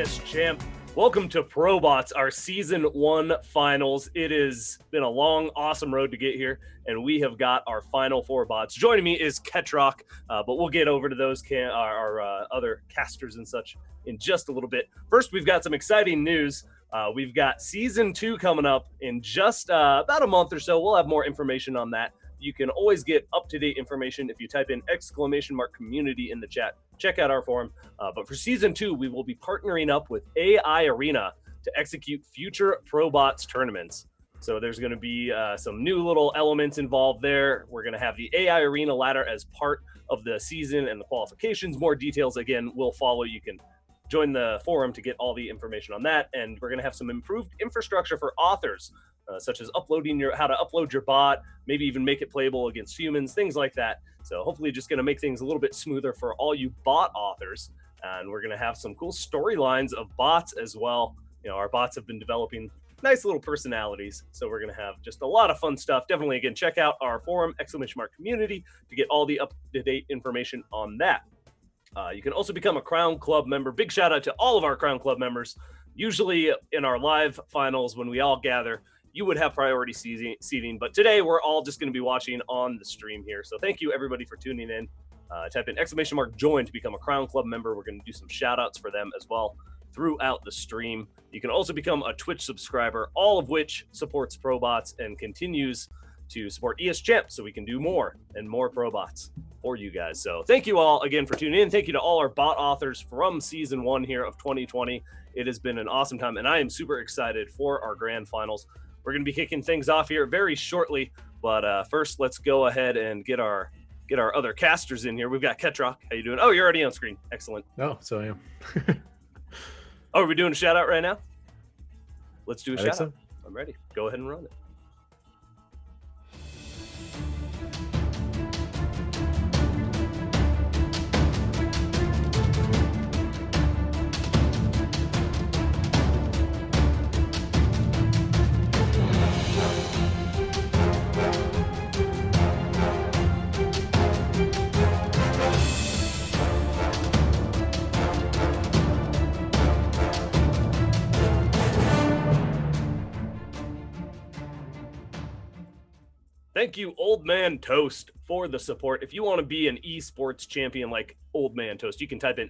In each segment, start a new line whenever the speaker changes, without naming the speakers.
ES Champ. Welcome to Probots, our Season 1 finals. It has been a long, awesome road to get here, and we have got our final 4 bots. Joining me is Ketrock, but we'll get over to those our other casters and such in just a little bit. First, we've got some exciting news. We've got Season 2 coming up in just about a month or so. We'll have more information on that. You can always get up-to-date information if you type in !community in the chat. Check out our forum. But for Season 2, we will be partnering up with AI Arena to execute future Probots tournaments. So there's going to be some new little elements involved there. We're going to have the AI Arena ladder as part of the season and the qualifications. More details, again, will follow. You can join the forum to get all the information on that. And we're going to have some improved infrastructure for authors, such as how to upload your bot, maybe even make it playable against humans, things like that. So hopefully just going to make things a little bit smoother for all you bot authors. And we're going to have some cool storylines of bots as well. You know, our bots have been developing nice little personalities. So we're going to have just a lot of fun stuff. Definitely, again, check out our forum, !community, to get all the up-to-date information on that. You can also become a Crown Club member. Big shout out to all of our Crown Club members. Usually in our live finals, when we all gather, you would have priority seating, but today we're all just going to be watching on the stream here. So thank you everybody for tuning in. Type in !join to become a Crown Club member. We're going to do some shout outs for them as well throughout the stream. You can also become a Twitch subscriber, all of which supports Probots and continues to support ES Champ, so we can do more and more Probots for you guys. So thank you all again for tuning in. Thank you to all our bot authors from Season 1 here of 2020. It has been an awesome time, and I am super excited for our grand finals. We're going to be kicking things off here very shortly, but first let's go ahead and get our other casters in here. We've got Ketrock. How you doing? Oh, you're already on screen. Excellent.
Oh, so I am.
Oh, are we doing a shout out right now? Let's do a
I think
shout out.
so.
I'm ready. Go ahead and run it. Thank you, Old Man Toast, for the support. If you want to be an esports champion like Old Man Toast, you can type in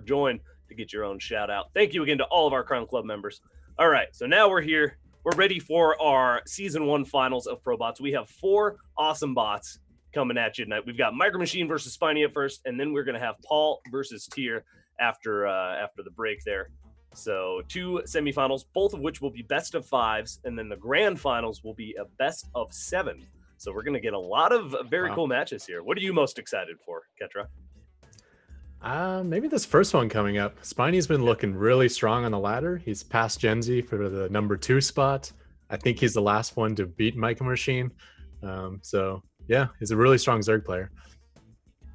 !join to get your own shout out. Thank you again to all of our Crown Club members. All right, so now we're here. We're ready for our Season 1 finals of Probots. We have 4 awesome bots coming at you tonight. We've got Micro Machine versus Spiny at first, and then we're going to have Paul versus Tier after the break there. So 2 semifinals, both of which will be best of 5s, and then the grand finals will be a best of 7. So we're going to get a lot of very cool matches here. What are you most excited for, Ketra?
Maybe this first one coming up. Spiny's been looking really strong on the ladder. He's passed Gen Z for the number 2 spot. I think he's the last one to beat Micro Machine. So yeah, he's a really strong Zerg player.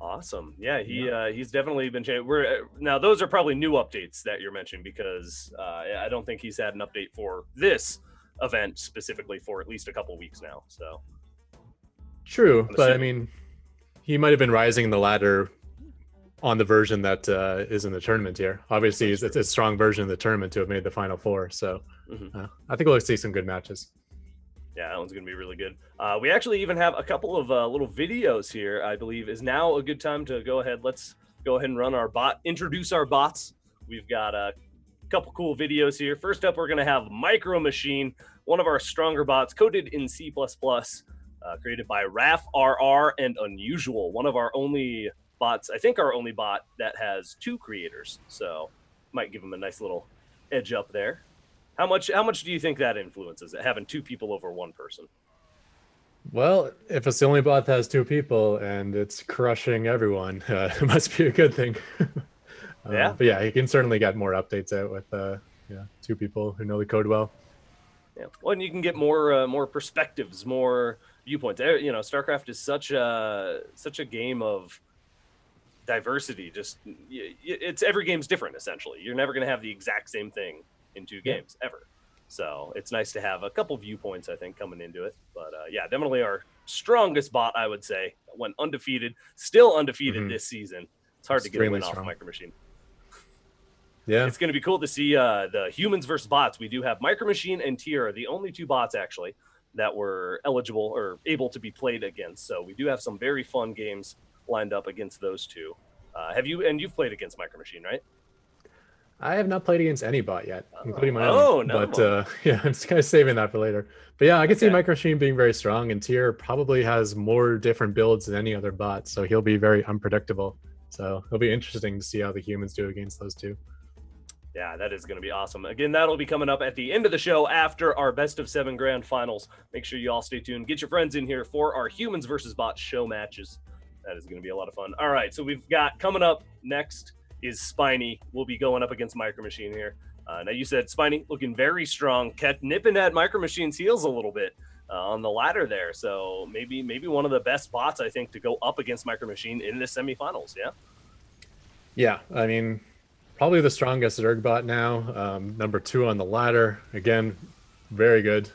Awesome. Yeah, he's definitely been changed. Now those are probably new updates that you're mentioning, because I don't think he's had an update for this event specifically for at least a couple weeks now. So
true, but I mean, he might have been rising the ladder on the version that is in the tournament here. Obviously, it's a strong version of the tournament to have made the Final 4. So I think we'll see some good matches.
Yeah, that one's going to be really good. We actually even have a couple of little videos here, I believe. Is now a good time to go ahead. Let's go ahead and run our bot, introduce our bots. We've got a couple cool videos here. First up, we're going to have Micro Machine, one of our stronger bots, coded in C++, created by RAFRR and Unusual, one of our only bots, I think our only bot that has 2 creators. So might give him a nice little edge up there. How much do you think that influences it, having 2 people over 1 person?
Well, if it's the only bot that has 2 people and it's crushing everyone, it must be a good thing.
Yeah.
But yeah, he can certainly get more updates out with 2 people who know the code well.
Yeah. Well, and you can get more perspectives, more viewpoints. You know, StarCraft is such a game of diversity. Just it's every game's different essentially. You're never going to have the exact same thing in 2 games ever. So it's nice to have a couple viewpoints, I think, coming into it. But yeah, definitely our strongest bot, I would say. Went undefeated, still undefeated this season. It's hard to get a win off Micro Machine.
Yeah.
It's going to be cool to see the humans versus bots. We do have Micro Machine and Tier, the only two bots actually that were eligible or able to be played against. So we do have some very fun games lined up against those two. You've played against Micro Machine, right?
I have not played against any bot yet, including my own.
Oh, no.
But yeah, I'm just kind of saving that for later. But yeah, I can see
Okay.
Micro Machine being very strong, and Tier probably has more different builds than any other bot, so he'll be very unpredictable. So it'll be interesting to see how the humans do against those two.
Yeah, that is going to be awesome. Again, that'll be coming up at the end of the show after our best of 7 grand finals. Make sure you all stay tuned. Get your friends in here for our humans versus bots show matches. That is going to be a lot of fun. All right, so we've got coming up next is Spiny. We'll be going up against Micro Machine here. Now you said Spiny looking very strong, kept nipping at Micro Machine's heels a little bit on the ladder there. So maybe one of the best bots, I think, to go up against Micro Machine in the semifinals. Yeah.
Yeah, I mean, probably the strongest Zerg bot now. Number 2 on the ladder. Again, very good.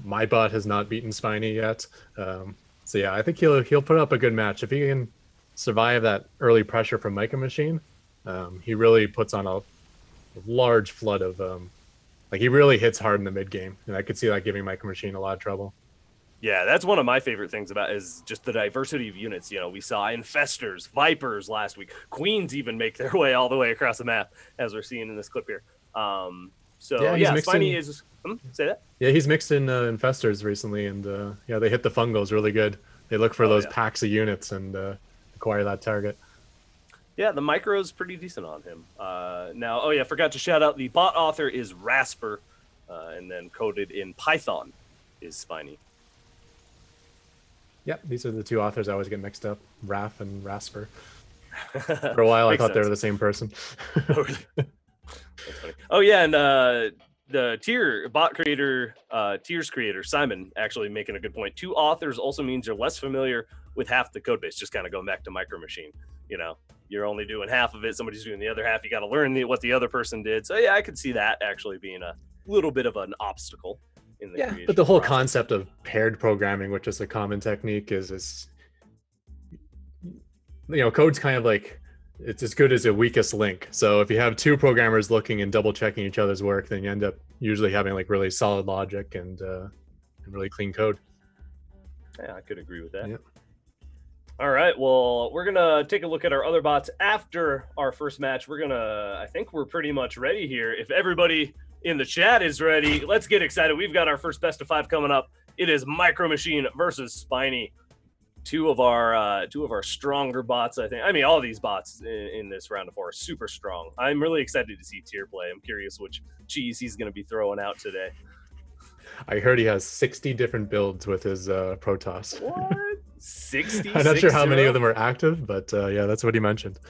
My bot has not beaten Spiny yet. So yeah, I think he'll put up a good match if he can survive that early pressure from Micro Machine. He really puts on a large flood of like he really hits hard in the mid game, and I could see that giving Micro Machine a lot of trouble.
Yeah, that's one of my favorite things about is just the diversity of units. You know, we saw Infestors, Vipers last week. Queens even make their way all the way across the map, as we're seeing in this clip here. Spiny is... say that?
Yeah, he's mixed in Infestors recently, and yeah, they hit the fungos really good. They look for those packs of units and acquire that target.
Yeah, the micro is pretty decent on him. Forgot to shout out the bot author is Rasper, and then coded in Python is Spiny.
Yep, these are the two authors I always get mixed up, Raph and Rasper. For a while, I thought they were the same person.
Oh, really? That's funny. Oh, yeah, and the tier bot creator, tiers creator, Simon, actually making a good point. 2 authors also means you're less familiar with half the code base, just kind of going back to Micro Machine. You know, you're only doing half of it, somebody's doing the other half. You got to learn what the other person did. So, yeah, I could see that actually being a little bit of an obstacle.
But the whole concept of paired programming, which is a common technique, is code's kind of like it's as good as a weakest link. So if you have 2 programmers looking and double checking each other's work, then you end up usually having like really solid logic and really clean code.
Yeah, I could agree with that.
Yep.
All right, well, we're gonna take a look at our other bots after our first match. I think we're pretty much ready here. If everybody in the chat is ready, let's get excited. We've got our first best of 5 coming up. It is Micro Machine versus Spiny. Two of our stronger bots, I think. I mean, all these bots in this round of 4 are super strong. I'm really excited to see Tier play. I'm curious which cheese he's going to be throwing out today.
I heard he has 60 different builds with his Protoss.
What? 60?
I'm not sure how many of them are active, but yeah, that's what he mentioned.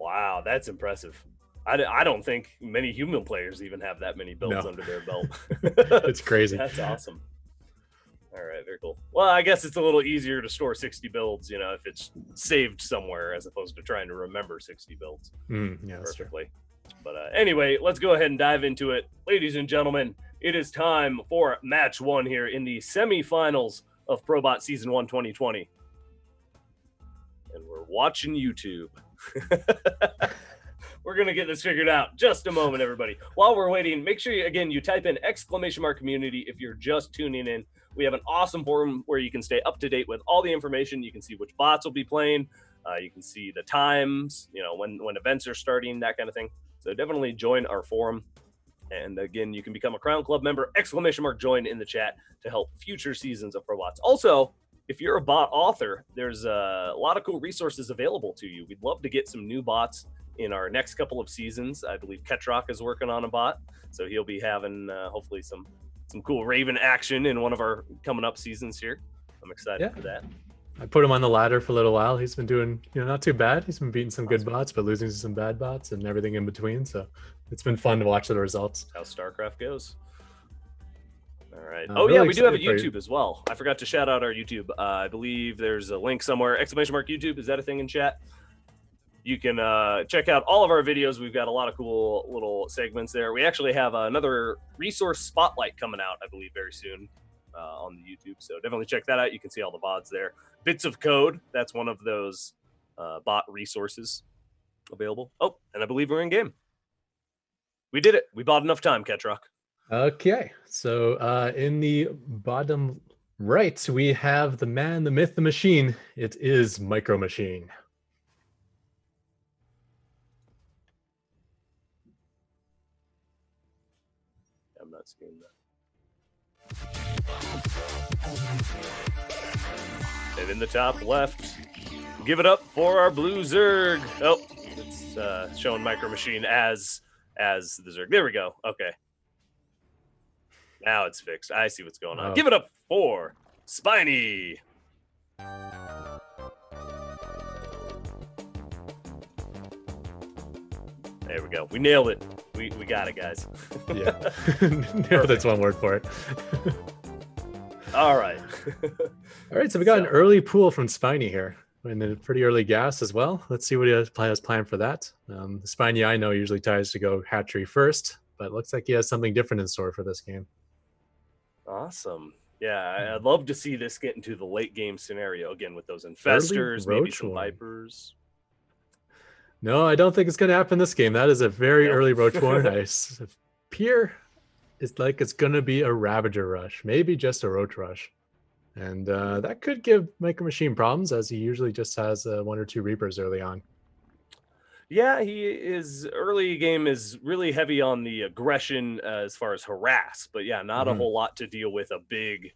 Wow, that's impressive. I don't think many human players even have that many builds under their belt.
It's crazy.
That's awesome. All right, very cool. Well, I guess it's a little easier to store 60 builds, if it's saved somewhere as opposed to trying to remember 60 builds.
Yeah, that's
perfectly. True. But anyway, let's go ahead and dive into it. Ladies and gentlemen, it is time for match 1 here in the semifinals of Probot Season 1 2020. And we're watching YouTube. We're going to get this figured out. Just a moment, everybody. While we're waiting, make sure you type in !community if you're just tuning in. We have an awesome forum where you can stay up to date with all the information. You can see which bots will be playing. You can see the times, when events are starting, that kind of thing. So definitely join our forum. And again, you can become a Crown Club member, !join in the chat to help future seasons of Probots. Also, if you're a bot author, there's a lot of cool resources available to you. We'd love to get some new bots in our next couple of seasons. I believe Ketrock is working on a bot, so he'll be having hopefully some cool Raven action in one of our coming up seasons here. I'm excited for that.
I put him on the ladder for a little while. He's been doing, not too bad. He's been beating some good bots, but losing to some bad bots and everything in between. So it's been fun to watch the results.
That's how StarCraft goes. All right.
Really
we do have a YouTube as well. I forgot to shout out our YouTube. I believe there's a link somewhere. !YouTube. Is that a thing in chat? You can check out all of our videos. We've got a lot of cool little segments there. We actually have another resource spotlight coming out, I believe, very soon on the YouTube. So definitely check that out. You can see all the VODs there. Bits of Code, that's one of those bot resources available. Oh, and I believe we're in game. We did it. We bought enough time, Ketrock.
Okay, so in the bottom right, we have the man, the myth, the machine. It is Micro Machine.
I'm not seeing that. And in the top left, give it up for our blue Zerg. Oh, it's showing Micro Machine as the Zerg. There we go. Okay. Now it's fixed. I see what's going on. Give it up for Spiny. There we go. We nailed it. We got it, guys.
Yeah. That's one word for it.
All right.
All right, so we got an early pool from Spiny here. And a pretty early gas as well. Let's see what he has planned for that. The Spiny I know usually tries to go hatchery first, but it looks like he has something different in store for this game.
Awesome. Yeah, I'd love to see this get into the late game scenario again with those infestors, maybe some vipers.
No, I don't think it's going to happen this game. That is a very early roach warren. I appear it's like it's going to be a Ravager rush, maybe just a roach rush. And that could give Micro Machine problems, as he usually just has 1 or 2 Reapers early on.
Yeah, his early game is really heavy on the aggression as far as harass, but yeah, not a whole lot to deal with a big,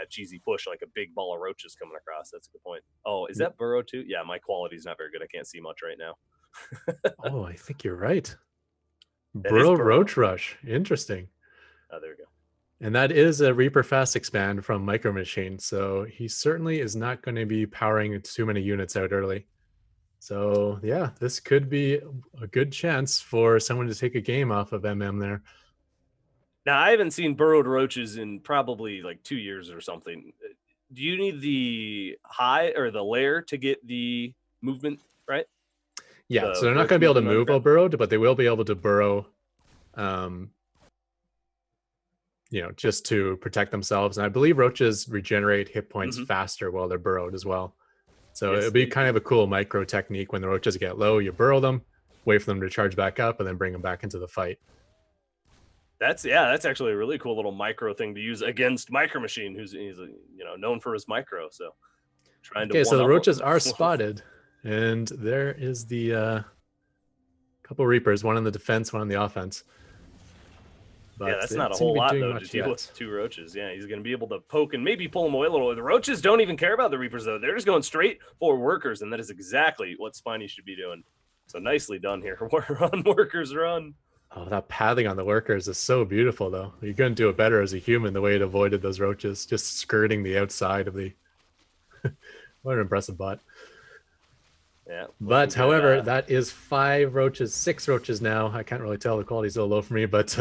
cheesy push like a big ball of roaches coming across. That's a good point. Oh, is that burrow too? Yeah, my quality's not very good. I can't see much right now.
Oh, I think you're right. Burrow Roach Rush. Interesting.
Oh, there we go.
And that is a Reaper Fast expand from Micro Machine, so he certainly is not going to be powering too many units out early. So yeah, this could be a good chance for someone to take a game off of MM there.
Now, I haven't seen burrowed roaches in probably like 2 years or something. Do you need the high or the lair to get the movement right?
Yeah, so they're not going to be able to move while burrowed, but they will be able to burrow, just to protect themselves. And I believe roaches regenerate hit points faster while they're burrowed as well. So it'll be kind of a cool micro technique. When the roaches get low, you burrow them, wait for them to charge back up, and then bring them back into the fight.
That's actually a really cool little micro thing to use against Micro Machine, he's known for his micro. So
so the roaches are spotted, and there is the couple Reapers, one on the defense, one on the offense.
But that's not a whole lot, though, to deal with 2 roaches. Yeah, he's going to be able to poke and maybe pull them away a little. The roaches don't even care about the Reapers, though. They're just going straight for workers, and that is exactly what Spiny should be doing. So nicely done here. Run, workers, run.
Oh, that pathing on the workers is so beautiful, though. You couldn't do it better as a human, the way it avoided those roaches, just skirting the outside of the... What an impressive bot.
Yeah.
But however, that is 5 roaches, 6 roaches now. I can't really tell. The quality's a little low for me, but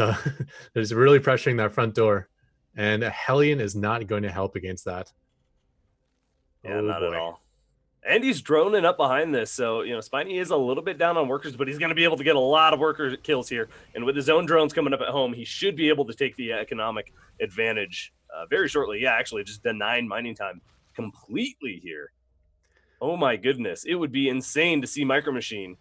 there's really pressuring that front door. And a Hellion is not going to help against that.
Yeah, not at all. And he's droning up behind this. So, Spiny is a little bit down on workers, but he's going to be able to get a lot of worker kills here. And with his own drones coming up at home, he should be able to take the economic advantage very shortly. Yeah, actually, just denying mining time completely here. Oh my goodness. It would be insane to see Micro Machine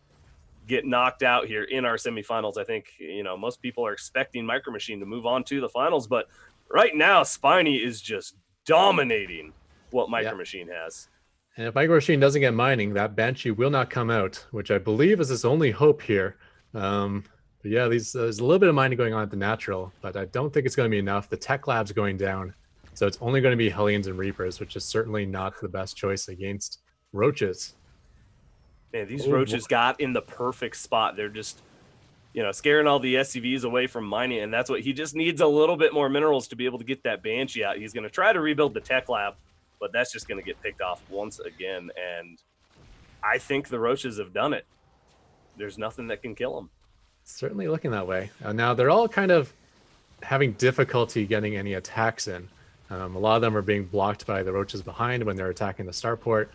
get knocked out here in our semifinals. I think, most people are expecting Micro Machine to move on to the finals, but right now Spiny is just dominating what Micro Machine has.
And if Micro Machine doesn't get mining, that Banshee will not come out, which I believe is his only hope here. But yeah, there's a little bit of mining going on at the natural, but I don't think it's going to be enough. The tech lab's going down, so it's only going to be Hellions and Reapers, which is certainly not the best choice against roaches.
Man, these roaches got in the perfect spot. They're just, scaring all the SCVs away from mining, and that's what he just needs, a little bit more minerals to be able to get that Banshee out. He's going to try to rebuild the tech lab, but that's just going to get picked off once again, and I think the roaches have done it. There's nothing that can kill them.
It's certainly looking that way. Now, they're all kind of having difficulty getting any attacks in. A lot of them are being blocked by the roaches behind when they're attacking the starport.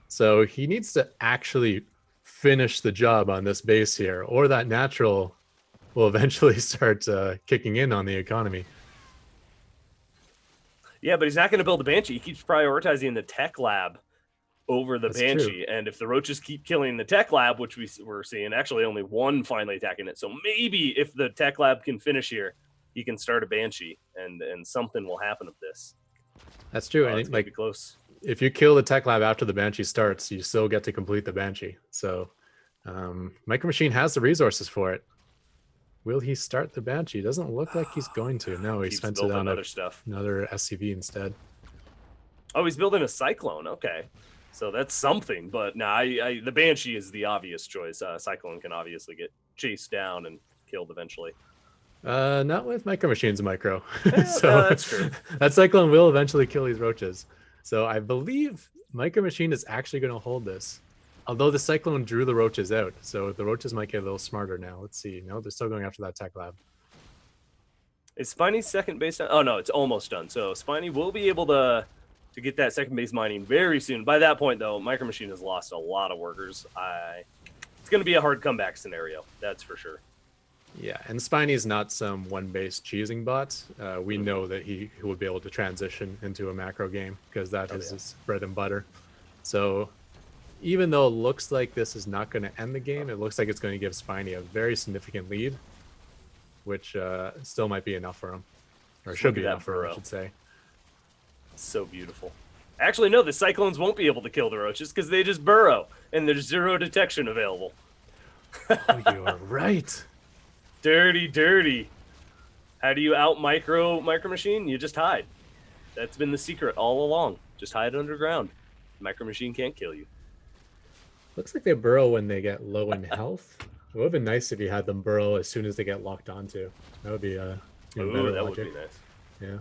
So he needs to actually finish the job on this base here, or that natural will eventually start kicking in on the economy.
Yeah, but he's not going to build a Banshee. He keeps prioritizing the tech lab over the
That's
Banshee. And if the roaches keep killing the tech lab, which we're seeing, actually only one finally attacking it. So maybe if the tech lab can finish here, he can start a Banshee, and something will happen of this.
That's true.
It's
And
gonna be close.
if you kill the tech lab after the Banshee starts, you still get to complete the Banshee. So Micro Machine has the resources for it. Will he start the Banshee? Doesn't look like he's going to. No, he spent it on
other stuff.
Another SCV instead.
Oh, he's building a Cyclone. Okay. So that's something, but no, the Banshee is the obvious choice. Cyclone can obviously get chased down and killed eventually.
Not with Micro Machine's micro.
Yeah,
So
that's true.
That Cyclone will eventually kill these roaches. So I believe Micro Machine is actually going to hold this. Although the Cyclone drew the roaches out, so the roaches might get a little smarter now. Let's see. No, they're still going after that tech lab.
Is Spiny's second base done? Oh no, it's almost done. So Spiny will be able to get that second base mining very soon. By that point, though, Micro Machine has lost a lot of workers. It's going to be a hard comeback scenario, that's for sure.
Yeah, and Spiny's not some one-base cheesing bot. We know that he will be able to transition into a macro game because that is his bread and butter. So even though it looks like this is not going to end the game, it looks like it's going to give Spiny a very significant lead, which still might be enough for him. Or should be enough for him, I should say.
So beautiful. Actually, no, the Cyclones won't be able to kill the roaches because they just burrow, and there's zero detection available.
Oh, you are right.
Dirty, dirty. How do you out Micro Machine? You just hide. That's been the secret all along. Just hide underground. Micro Machine can't kill you.
Looks like they burrow when they get low in health. It would have been nice if you had them burrow as soon as they get locked onto. That would be better
that
logic.
would be nice.
Yeah.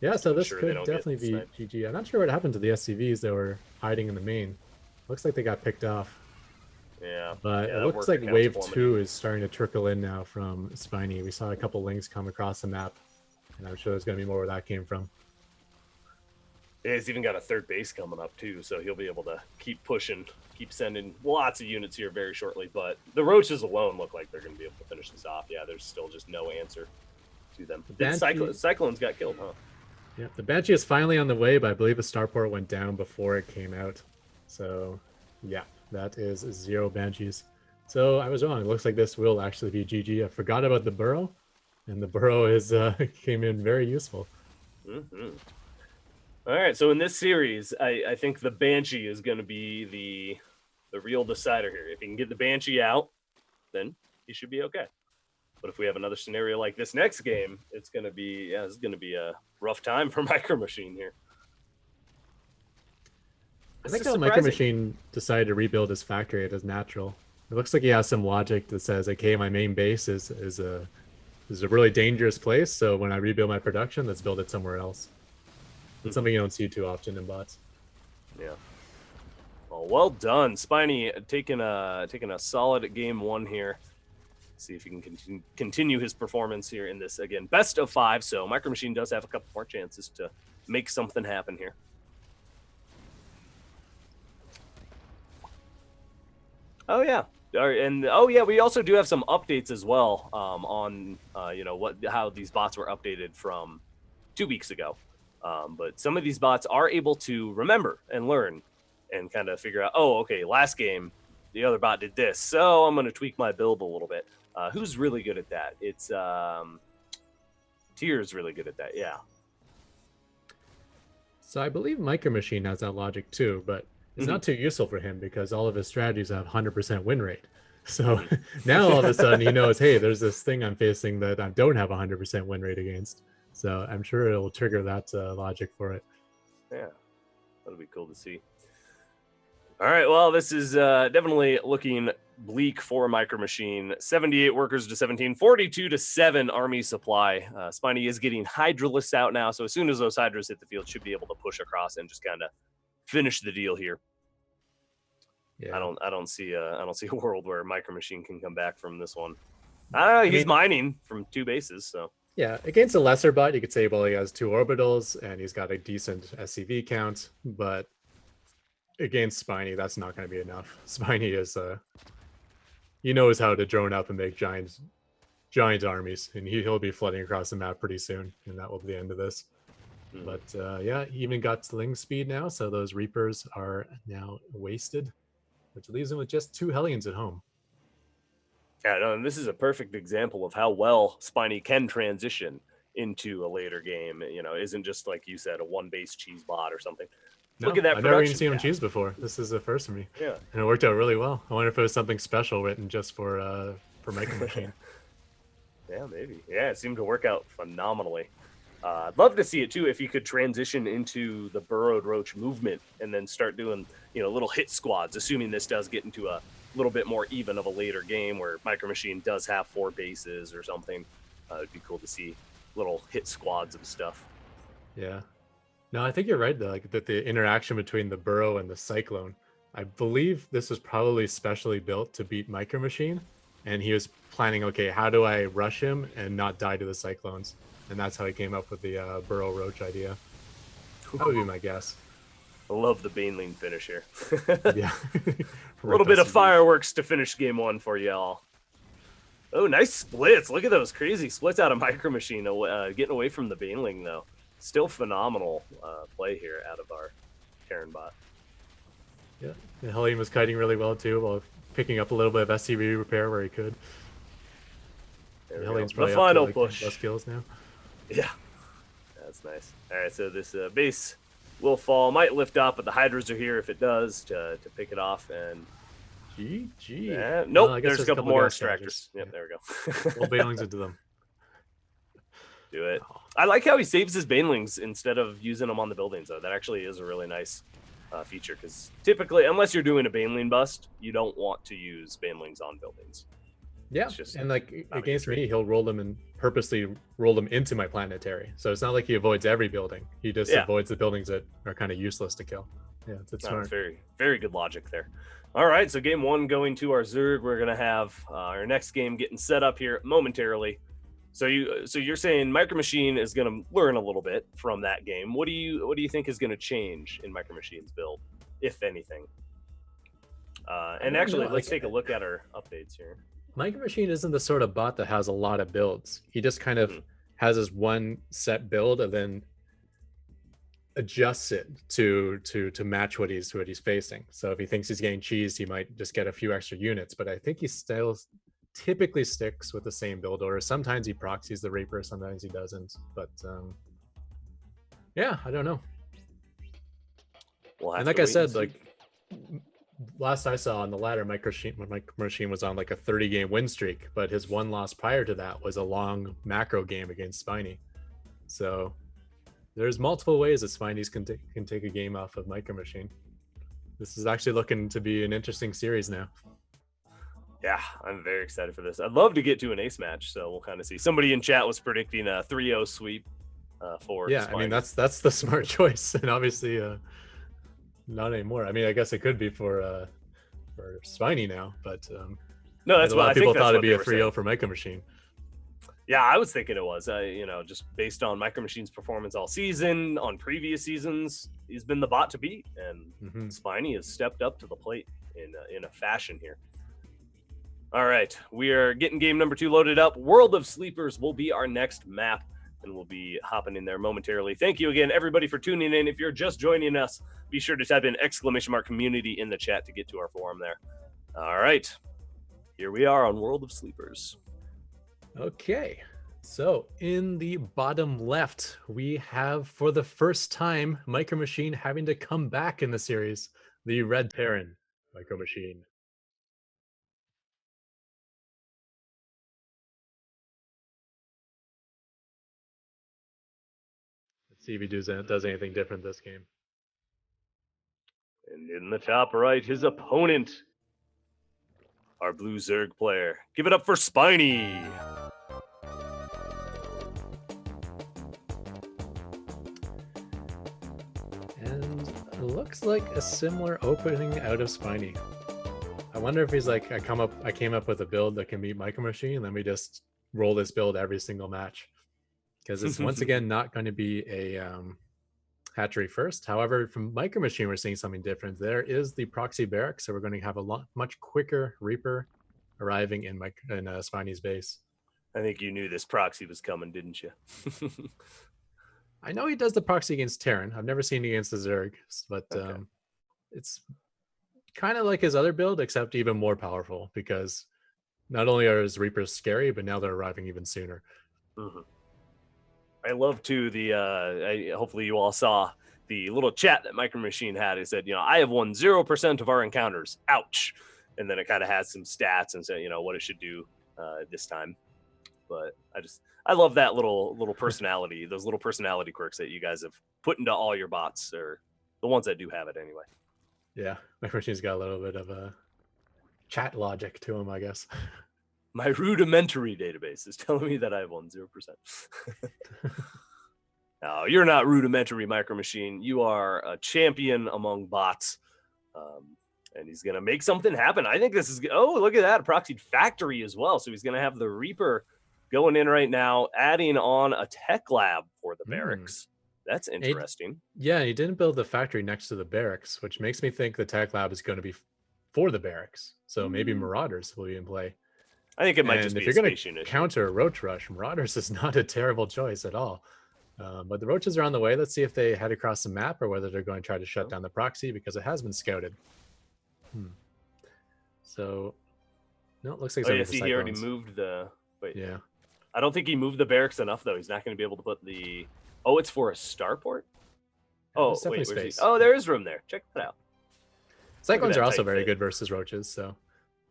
Yeah, so this
Sure
could definitely be GG. I'm not sure what happened to the SCVs that were hiding in the main. Looks like they got picked off.
Yeah.
But it looks like wave 2 is starting to trickle in now from Spiny. We saw a couple links come across the map, and I'm sure there's going to be more where that came from.
Yeah, he's even got a third base coming up, too, so he'll be able to keep pushing, keep sending lots of units here very shortly. But the roaches alone look like they're going to be able to finish this off. Yeah, there's still just no answer to them. The Cyclones got killed, huh?
Yeah, the Banshee is finally on the way, but I believe the starport went down before it came out. So, yeah, that is 0 Banshees. So I was wrong. It looks like this will actually be GG. I forgot about the burrow, and the burrow is came in very useful.
Mm-hmm. All right, so in this series, I think the Banshee is going to be the real decider here. If he can get the Banshee out, then he should be okay. But if we have another scenario like this next game, it's going to be a rough time for Micro Machine here.
I think how Micro Machine decided to rebuild his factory as natural. It looks like he has some logic that says, okay, my main base is a really dangerous place, so when I rebuild my production, let's build it somewhere else. It's something you don't see too often in bots.
Yeah. Well done, Spiny, taking a solid game 1 here. See if he can continue his performance here in this, again, best of 5. So Micro Machine does have a couple more chances to make something happen here. Oh yeah, and we also do have some updates as well on how these bots were updated from 2 weeks ago. But some of these bots are able to remember and learn and kind of figure out, oh, okay, last game the other bot did this, so I'm going to tweak my build a little bit. Who's really good at that? It's Tier's really good at that, yeah.
So I believe Micro Machine has that logic too, but it's not too useful for him because all of his strategies have 100% win rate. So now all of a sudden he knows, hey, there's this thing I'm facing that I don't have 100% win rate against. So I'm sure it will trigger that logic for it.
Yeah, that'll be cool to see. All right, well, this is definitely looking bleak for Micro Machine. 78 workers to 17, 42 to 7 army supply. Spiny is getting Hydralists out now, so as soon as those Hydras hit the field, should be able to push across and just kind of finish the deal here. Yeah. I don't see a world where Micro Machine can come back from this one. He's mining from 2 bases, so.
Yeah, against a lesser bot, you could say, well, he has 2 orbitals and he's got a decent SCV count, but against Spiny, that's not going to be enough. Spiny is he knows how to drone up and make giant armies, and he'll be flooding across the map pretty soon, and that will be the end of this.
Mhm.
But yeah, he even got sling speed now, so those Reapers are now wasted, which leaves him with just 2 Hellions at home.
Yeah, no, and this is a perfect example of how well Spiny can transition into a later game. Isn't just like you said, a one base cheese bot or something. Look
No,
at that
I've never even
production
seen him
gap.
cheese before. This is a first for me,
Yeah.
and it worked out really well. I wonder if it was something special written just for Micro Machine.
Yeah, maybe. Yeah, it seemed to work out phenomenally. I'd love to see it too if you could transition into the burrowed roach movement and then start doing, little hit squads, assuming this does get into a little bit more even of a later game where Micro Machine does have 4 bases or something. It'd be cool to see little hit squads and stuff.
Yeah. No, I think you're right though, like that the interaction between the Burrow and the Cyclone. I believe this was probably specially built to beat Micro Machine, and he was planning, okay, how do I rush him and not die to the Cyclones? And that's how he came up with the Burrow Roach idea. That would be my guess.
I love the Baneling finish here.
Yeah.
A little bit of fireworks to finish game 1 for y'all. Oh, nice splits. Look at those crazy splits out of Micro Machine. Getting away from the Baneling, though. Still phenomenal play here out of our Terran bot.
Yeah. And Hellion was kiting really well, too, while picking up a little bit of SCV repair where he could. Hellion's probably
the final
up to, like,
push.
10 plus kills now.
Yeah. That's nice. All right, so this base will fall. Might lift up, but the Hydras are here if it does to pick it off. And
GG.
nope,
Well,
there's a couple more
gas
extractors. Yep,
Yeah.
there we go.
Little Banelings into them.
Do it.
Oh.
I like how he saves his Banelings instead of using them on the buildings, though. That actually is a really nice feature, because typically, unless you're doing a Baneling bust, you don't want to use Banelings on buildings.
Yeah, and like against me, he'll roll them and purposely roll them into my planetary. So it's not like he avoids every building. He just avoids the buildings that are kind of useless to kill. Yeah, that's smart.
Very, very good logic there. All right, so game 1 going to our Zerg. We're gonna have our next game getting set up here momentarily. So you're saying Micro Machine is gonna learn a little bit from that game. What do you think is gonna change in Micro Machine's build, if anything? And actually, let's take a look at our updates here.
Micro Machine isn't the sort of bot that has a lot of builds. He just kind of has his one set build and then adjusts it to match what he's facing. So if he thinks he's getting cheesed, he might just get a few extra units. But I think he still typically sticks with the same build order. Sometimes he proxies the Reaper, sometimes he doesn't. But yeah, I don't know. And like I said, like last I saw on the ladder, Micro Machine was on like a 30-game win streak, but his one loss prior to that was a long macro game against Spiny. So there's multiple ways that Spinies can take a game off of Micro Machine. This is actually looking to be an interesting series now.
Yeah, I'm very excited for this. I'd love to get to an ace match, so we'll kind of see. Somebody in chat was predicting a 3-0 sweep for Spiny.
I mean, that's the smart choice, and obviously not anymore. I mean, I guess it could be for Spiny now, but
no, that's
a lot
what
of people thought it'd be a
3-0
for Micro Machine.
Yeah, I was thinking it was. Just based on Micro Machine's performance all season, on previous seasons, he's been the bot to beat, and Spiny has stepped up to the plate in a fashion here. All right, we are getting game number 2 loaded up. World of Sleepers will be our next map, and we'll be hopping in there momentarily. Thank you again, everybody, for tuning in. If you're just joining us, be sure to type in !community in the chat to get to our forum there. All right, here we are on World of Sleepers.
Okay, so in the bottom left, we have, for the first time, Micro Machine having to come back in the series, the Red Terran Micro Machine. Let's see if he does anything different this game.
And in the top right, his opponent, our blue Zerg player. Give it up for Spiny.
And it looks like a similar opening out of Spiny. I wonder if he's like, I came up with a build that can beat Micro Machine, and then we just roll this build every single match. Because it's once again not going to be a hatchery first. However, from Micro Machine, we're seeing something different. There is the proxy barracks, so we're going to have a much quicker Reaper arriving in Spiny's base.
I think you knew this proxy was coming, didn't you?
I know he does the proxy against Terran. I've never seen it against the Zerg, but
Okay.
it's kind of like his other build, except even more powerful because not only are his Reapers scary, but now they're arriving even sooner.
Mm-hmm. I love too hopefully you all saw the little chat that Micro Machine had. It said, I have won 0% of our encounters. Ouch. And then it kind of has some stats and said, what it should do this time. But I love that little personality, those little personality quirks that you guys have put into all your bots, or the ones that do have it anyway.
Yeah, Micro Machine's got a little bit of a chat logic to him, I guess.
My rudimentary database is telling me that I have won 0%. No, you're not rudimentary, Micro Machine. You are a champion among bots. And he's going to make something happen. I think this is... Oh, look at that. A proxied factory as well. So he's going to have the Reaper going in right now, adding on a tech lab for the barracks. That's interesting.
Yeah, he didn't build the factory next to the barracks, which makes me think the tech lab is going to be for the barracks. So maybe Marauders will be in play.
I think it might just be
if you're going to counter a Roach Rush, Marauders is not a terrible choice at all. But the Roaches are on the way. Let's see if they head across the map or whether they're going to try to shut down the proxy because it has been scouted. So, no, it looks like
he already moved the... Wait.
Yeah.
I don't think he moved the barracks enough, though. He's not going to be able to put the... Oh, it's for a starport? Oh, wait, space. Oh, there is room there. Check that out.
Cyclones are also very good versus Roaches, so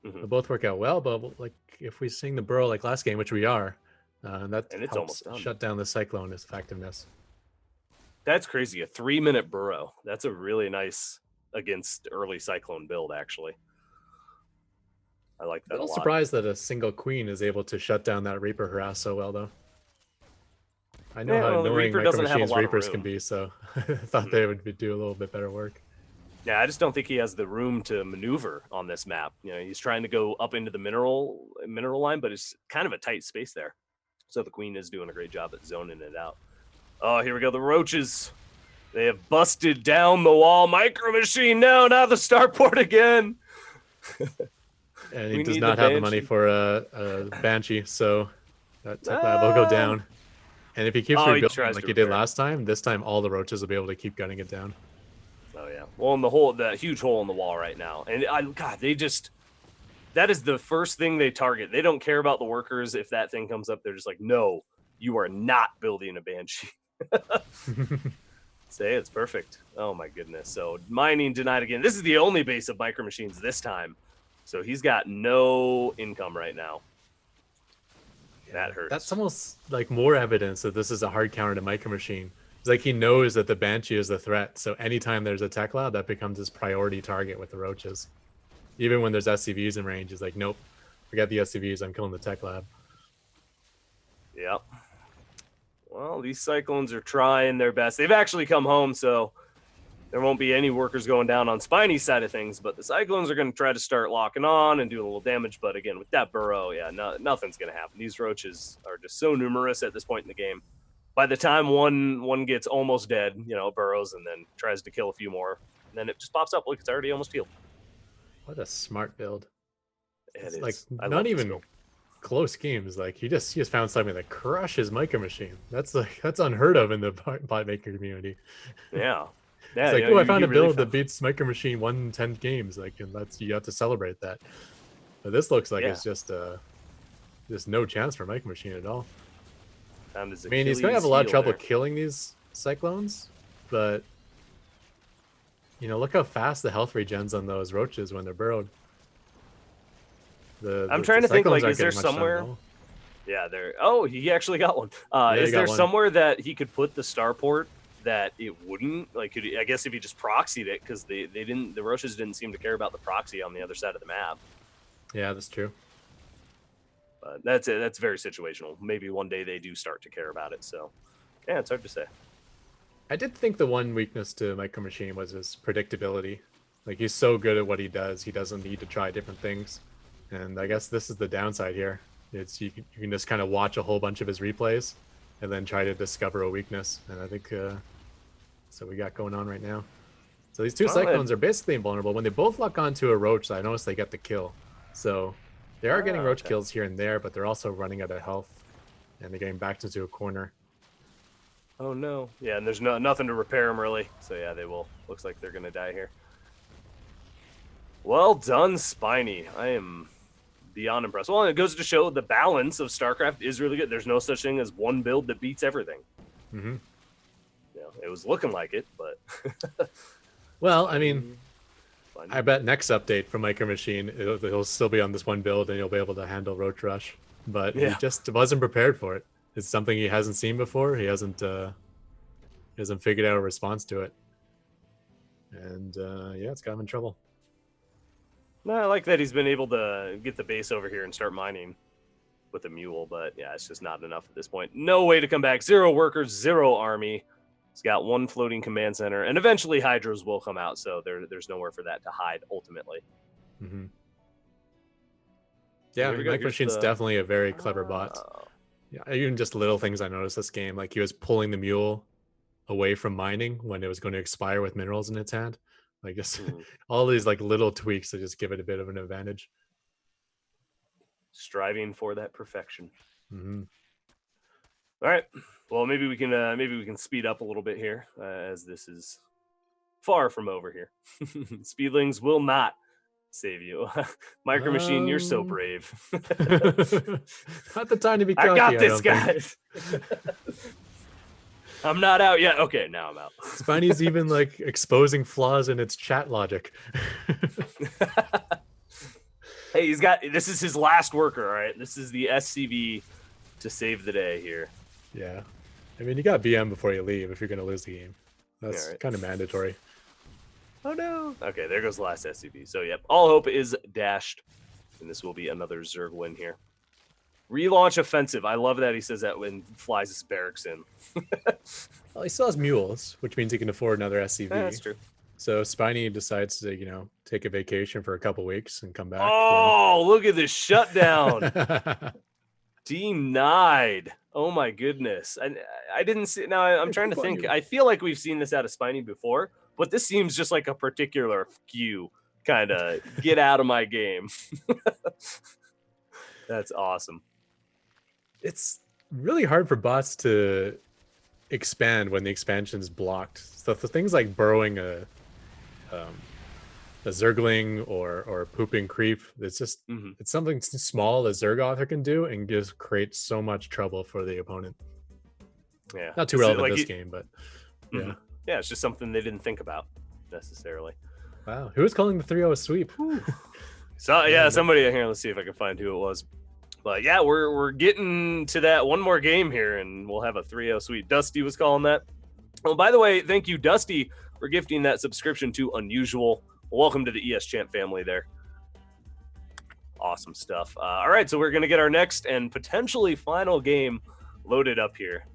they both work out well. But like if we sing the burrow like last game, which we are, that helps shut down the Cyclone's effectiveness.
That's crazy. A 3-minute burrow. That's a really nice against early Cyclone build, actually. I like that a lot.
I'm a little surprised that a single Queen is able to shut down that Reaper harass so well, though. I know how annoying Micro Machine's Reapers can be, so I thought they would do a little bit better work.
Yeah, I just don't think he has the room to maneuver on this map. He's trying to go up into the mineral line, but it's kind of a tight space there. So the Queen is doing a great job at zoning it out. Oh, here we go. The Roaches. They have busted down the wall. Micro Machine, no, not the starport again.
And he does not have the money for a Banshee, so that tech lab will go down. And if he keeps rebuilding like he did last time, this time all the Roaches will be able to keep gunning it down.
Oh yeah. Well, in that huge hole in the wall right now, and that is the first thing they target. They don't care about the workers. If that thing comes up, they're just like, no, you are not building a Banshee. Say it's perfect. Oh my goodness. So mining denied again. This is the only base of Micro Machines this time. So he's got no income right now. That hurts.
That's almost like more evidence that this is a hard counter to Micro Machine. It's like he knows that the Banshee is the threat. So anytime there's a tech lab, that becomes his priority target with the Roaches. Even when there's SCVs in range, he's like, nope, forget the SCVs. I'm killing the tech lab.
Yep. Well, these Cyclones are trying their best. They've actually come home, so there won't be any workers going down on Spiny's side of things, but the Cyclones are going to try to start locking on and do a little damage. But again, with that burrow, yeah, nothing's going to happen. These Roaches are just so numerous at this point in the game. By the time one gets almost dead, burrows and then tries to kill a few more, and then it just pops up. Look, it's already almost healed.
What a smart build.
It's
like not even close games. Like he just found something that crushes Micro Machine. That's unheard of in the bot maker community.
Yeah.
It's like, I found a build that beats Micro Machine 110 games. Like, and you have to celebrate that. But this looks like it's just no chance for Micro Machine at all. I mean, he's going to have a lot of trouble killing these Cyclones, but look how fast the health regens on those Roaches when they're burrowed.
I'm trying to think, like, is there somewhere? Yeah, there. Oh, he actually got one. Is there somewhere that he could put the starport that it wouldn't, like, I guess if he just proxied it, because the Roaches didn't seem to care about the proxy on the other side of the map.
Yeah, that's true.
But that's it. That's very situational. Maybe one day they do start to care about it. So, yeah, it's hard to say.
I did think the one weakness to Micro Machine was his predictability. Like, he's so good at what he does, he doesn't need to try different things. And I guess this is the downside here. It's you can just kind of watch a whole bunch of his replays and then try to discover a weakness. And I think so we got going on right now. So these two Cyclones are basically invulnerable. When they both lock onto a Roach, I notice they get the kill. So they are getting Roach kills here and there, but they're also running out of health. And they're getting backed into a corner.
Oh no. Yeah, and there's nothing to repair them really. So yeah, they will. Looks like they're gonna die here. Well done, Spiny. I am beyond impressed. Well, and it goes to show the balance of StarCraft is really good. There's no such thing as one build that beats everything.
Mm-hmm.
You know, it was looking like it, but
well, I mean, I bet next update from Micro Machine, it'll still be on this one build, and you'll be able to handle Roach Rush. But he just wasn't prepared for it. It's something he hasn't seen before. He hasn't figured out a response to it, and yeah, it's got him in trouble.
No, I like that he's been able to get the base over here and start mining with a mule, but yeah, it's just not enough at this point. No way to come back. 0 workers, 0 army. He's got 1 floating command center, and eventually Hydras will come out, so there's nowhere for that to hide ultimately.
Mm-hmm. Yeah, Micro Machine's definitely a very clever bot. Yeah, even just little things I noticed this game, like he was pulling the mule away from mining when it was going to expire with minerals in its hand. Like just all these like little tweaks to just give it a bit of an advantage.
Striving for that perfection.
Mm-hmm.
All right. Well, maybe we can speed up a little bit here, as this is far from over here. Speedlings will not save you. Micro Machine, you're so brave.
Not the time to be cocky.
I got this, guys. I'm not out yet. Okay, now I'm out.
Spiny's even like exposing flaws in its chat logic.
Hey, this is his last worker, all right? This is the SCV to save the day here.
Yeah. I mean, you got BM before you leave if you're going to lose the game. That's kind of mandatory.
Oh, no. Okay, there goes the last SCV. So, yep, all hope is dashed, and this will be another Zerg win here. Relaunch offensive. I love that he says that when flies his barracks in.
Well, he still has mules, which means he can afford another SCV.
That's true.
So Spiny decides to, take a vacation for a couple weeks and come back.
Oh, look at this shutdown. Denied. Oh my goodness. I didn't see. Now I'm trying to think. I feel like we've seen this out of Spiny before, but this seems just like a particular few kind of get out of my game. That's awesome.
It's really hard for bots to expand when the expansion's blocked. So the things like burrowing a Zergling or pooping creep, it's just it's something small a Zerg author can do and just create so much trouble for the opponent.
Yeah,
not too relevant this game, but
yeah, it's just something they didn't think about necessarily.
Wow, who was calling the 3-0 a sweep?
So yeah, somebody here. Let's see if I can find who it was. But yeah, we're getting to that one more game here, and we'll have a 3-0 sweep. Dusty was calling that. Oh, by the way, thank you, Dusty, for gifting that subscription to Unusual. Welcome to the ES Champ family there. Awesome stuff. All right, so we're going to get our next and potentially final game loaded up here.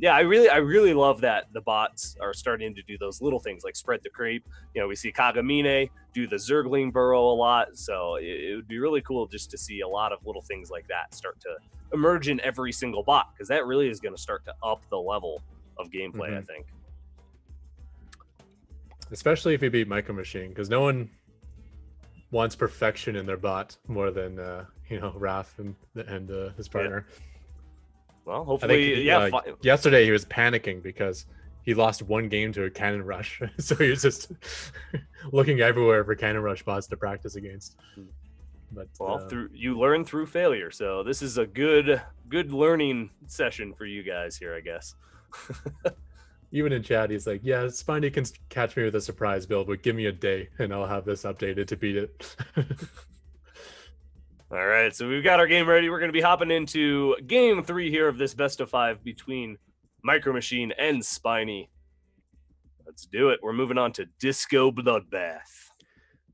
Yeah, I really love that the bots are starting to do those little things like spread the creep. We see Kagamine do the Zergling burrow a lot, so it would be really cool just to see a lot of little things like that start to emerge in every single bot, because that really is going to start to up the level of gameplay, I think.
Especially if you beat Micro Machine, because no one wants perfection in their bot more than Raph and his partner.
Yeah. Well, hopefully,
yesterday he was panicking because he lost one game to a Cannon Rush, so he was just looking everywhere for Cannon Rush bots to practice against. But
you learn through failure, so this is a good learning session for you guys here, I guess.
Even in chat, he's like, "Yeah, Spiny can catch me with a surprise build, but give me a day, and I'll have this updated to beat it."
All right, so we've got our game ready. We're going to be hopping into game 3 here of this best of 5 between Micro Machine and Spiny. Let's do it. We're moving on to Disco Bloodbath.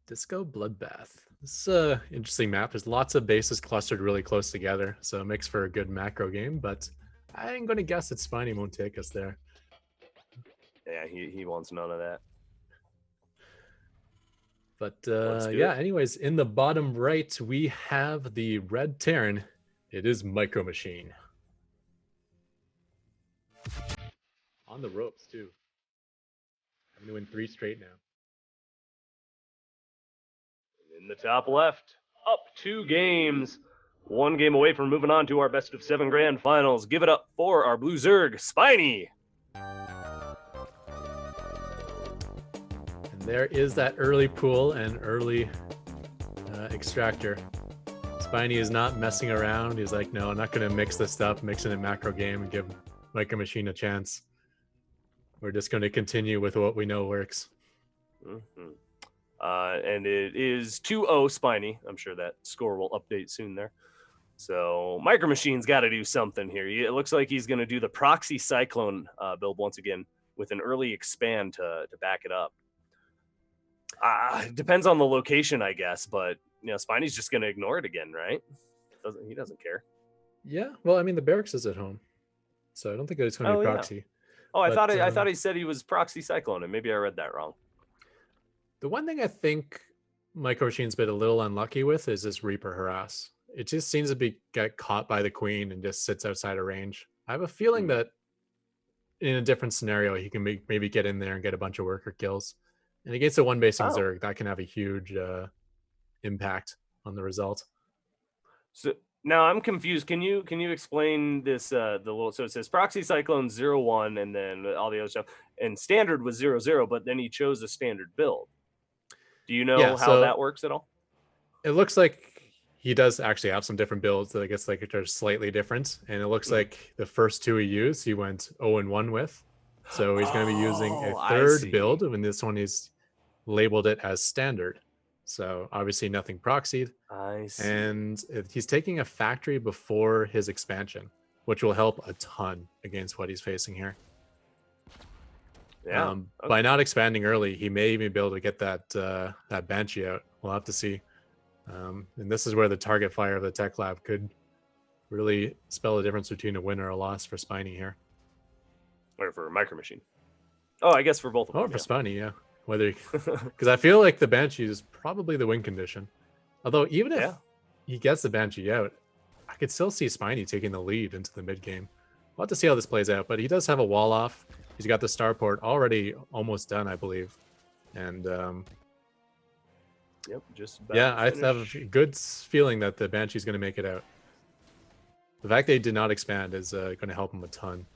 Disco Bloodbath. This is an interesting map. There's lots of bases clustered really close together, so it makes for a good macro game, but I'm going to guess that Spiny won't take us there.
Yeah, he wants none of that.
But yeah, anyways, in the bottom right, we have the Red Terran. It is Micro Machine. On the ropes, too. I'm doing 3 straight now.
In the top left, up 2 games. 1 game away from moving on to our best of 7 grand finals. Give it up for our Blue Zerg, Spiny.
And there is that early pool and early extractor. Spiny is not messing around. He's like, no, I'm not going to mix this up, mix it in macro game and give Micro Machine a chance. We're just going to continue with what we know works.
Mm-hmm. And it is 2-0 Spiny. I'm sure that score will update soon there. So Micro Machine's got to do something here. It looks like he's going to do the Proxy Cyclone build once again with an early expand to back it up. Depends on the location, I guess, but Spiny's just going to ignore it again, right? He doesn't care.
Yeah, well, I mean, the barracks is at home, so I don't think it's going to be Proxy.
Yeah. Oh, I thought he said he was Proxy Cyclone, and maybe I read that wrong.
The one thing I think Micro Machine's been a little unlucky with is this Reaper Harass. It just seems to get caught by the Queen and just sits outside of range. I have a feeling that in a different scenario, he can maybe get in there and get a bunch of worker kills. And against a one-basing Zerg, that can have a huge impact on the result.
So now I'm confused. Can you explain this? So it says Proxy Cyclone 0-1, and then all the other stuff. And standard was 0-0, but then he chose a standard build. Do you know how that works at all?
It looks like he does actually have some different builds that I guess like are slightly different. And it looks like the first two he used, he went 0-1 with. So he's going to be using a third build, and this one he's labeled it as standard. So obviously nothing proxied.
I see.
And he's taking a factory before his expansion, which will help a ton against what he's facing here.
Yeah.
By not expanding early, he may even be able to get that Banshee out. We'll have to see. And this is where the target fire of the Tech Lab could really spell the difference between a win or a loss for Spiny here.
Or for Micro Machine. Oh, I guess for both of them.
Oh, for Spiny, yeah. Whether because I feel like the Banshee is probably the win condition. Although even if he gets the Banshee out, I could still see Spiny taking the lead into the mid game. We'll have to see how this plays out, but he does have a wall off. He's got the starport already almost done, I believe. And
just
I have a good feeling that the Banshee's going to make it out. The fact they did not expand is going to help him a ton.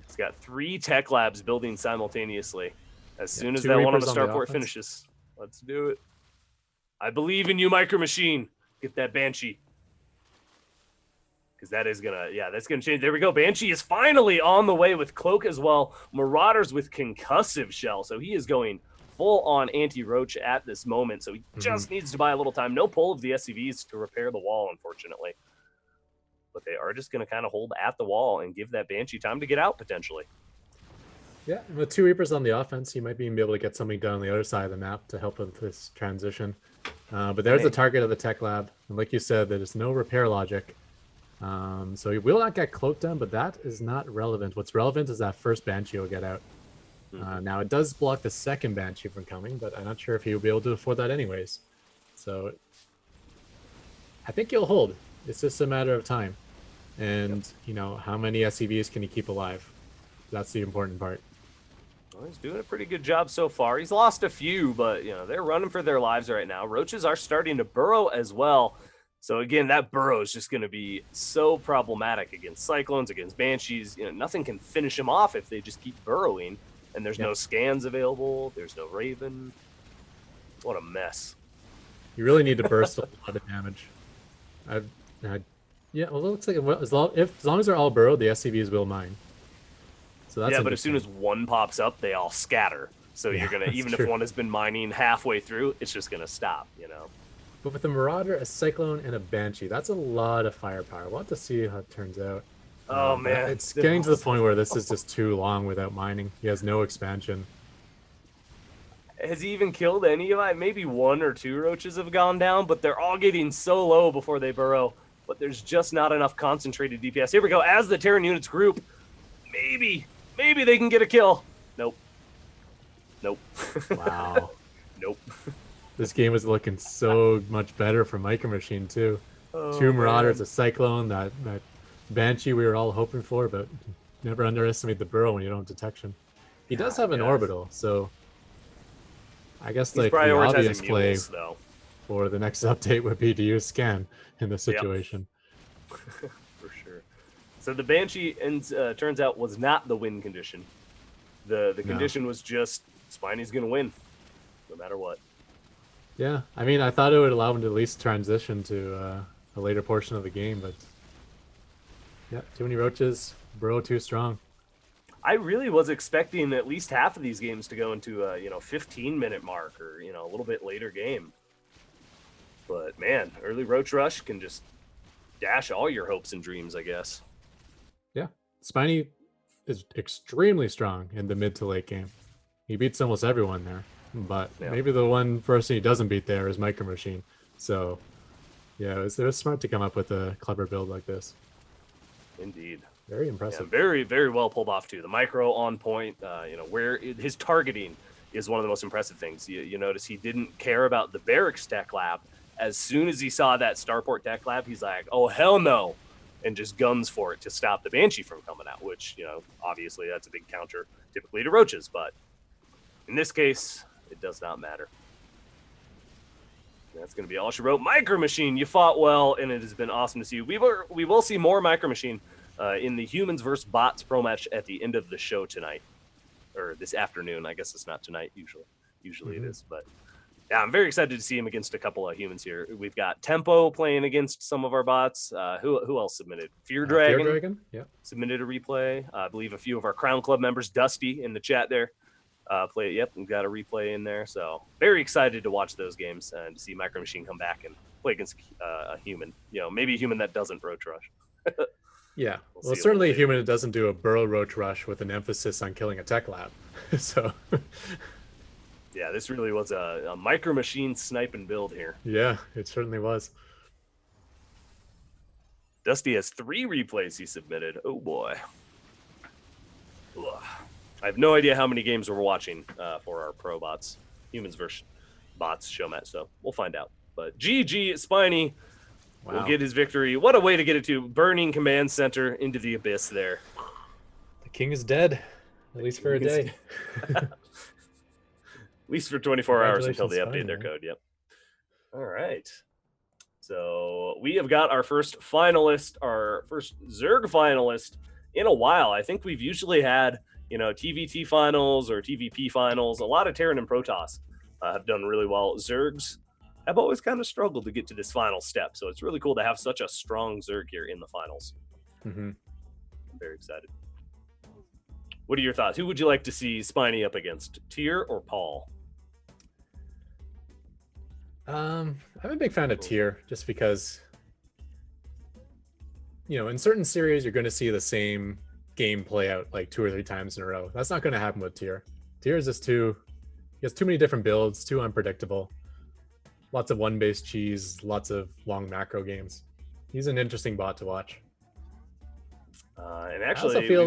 He's got 3 Tech Labs building simultaneously. As soon as that one on the starport finishes, let's do it. I believe in you, Micro Machine. Get that Banshee. Because that is that's gonna change. There we go. Banshee is finally on the way with Cloak as well. Marauders with Concussive Shell. So he is going full on anti-roach at this moment. So he just needs to buy a little time. No pull of the SCVs to repair the wall, unfortunately. But they are just going to kind of hold at the wall and give that Banshee time to get out, potentially.
Yeah, with 2 Reapers on the offense, you might even be able to get something done on the other side of the map to help with this transition. But there's the target of the Tech Lab. And like you said, there's no repair logic. So he will not get cloaked down, but that is not relevant. What's relevant is that first Banshee will get out. Now, it does block the second Banshee from coming, but I'm not sure if he will be able to afford that anyways. So I think he'll hold. It's just a matter of time. And, how many SCVs can he keep alive? That's the important part.
Well, he's doing a pretty good job so far. He's lost a few, but, they're running for their lives right now. Roaches are starting to burrow as well. So, again, that burrow is just going to be so problematic against Cyclones, against Banshees. Nothing can finish him off if they just keep burrowing. And there's no scans available. There's no Raven. What a mess.
You really need to burst a lot of damage. Yeah, well, it looks like as long as they're all burrowed, the SCVs will mine. So that's
but as soon as one pops up, they all scatter. So you're gonna even if one has been mining halfway through, it's just gonna stop.
But with a Marauder, a Cyclone, and a Banshee, that's a lot of firepower. We'll have to see how it turns out.
Oh man,
it's getting to the point where this is just too long without mining. He has no expansion.
Has he even killed any of it? Maybe 1 or 2 roaches have gone down, but they're all getting so low before they burrow. But there's just not enough concentrated DPS. Here we go. As the Terran units group, maybe they can get a kill. Nope.
Wow.
Nope.
This game is looking so much better for Micro Machine too. 2 Marauders, a Cyclone, that Banshee we were all hoping for, but never underestimate the burrow when you don't have detection. He does have an orbital, so I guess the obvious play for the next update would be to use scan in this situation.
For sure. So the Banshee turns out was not the win condition. The
No.
condition was just Spiny's going to win, no matter what.
Yeah, I mean, I thought it would allow him to at least transition to a later portion of the game, but yeah, too many roaches, burrow too strong.
I really was expecting at least half of these games to go into a 15-minute mark or a little bit later game. But man, early roach rush can just dash all your hopes and dreams, I guess.
Yeah, Spiny is extremely strong in the mid to late game. He beats almost everyone there, but maybe the one person he doesn't beat there is Micro Machine. So yeah, it was smart to come up with a clever build like this.
Indeed.
Very impressive.
Yeah, very, very well pulled off too. The micro on point. Where his targeting is one of the most impressive things. You notice he didn't care about the barracks tech lab. As soon as he saw that starport tech lab, he's like, "Oh hell no!" and just guns for it to stop the Banshee from coming out. Which obviously that's a big counter typically to roaches, but in this case, it does not matter. That's going to be all she wrote. Micro Machine, you fought well, and it has been awesome to see you. We will see more Micro Machine in the Humans vs. Bots pro match at the end of the show tonight, or this afternoon. I guess it's not tonight. Usually it is, but yeah, I'm very excited to see him against a couple of humans here. We've got Tempo playing against some of our bots. Who else submitted? Fear Dragon.
Fear Dragon, yeah,
submitted a replay. I believe a few of our Crown Club members, Dusty in the chat there. We've got a replay in there. So very excited to watch those games and to see Micro Machine come back and play against a human. Maybe a human that doesn't roach rush.
Yeah, well certainly a human that doesn't do a burrow roach rush with an emphasis on killing a tech lab. So
yeah, this really was a Micro Machine snipe and build here.
Yeah, it certainly was.
Dusty has 3 replays he submitted. Oh boy. Ugh. I have no idea how many games we're watching for our Probots, Humans vs. Bots show match, so we'll find out. But GG, Spiny will get his victory. What a way to get it to Burning Command Center into the abyss there.
The king is dead, at least for a day.
At least for 24 hours until they update their code, yep. All right. So we have got our first finalist, our first Zerg finalist in a while. I think we've usually had TVT finals or TVP finals. A lot of Terran and Protoss have done really well. Zergs have always kind of struggled to get to this final step. So it's really cool to have such a strong Zerg here in the finals.
Mm-hmm.
I'm very excited. What are your thoughts? Who would you like to see Spiny up against, Tyr or Paul?
I'm a big fan of Tyr just because, in certain series, you're going to see the same game play out like 2 or 3 times in a row. That's not going to happen with Tyr. Tyr is just he has too many different builds, too unpredictable. Lots of one-base cheese, lots of long macro games. He's an interesting bot to watch.
And actually,
I feel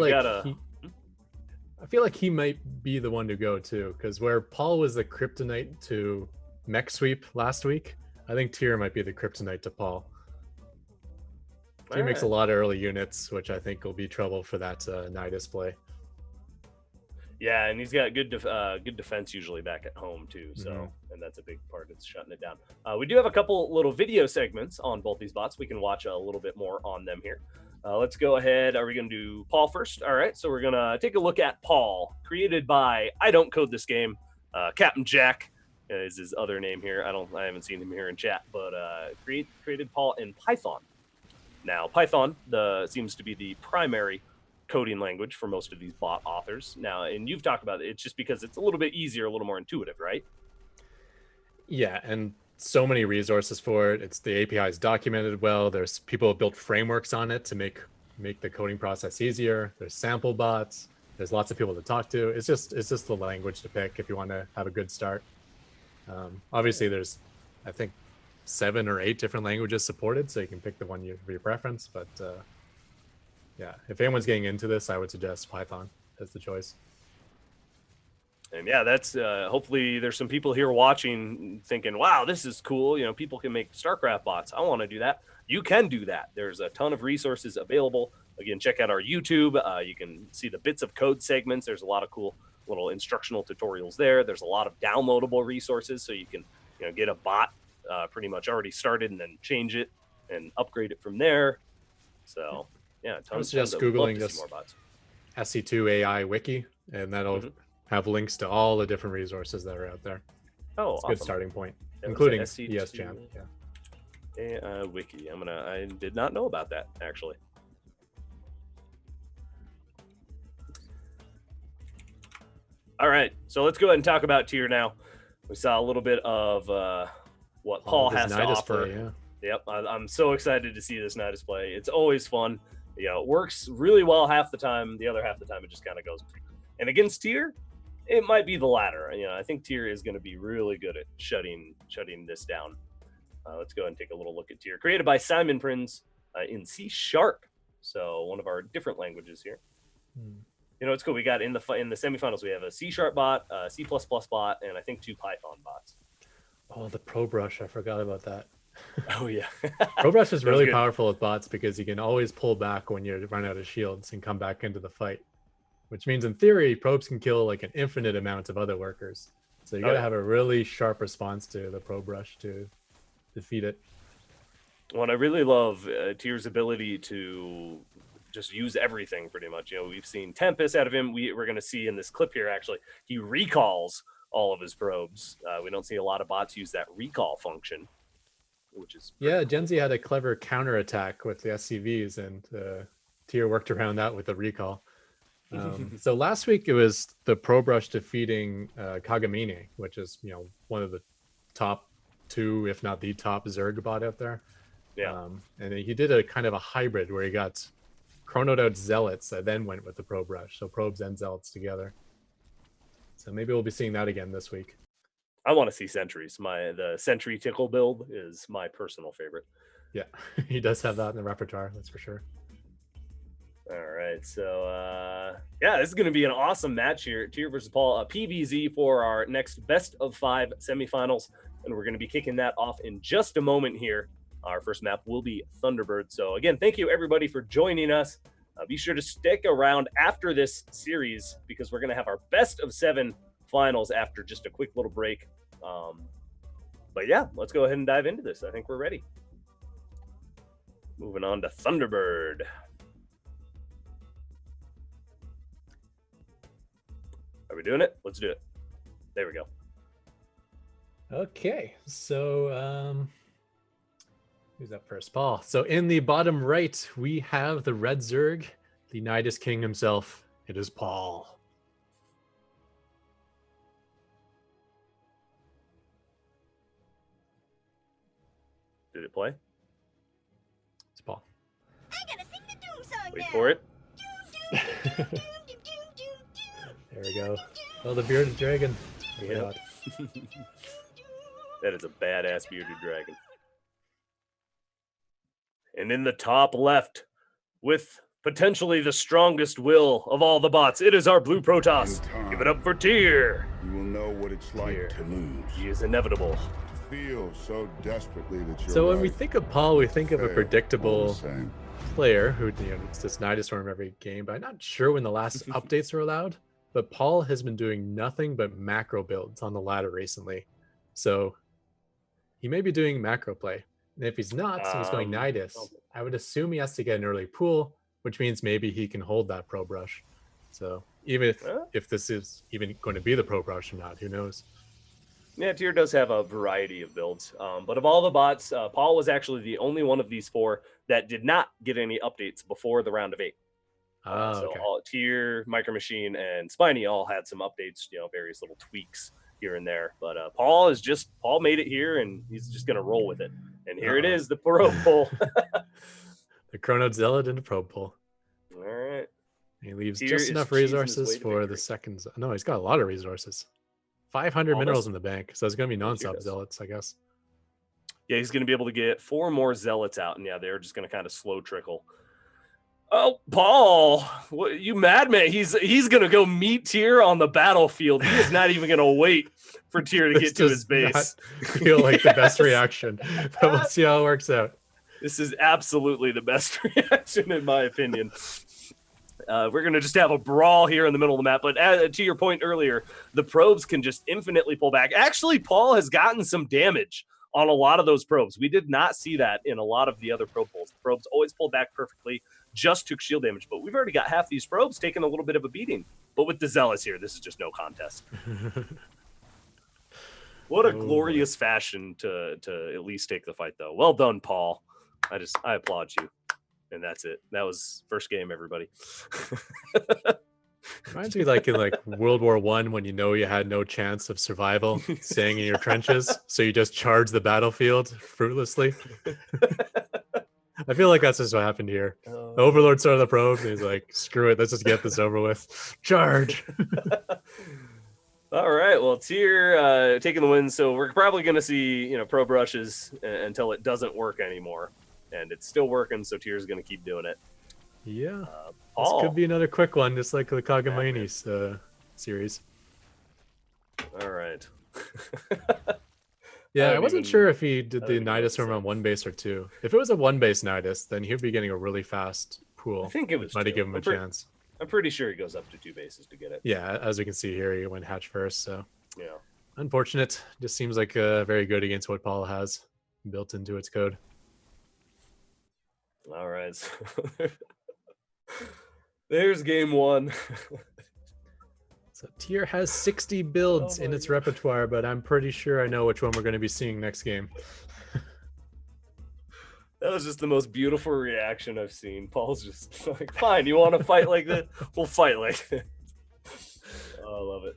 like he might be the one to go too, because where Paul was the kryptonite to mech sweep last week, I think Tyr might be the kryptonite to Paul. He makes a lot of early units, which I think will be trouble for that Nidus play.
Yeah, and he's got good defense usually back at home too. So, and that's a big part of shutting it down. We do have a couple little video segments on both these bots. We can watch a little bit more on them here. Let's go ahead. Are we going to do Paul first? All right. So we're going to take a look at Paul, created by I don't code this game. Captain Jack is his other name here. I haven't seen him here in chat, but created Paul in Python. Now, Python seems to be the primary coding language for most of these bot authors. Now, and you've talked about it, it's just because it's a little bit easier, a little more intuitive, right?
Yeah, and so many resources for it. The API is documented well. There's people who built frameworks on it to make the coding process easier. There's sample bots. There's lots of people to talk to. It's just the language to pick if you want to have a good start. Obviously, there's, I think, 7 or 8 different languages supported, so you can pick the one for your preference. But yeah, if anyone's getting into this, I would suggest Python as the choice.
And yeah, that's hopefully there's some people here watching thinking, wow, this is cool. People can make StarCraft bots. I want to do that. You can do that. There's a ton of resources available. Again, check out our YouTube. You can see the bits of code segments. There's a lot of cool little instructional tutorials there. There's a lot of downloadable resources, so you can get a bot pretty much already started and then change it and upgrade it from there. So yeah,
I was
tons
just
of love
Googling
to
this
see more bots.
SC2 AI wiki, and that'll have links to all the different resources that are out there.
Oh,
It's a
awesome.
good starting point,
Yeah,
including
SC2
ESGen. Yeah.
AI wiki. I did not know about that actually. All right, so let's go ahead and talk about tier now. We saw a little bit of what Paul has to offer.
Yeah.
Yep, I'm so excited to see this night display. It's always fun. You know, it works really well half the time. The other half of the time, it just kind of goes. And against tier, it might be the latter. You know, I think tier is going to be really good at shutting this down. Let's go ahead and take a little look at tier. Created by Simon Prinz in C#. So one of our different languages here. You know, it's cool. We got in the semifinals, we have a C# bot, a C++ bot, and I think 2 Python bots.
Oh, the Pro Brush. I forgot about that.
Oh, yeah.
Pro Brush is really powerful with bots because you can always pull back when you run out of shields and come back into the fight, which means in theory, probes can kill like an infinite amount of other workers. So you got to have a really sharp response to the Pro Brush to defeat it.
Well, and I really love Tier's ability to just use everything pretty much. You know, we've seen Tempest out of him. We're going to see in this clip here, actually, he recalls all of his probes. We don't see a lot of bots use that recall function, which is
Gen Z had a clever counterattack with the SCVs, and Tier worked around that with the recall. So last week it was the Pro Brush defeating Kagamine, which is, you know, one of the top 2, if not the top Zerg bot out there.
Yeah.
And he did a kind of a hybrid where he got chronoed out zealots that then went with the Pro Brush, so probes and zealots together. So maybe we'll be seeing that again this week.
I want to see sentries. The sentry tickle build is my personal favorite.
Yeah, he does have that in the repertoire, that's for sure.
All right, so yeah, this is going to be an awesome match here. Tier versus Paul, PVZ for our next best of 5 semifinals, and we're going to be kicking that off in just a moment here. Our first map will be Thunderbird. So again, thank you everybody for joining us. Be sure to stick around after this series because we're going to have our best of 7 finals after just a quick little break. But yeah, let's go ahead and dive into this. I think we're ready. Moving on to Thunderbird. Are we doing it? Let's do it. There we go.
Okay, so who's up first? Paul. So in the bottom right, we have the Red Zerg, the Nidus King himself. It is Paul.
Did it play?
It's Paul.
I gotta sing the doom song
Wait
now.
for it.
There we go. Oh, the bearded dragon.
Yeah. That is a badass bearded dragon. And in the top left, with potentially the strongest will of all the bots, it is our blue Protoss. Give it up for Tier.
You will know what it's like to lose.
He is inevitable.
To feel so desperately that you're
So when we think of Paul, we think of a predictable
same.
player who, you know, it's just Nidus Storm every game, but I'm not sure when the last updates were allowed. But Paul has been doing nothing but macro builds on the ladder recently. So he may be doing macro play. And if he's not, so he's going Nidus, I would assume he has to get an early pool, which means maybe he can hold that Pro Brush. So even if this is even going to be the Pro Brush or not, who knows?
Yeah, Tier does have a variety of builds. But of all the bots, Paul was actually the only one of these 4 that did not get any updates before the round of 8. So
okay.
all Tier, Micro Machine, and Spiny all had some updates, you know, various little tweaks here and there. But Paul made it here, and he's just going to roll with it. And here it is, the Pro Pull.
The Chrono Zealot into Pro Pull.
All right.
He leaves
Tier
just
is
enough
cheesing his way
resources
to
for the
victory.
seconds. No, he's got a lot of resources. 500 minerals in the bank. So it's going to be
Tier
non-sub
does.
Zealots, I guess.
Yeah, he's going to be able to get 4 more Zealots out. And yeah, they're just going to kind of slow trickle. Oh, Paul, what, you madman. He's going to go meet Tier on the battlefield. He is not even going to wait for Tier to get to his base.
Feel like the best reaction. But we'll see how it works out.
This is absolutely the best reaction, in my opinion. We're going to just have a brawl here in the middle of the map. But to your point earlier, the probes can just infinitely pull back. Actually, Paul has gotten some damage on a lot of those probes. We did not see that in a lot of the other probe pulls. The probes always pull back perfectly. just took shield damage, but we've already got half these probes taking a little bit of a beating. But with the Zealots here, this is just no contest. What a glorious fashion to at least take the fight, though. Well done, Paul. I applaud you. And that's it. That was first game, everybody.
Reminds me like in World War I when you know you had no chance of survival, staying in your trenches, so you just charge the battlefield fruitlessly. I feel like that's just what happened here. The Overlord started the probe, and he's like, "Screw it, let's just get this over with." Charge.
All right, well, Tyr taking the win, so we're probably going to see probe rushes until it doesn't work anymore, and it's still working, so Tyr's going to keep doing it.
Yeah, this could be another quick one, just like the Kagamani's series.
All right.
Yeah, I wasn't sure if he did the Nidus Storm on one base or two. If it was a one base Nidus, then he'd be getting a really fast pool.
I think it was
might have given him a chance.
I'm pretty sure he goes up to 2 bases to get it.
Yeah, as we can see here, he went hatch first. So
yeah,
unfortunate. Just seems like very good against what Paul has built into its code.
All right. There's game 1.
So Tyr has 60 builds in its repertoire, but I'm pretty sure I know which one we're going to be seeing next game.
That was just the most beautiful reaction I've seen. Paul's just like, fine, you want to fight like this? We'll fight like this. Oh, I love it.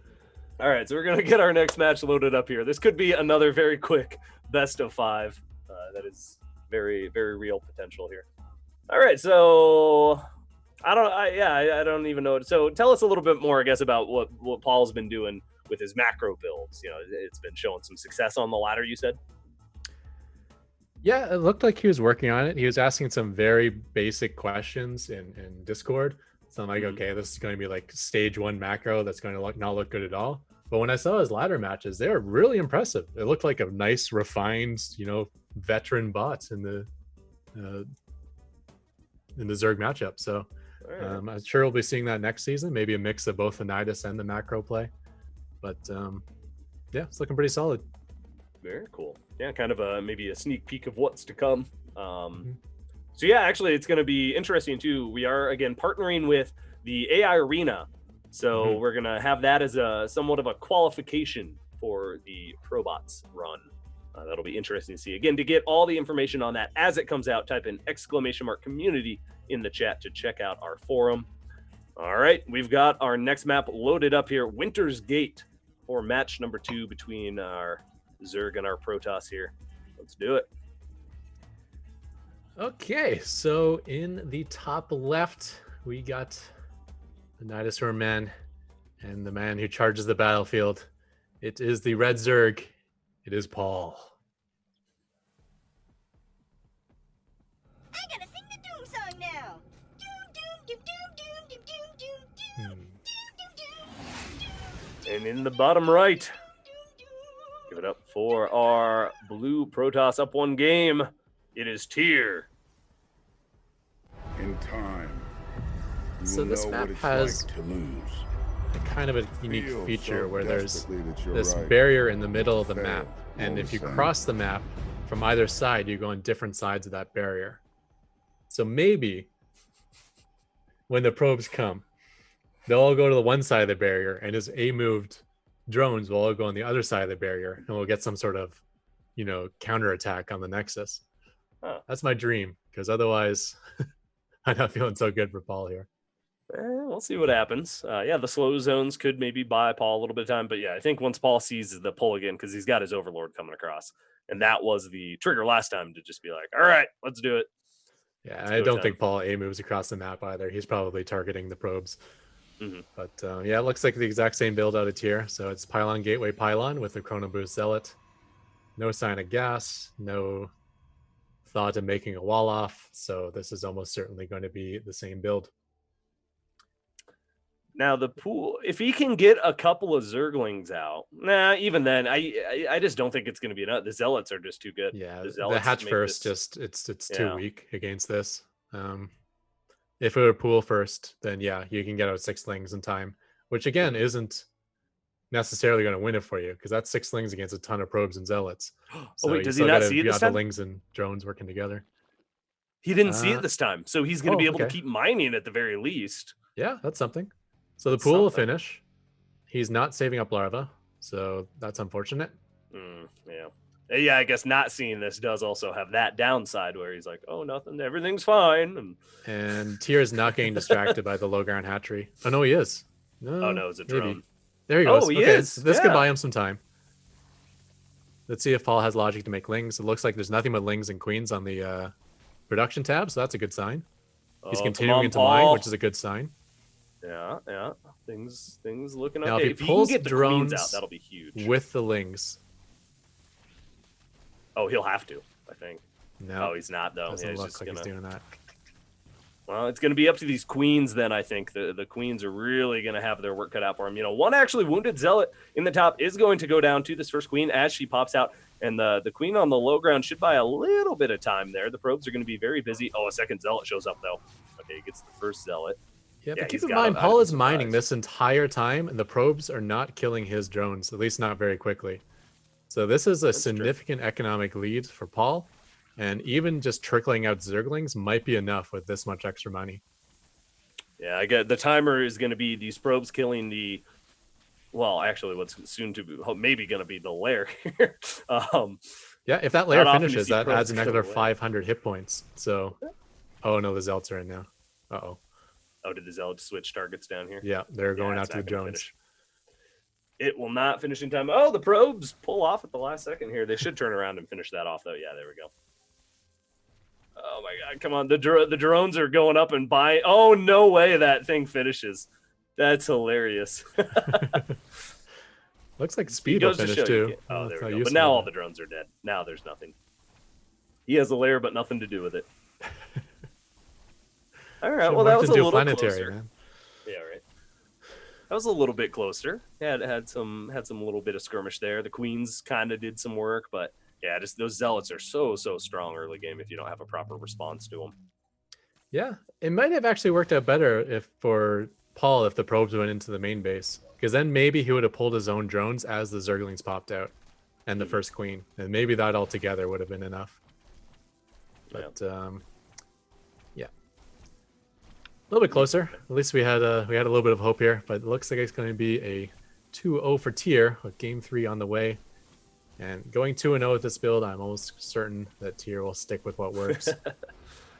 All right, so we're going to get our next match loaded up here. This could be another very quick best of 5. That is very, very real potential here. All right, so I don't even know. So tell us a little bit more, I guess, about what Paul's been doing with his macro builds. It's been showing some success on the ladder, you said?
Yeah, it looked like he was working on it. He was asking some very basic questions in Discord. So I'm like, okay, this is going to be like stage 1 macro that's going to not look good at all. But when I saw his ladder matches, they were really impressive. It looked like a nice, refined, veteran bot in the Zerg matchup. So I'm sure we'll be seeing that next season. Maybe a mix of both the Nidus and the macro play. But yeah, it's looking pretty solid.
Very cool. Yeah, kind of maybe a sneak peek of what's to come. So yeah, actually, it's going to be interesting too. We are again partnering with the AI Arena, so we're going to have that as a somewhat of a qualification for the Probots run. That'll be interesting to see. Again, to get all the information on that as it comes out, type in !community in the chat to check out our forum. All right, we've got our next map loaded up here, Winter's Gate, for match number 2 between our Zerg and our Protoss here. Let's do it.
Okay, so in the top left, we got the Nidus man and the man who charges the battlefield. It is the Red Zerg. It is Paul.
I'm gonna sing the doom song now. Doom, doom, doom, doom, doom, doom, doom, doom, doom, doom.
And in the bottom right, give it up for our blue Protoss up 1 game. It is Tyr.
In time, you
So
will
this
know
map
what it's
has
like to lose.
a kind of a unique
Feel
feature
so
where there's
desperately that you're
this
right.
barrier in the middle of the map.
Fail
And
all
if
the
you
same.
cross the map from either side, you go on different sides of that barrier. So maybe when the probes come, they'll all go to the one side of the barrier, and his A-moved drones will all go on the other side of the barrier, and we'll get some sort of, counterattack on the Nexus.
Huh.
That's my dream, because otherwise, I'm not feeling so good for Paul here.
We'll see what happens. Yeah, the slow zones could maybe buy Paul a little bit of time, but yeah, I think once Paul sees the pull again, because he's got his Overlord coming across, and that was the trigger last time to just be like, all right, let's do it.
Yeah, I don't think Paul A moves across the map either. He's probably targeting the probes. But yeah, it looks like the exact same build out of Tyr. So it's Pylon Gateway Pylon with the Chrono Boost Zealot. No sign of gas, no thought of making a wall off. So this is almost certainly going to be the same build.
Now the pool, if he can get a couple of Zerglings out, even then, I just don't think it's going to be enough. The Zealots are just too good.
Yeah,
the
the hatch first, it's too weak against this. If it were pool first, then yeah, you can get out 6-lings in time, which again isn't necessarily going to win it for you, because that's 6-lings against a ton of probes and zealots. So
wait, does he not see it this
the
time?
lings and drones working together.
He didn't see it this time, so he's going to be able to
okay.
keep mining at the very least.
Yeah, that's something. So the
That's
pool will
something.
finish. He's not saving up larva, so that's unfortunate.
Yeah, I guess not seeing this does also have that downside where he's like, oh, nothing, everything's fine.
And Tyr is not getting distracted by the low ground hatchery. Oh, no, he is. No,
Oh, no, it's a drone.
maybe. There he goes.
Oh, he
okay,
is.
so this
Yeah.
could buy him some time. Let's see if Paul has logic to make lings. It looks like there's nothing but lings and queens on the production tab, so that's a good sign. He's
Oh,
continuing
come on,
into
Paul.
mine, which is a good sign.
Yeah. Things looking
Now,
up.
if he
If he can
pulls
get the queens
drones
out, that'll be huge.
with the lings.
Oh, he'll have to, I think.
No,
Oh, he's not, though.
doesn't
Yeah, he's
look
just
like
gonna...
he's doing that.
Well, it's going to be up to these queens then, I think. The queens are really going to have their work cut out for him. One actually wounded zealot in the top is going to go down to this first queen as she pops out. And the queen on the low ground should buy a little bit of time there. The probes are going to be very busy. Oh, a second zealot shows up, though. Okay, he gets the first zealot.
Yeah,
Yeah,
but
he's
keep in
got
mind,
him.
Paul
I'm
is mining
surprised.
this entire time, and the probes are not killing his drones, at least not very quickly. So this is a
That's true.
significant economic lead for Paul, and even just trickling out Zerglings might be enough with this much extra money.
Yeah, I get the timer is going to be these probes killing the... Well, actually, what's soon to be maybe going to be the lair here.
Yeah, if that layer
Not often you
finishes,
see
that
probes
adds
kill
another
away.
500 hit points. So, oh no, the Zealots are in now. Uh-oh.
Oh, did the zealot switch targets down here?
Yeah, they're going
Yeah,
out
it's
to the
not gonna
drones.
finish. It will not finish in time. Oh, the probes pull off at the last second here. They should turn around and finish that off, though. Yeah, there we go. Oh, my God. Come on. The drones are going up and buying. Oh, no way that thing finishes. That's hilarious.
Looks like
He
speed will
goes to
finish
show you
too.
can't- Oh,
That's
there we
not
go. But
useful,
now all the drones are dead. Now there's nothing. He has a lair, but nothing to do with it. All right.
Should've
Well, that
marked
was a
into
little
planetary,
closer.
man.
Yeah, right. That was a little bit closer. Had some little bit of skirmish there. The queens kind of did some work, but yeah, just those zealots are so strong early game if you don't have a proper response to them.
Yeah, it might have actually worked out better if for Paul if the probes went into the main base, because then maybe he would have pulled his own drones as the Zerglings popped out and the first queen, and maybe that altogether would have been enough. But yeah, a little bit closer. At least we had a little bit of hope here, but it looks like it's going to be a 2-0 for Tyr with game 3 on the way. And going 2-0 with this build, I'm almost certain that Tyr will stick with what works.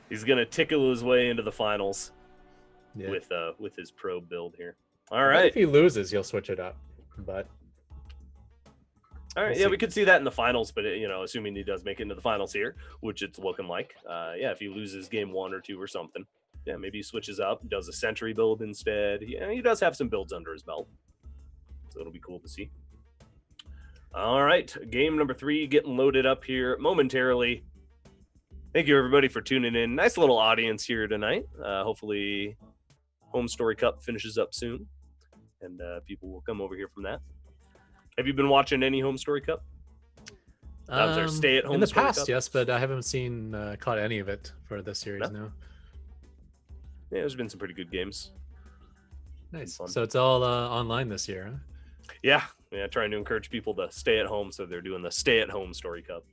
He's gonna tickle his way into the finals
Yeah.
with his probe build here. All
I bet
right.
if he loses, he'll switch it up. But
All right,
We'll
yeah,
see.
we could see that in the finals, but assuming he does make it into the finals here, which it's looking like, yeah, if he loses game 1 or 2 or something, yeah, maybe he switches up, does a sentry build instead. Yeah, he does have some builds under his belt, so it'll be cool to see. All right, game number 3 getting loaded up here momentarily. Thank you everybody for tuning in. Nice little audience here tonight. Hopefully, Home Story Cup finishes up soon, and people will come over here from that. Have you been watching any Home Story Cup? That was our stay-at-home
in the
Story
past,
Cup?
yes, but I haven't seen caught any of it for this series.
No?
No.
Yeah, there's been some pretty good games.
Nice.
Fun.
So it's all online this year, huh?
Yeah, trying to encourage people to stay at home, so they're doing the stay-at-home Story Cup.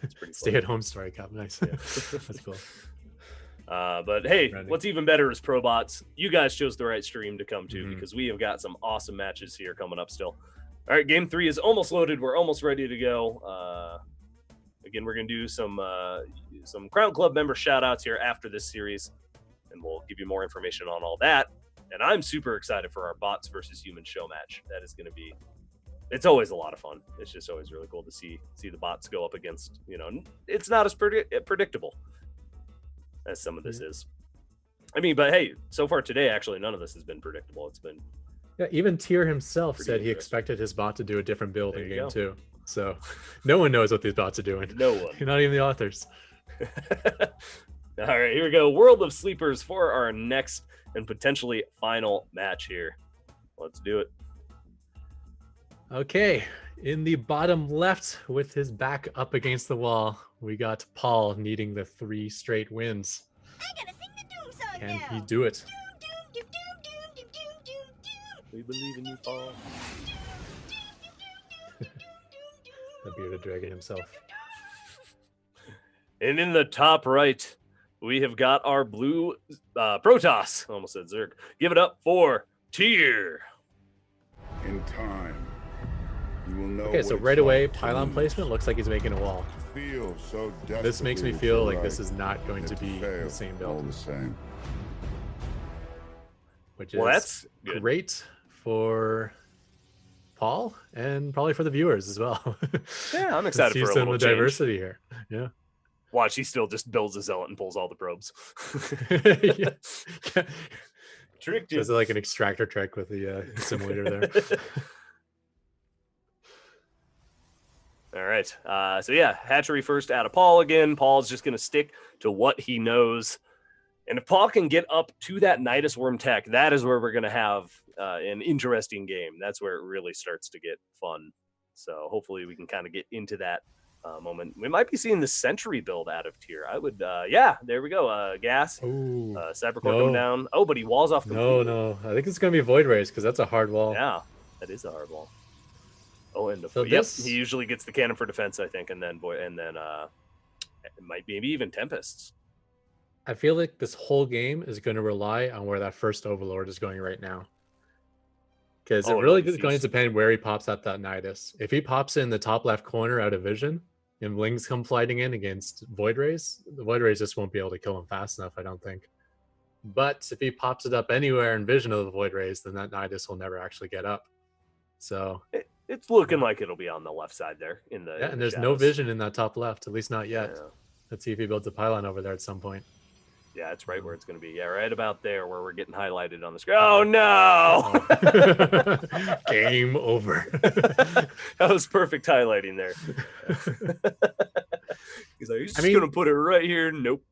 It's pretty fun.
Stay-at-home story cup. Nice.
Yeah.
That's cool.
But hey,
Ready.
what's even better is Probots. You guys chose the right stream to come to
Mhm.
because we have got some awesome matches here coming up still. All right, game 3 is almost loaded. We're almost ready to go. Again, we're going to do some Crown Club member shout-outs here after this series, and we'll give you more information on all that. And I'm super excited for our bots versus human show match. That is going to be... It's always a lot of fun. It's just always really cool to see the bots go up against, it's not as predictable as some of this is. I mean, but hey, so far today, actually, none of this has been predictable. It's been...
Yeah, even Tyr himself
Pretty
said he
interesting.
expected his bot to do a different build
There
in
you
game
go.
2. So no one knows what these bots are doing.
No one.
Not even the authors.
All right, here we go. World of Sleepers for our next and potentially final match here. Let's do it.
Okay, in the bottom left with his back up against the wall, we got Paul needing the 3 straight wins.
I gotta sing the doom song
Can
now.
he do it?
Doom, doom, doom, doom, doom, doom, doom, doom.
We believe in you, Paul.
The bearded dragon himself.
And in the top right, we have got our blue Protoss. I almost said Zerg. Give it up for Tyr.
In time, you will know.
Okay, so
what
right
it's
away,
like to
pylon
lose,
placement looks like he's making a wall.
to feel so
This makes me
desperately
feel like
right,
this is not going to
yet
be
fail
the same
all
build,
the same.
which
Well,
is
that's good.
great for Paul and probably for the viewers as well.
Yeah, I'm
To
excited
see
for a
some
little change.
diversity here. Yeah.
Watch, he still just builds a zealot and pulls all the probes.
Yeah.
Tricked you.
Does like an extractor trick with the simulator there.
All right. So yeah, hatchery first out of Paul again. Paul's just going to stick to what he knows. And if Paul can get up to that Nidus Worm tech, that is where we're going to have an interesting game. That's where it really starts to get fun. So hopefully we can kind of get into that moment. We might be seeing the Sentry build out of Tyr. I would, yeah, there we go. Gas,
Ooh.
Cybercore coming down. Oh, but he walls off completely.
No. I think it's going to be Void Rays because that's a hard wall.
Yeah, that is a hard wall. Oh, and
So
yep,
this-
he usually gets the cannon for defense, I think, and then it might be maybe even Tempests.
I feel like this whole game is going to rely on where that first Overlord is going right now. Because it really is going to depend where he pops up that Nidus. If he pops in the top left corner out of vision and Lings come flying in against Void Rays, the Void Rays just won't be able to kill him fast enough, I don't think. But if he pops it up anywhere in vision of the Void Rays, then that Nidus will never actually get up. So
It's looking like it'll be on the left side there in the
yeah,
in
and
the
there's no
shadows.
vision in that top left, at least not yet.
Yeah.
Let's see if he builds a pylon over there at some point.
Yeah, it's right where it's going to be. Yeah, right about there where we're getting highlighted on the screen. Oh, no!
Game over.
That was perfect highlighting there. He's like, he's just going to put it right here. Nope.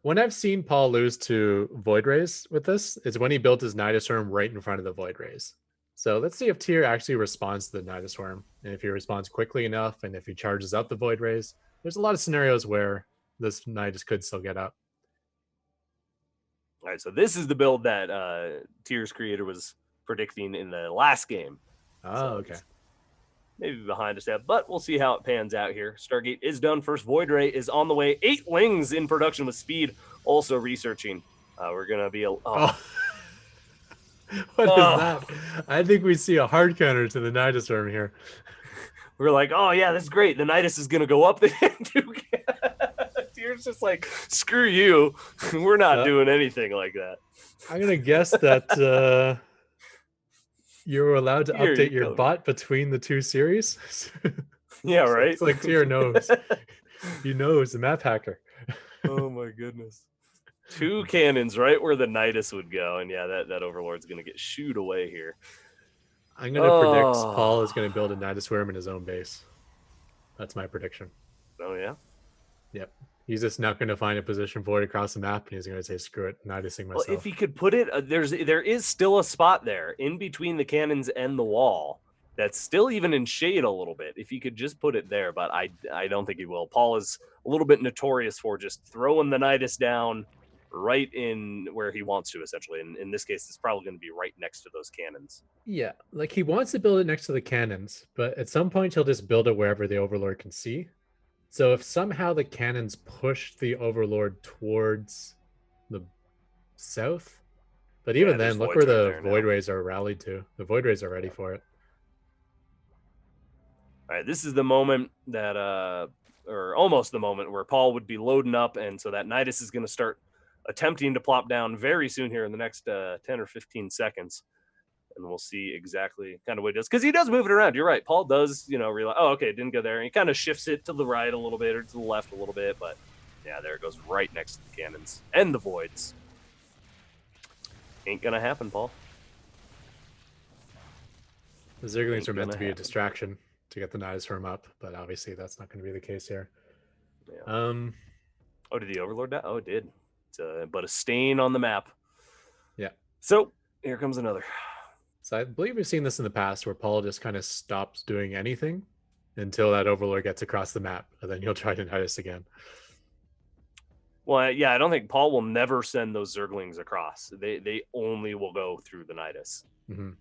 When I've seen Paul lose to Void Rays with this, is when he built his Nidus Worm right in front of the Void Rays. So let's see if Tyr actually responds to the Nidus Worm. And if he responds quickly enough, and if he charges up the Void Rays, there's a lot of scenarios where this Nidus could still get up.
All right, so this is the build that Tyr's creator was predicting in the last game.
Oh,
So
okay.
it's maybe behind a step, but we'll see how it pans out here. Stargate is done. First Void Ray is on the way. 8 Lings in production with speed. Also researching. We're going to be...
What is that? I think we see a hard counter to the Nidus Worm here.
We're like, oh, yeah, that's great. The Nidus is going to go up there. Tyr's just like, screw you. We're not doing anything like that.
I'm going to guess that you're allowed to
Here,
update
you
your
go.
bot between the two series.
Yeah,
So
right?
It's like Tyr knows. He knows, the map hacker.
Oh, my goodness. 2 cannons right where the Nidus would go. And yeah, that Overlord's going to get shooed away here.
I'm going to predict
Oh.
Paul is going to build a Nidus Worm in his own base. That's my prediction.
Oh, yeah?
Yep. He's just not going to find a position for it across the map, and he's going to say, screw it, Nidusing
Well,
myself.
if he could put it, there is still a spot there in between the cannons and the wall that's still even in shade a little bit. If he could just put it there, but I don't think he will. Paul is a little bit notorious for just throwing the Nidus down right in where he wants to, essentially. And in this case, it's probably going to be right next to those cannons.
Yeah, like he wants to build it next to the cannons, but at some point he'll just build it wherever the Overlord can see. So if somehow the cannons push the Overlord towards the south, but even
there's
then, look
voids
where
right
the
there now.
Void Rays are rallied to. The Void Rays are ready for it.
All right, this is the moment that, or almost the moment where Paul would be loading up, and so that Nidus is going to start attempting to plop down very soon here in the next 10 or 15 seconds. And we'll see exactly kind of what he does. Because he does move it around. You're right. Paul does, realize, oh, okay, it didn't go there. And he kind of shifts it to the right a little bit or to the left a little bit. But, yeah, there it goes right next to the cannons and the voids. Ain't going to happen, Paul.
The Zerglings
Ain't
are meant
gonna
to be a
happen.
distraction to get the Nidus Worm up, but obviously that's not going to be the case here.
Yeah. Oh, did the Overlord die? Oh, it did. It's but a stain on the map.
Yeah.
So, here comes another.
So I believe we've seen this in the past where Paul just kind of stops doing anything until that Overlord gets across the map, and then he'll try to Nidus again.
Well, yeah, I don't think Paul will never send those Zerglings across. They only will go through the Nidus.
Mm-hmm.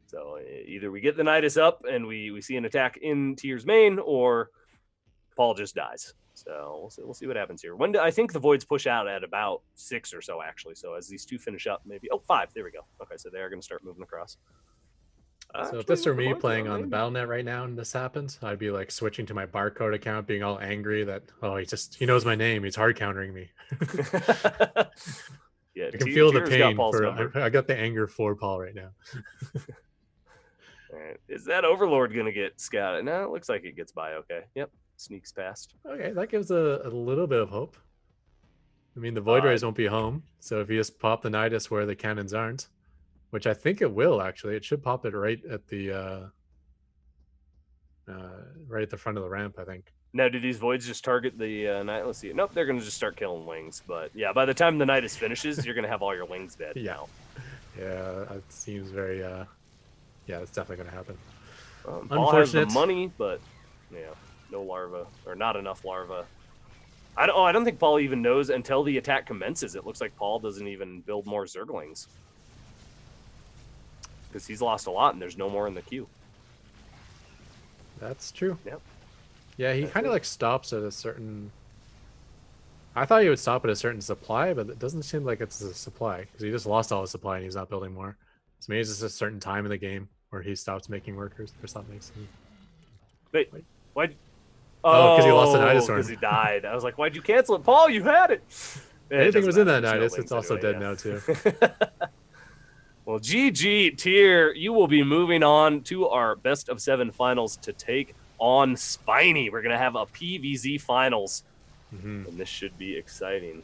So either we get the Nidus up and we see an attack in Tyr's main, or Paul just dies. So we'll see what happens here. When I think the voids push out at about 6 or so, actually. So as these two finish up, maybe 5. There we go. Okay, so they are going to start moving across.
So if this were me playing on the BattleNet right now and this happens, I'd be like switching to my barcode account, being all angry that he knows my name, he's hard countering me.
Yeah,
I can feel the pain. I got the anger for Paul right now.
All right. Is that Overlord gonna get scouted? No, it looks like it gets by okay. Yep, sneaks past.
Okay, that gives a little bit of hope. I mean, the Void Rays won't be home, so if you just pop the Nidus where the cannons aren't, which I think it will actually, it should pop it right at the front of the ramp, I think.
Now, do these voids just target the Night? Let's see. Nope, they're going to just start killing wings. But yeah, by the time the Nidus finishes, you're going to have all your wings dead.
Yeah. Yeah, it seems very, yeah, it's definitely going to happen.
Paul has the money, but yeah, no larva, or not enough larva. I don't think Paul even knows until the attack commences. It looks like Paul doesn't even build more Zerglings. Because he's lost a lot and there's no more in the queue.
That's true.
Yep.
Yeah, he kind of like stops at a certain... I thought he would stop at a certain supply, but it doesn't seem like it's a supply. Because he just lost all his supply and he's not building more. So maybe it's just a certain time in the game where he stops making workers or something.
Wait, why?
Oh, because he lost the Nidus
because he died. I was like, why'd you cancel it? Paul, you had it!
Anything was in that Nidus, it's also dead now too.
Well, GG, Tier, you will be moving on to our best of 7 finals to take on Spiny. We're going to have a PVZ finals, and this should be exciting.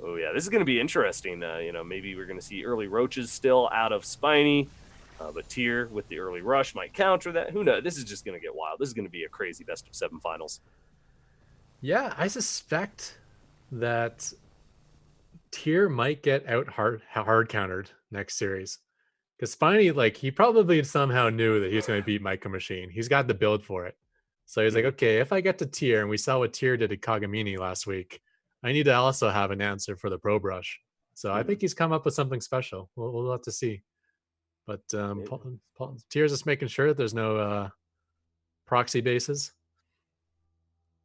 Oh, yeah, this is going to be interesting. Maybe we're going to see early roaches still out of Spiny, but Tier with the early rush might counter that. Who knows? This is just going to get wild. This is going to be a crazy best of 7 finals.
Yeah, I suspect that Tier might get out hard countered next series, because Spiny, like, he probably somehow knew that he was going to beat Micro Machine. He's got the build for it, so he's like, okay, if I get to Tier, and we saw what Tier did at Kagamini last week, I need to also have an answer for the Pro Brush. So I think he's come up with something special. We'll have to see. But Tier's just making sure that there's no proxy bases.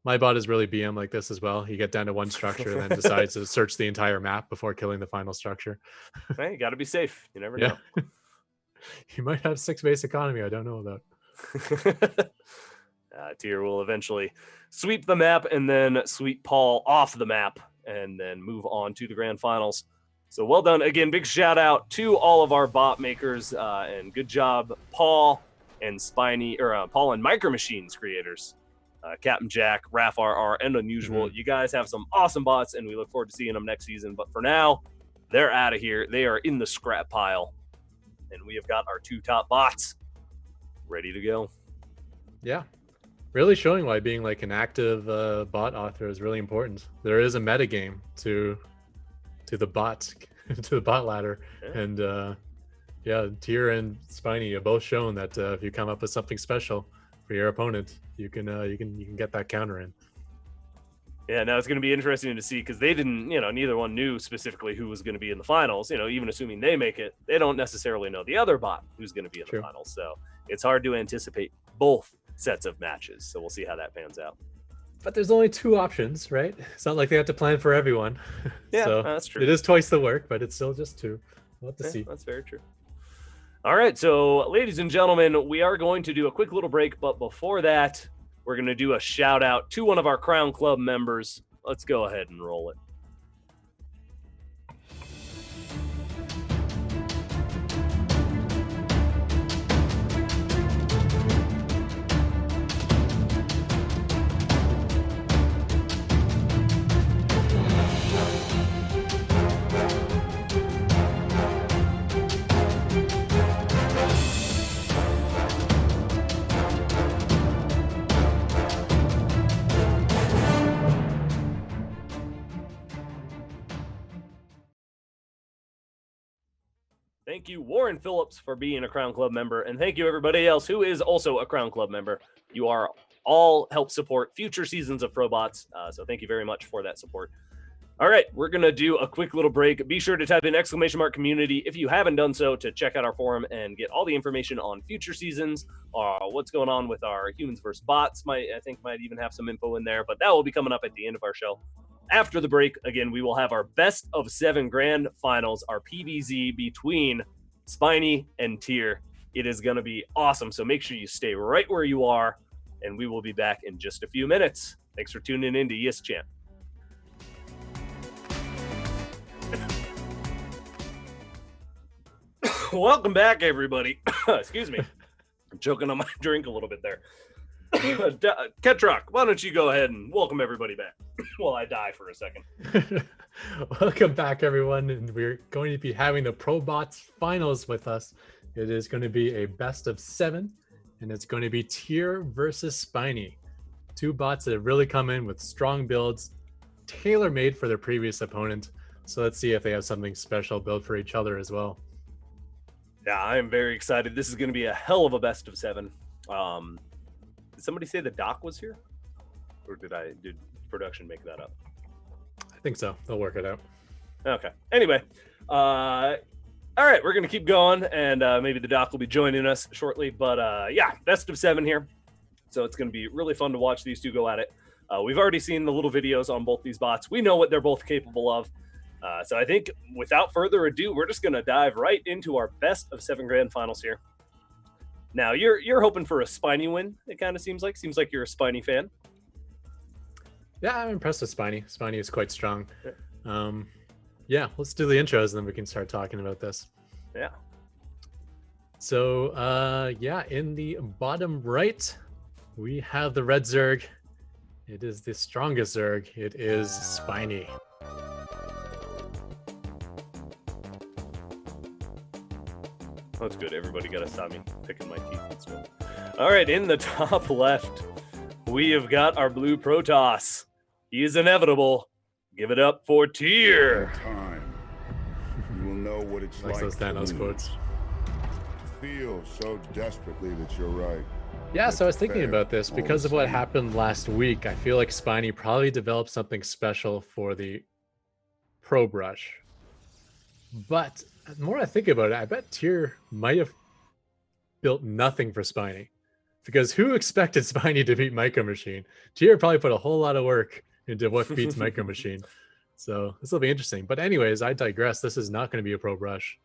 My bot is really BM like this as well. You get down to one structure and then decides to search the entire map before killing the final structure.
Hey, you got to be safe. You never know.
You might have 6 base economy I don't know about.
Tier will eventually sweep the map and then sweep Paul off the map and then move on to the grand finals. So well done. Again, big shout out to all of our bot makers and good job, Paul and Spiny, or Paul and Micro Machines creators. Captain Jack, Raph RR, and Unusual. You guys have some awesome bots, and we look forward to seeing them next season. But for now, they're out of here. They are in the scrap pile, and we have got our 2 top bots ready to go.
Yeah, really showing why being like an active bot author is really important. There is a meta game to the bot to the bot ladder, and Tier and Spiny have both shown that if you come up with something special for your opponent, you can get that counter in.
Yeah, now it's going to be interesting to see, because they didn't, neither one knew specifically who was going to be in the finals. Even assuming they make it, they don't necessarily know the other bot who's going to be in the finals. So it's hard to anticipate both sets of matches. So we'll see how that pans out.
But there's only 2 options, right? It's not like they have to plan for everyone.
Yeah,
so
that's true.
It is twice the work, but it's still just 2. We'll have to see.
That's very true. All right, so ladies and gentlemen, we are going to do a quick little break, but before that, we're going to do a shout out to one of our Crown Club members. Let's go ahead and roll it. Thank you, Warren Phillips, for being a Crown Club member. And thank you, everybody else who is also a Crown Club member. You are all help support future seasons of Probots. So thank you very much for that support. All right, we're going to do a quick little break. Be sure to type in !community if you haven't done so to check out our forum and get all the information on future seasons, what's going on with our humans versus bots. Might even have some info in there, but that will be coming up at the end of our show. After the break, again, we will have our best of 7 grand finals, our PVZ between Spiny and Tier. It is going to be awesome, so make sure you stay right where you are, and we will be back in just a few minutes. Thanks for tuning in to Yes Champ. Welcome back, everybody. Excuse me. I'm choking on my drink a little bit there. Ketrock, why don't you go ahead and welcome everybody back while I die for a second.
Welcome back, everyone. And we're going to be having the Probots finals with us. It is going to be a best of 7, and it's going to be Tier versus Spiny. 2 bots that have really come in with strong builds, tailor-made for their previous opponent. So let's see if they have something special built for each other as well.
Yeah, I am very excited. This is going to be a hell of a best of 7. Did somebody say the doc was here? Or did production make that up?
I think so. They'll work it out.
Okay. Anyway, all right, we're going to keep going, and maybe the doc will be joining us shortly. But yeah, best of 7 here. So it's going to be really fun to watch these two go at it. We've already seen the little videos on both these bots. We know what they're both capable of. So I think without further ado, we're just going to dive right into our best of 7 grand finals here. Now, you're hoping for a Spiny win, it kind of seems like. Seems like you're a Spiny fan.
Yeah, I'm impressed with Spiny. Spiny is quite strong. Yeah, let's do the intros and then we can start talking about this.
Yeah.
So, yeah, in the bottom right, we have the red Zerg. It is the strongest Zerg. It is Spiny.
That's good. Everybody got to stop me picking my teeth and stuff. All right, in the top left, we have got our blue Protoss. He is inevitable. Give it up for Tier.
In time, you will know what it's like
Those Thanos quotes.
to feel so desperately that you're right.
Yeah, so I was thinking
Fair.
about this
All
because
the
of what
same.
happened last week. I feel like Spiny probably developed something special for the Pro Brush. But the more I think about it, I bet Tier might have built nothing for Spiny. Because who expected Spiny to beat Micro Machine? Tier probably put a whole lot of work into what beats Micro Machine. So this will be interesting. But anyways, I digress. This is not going to be a Pro Brush.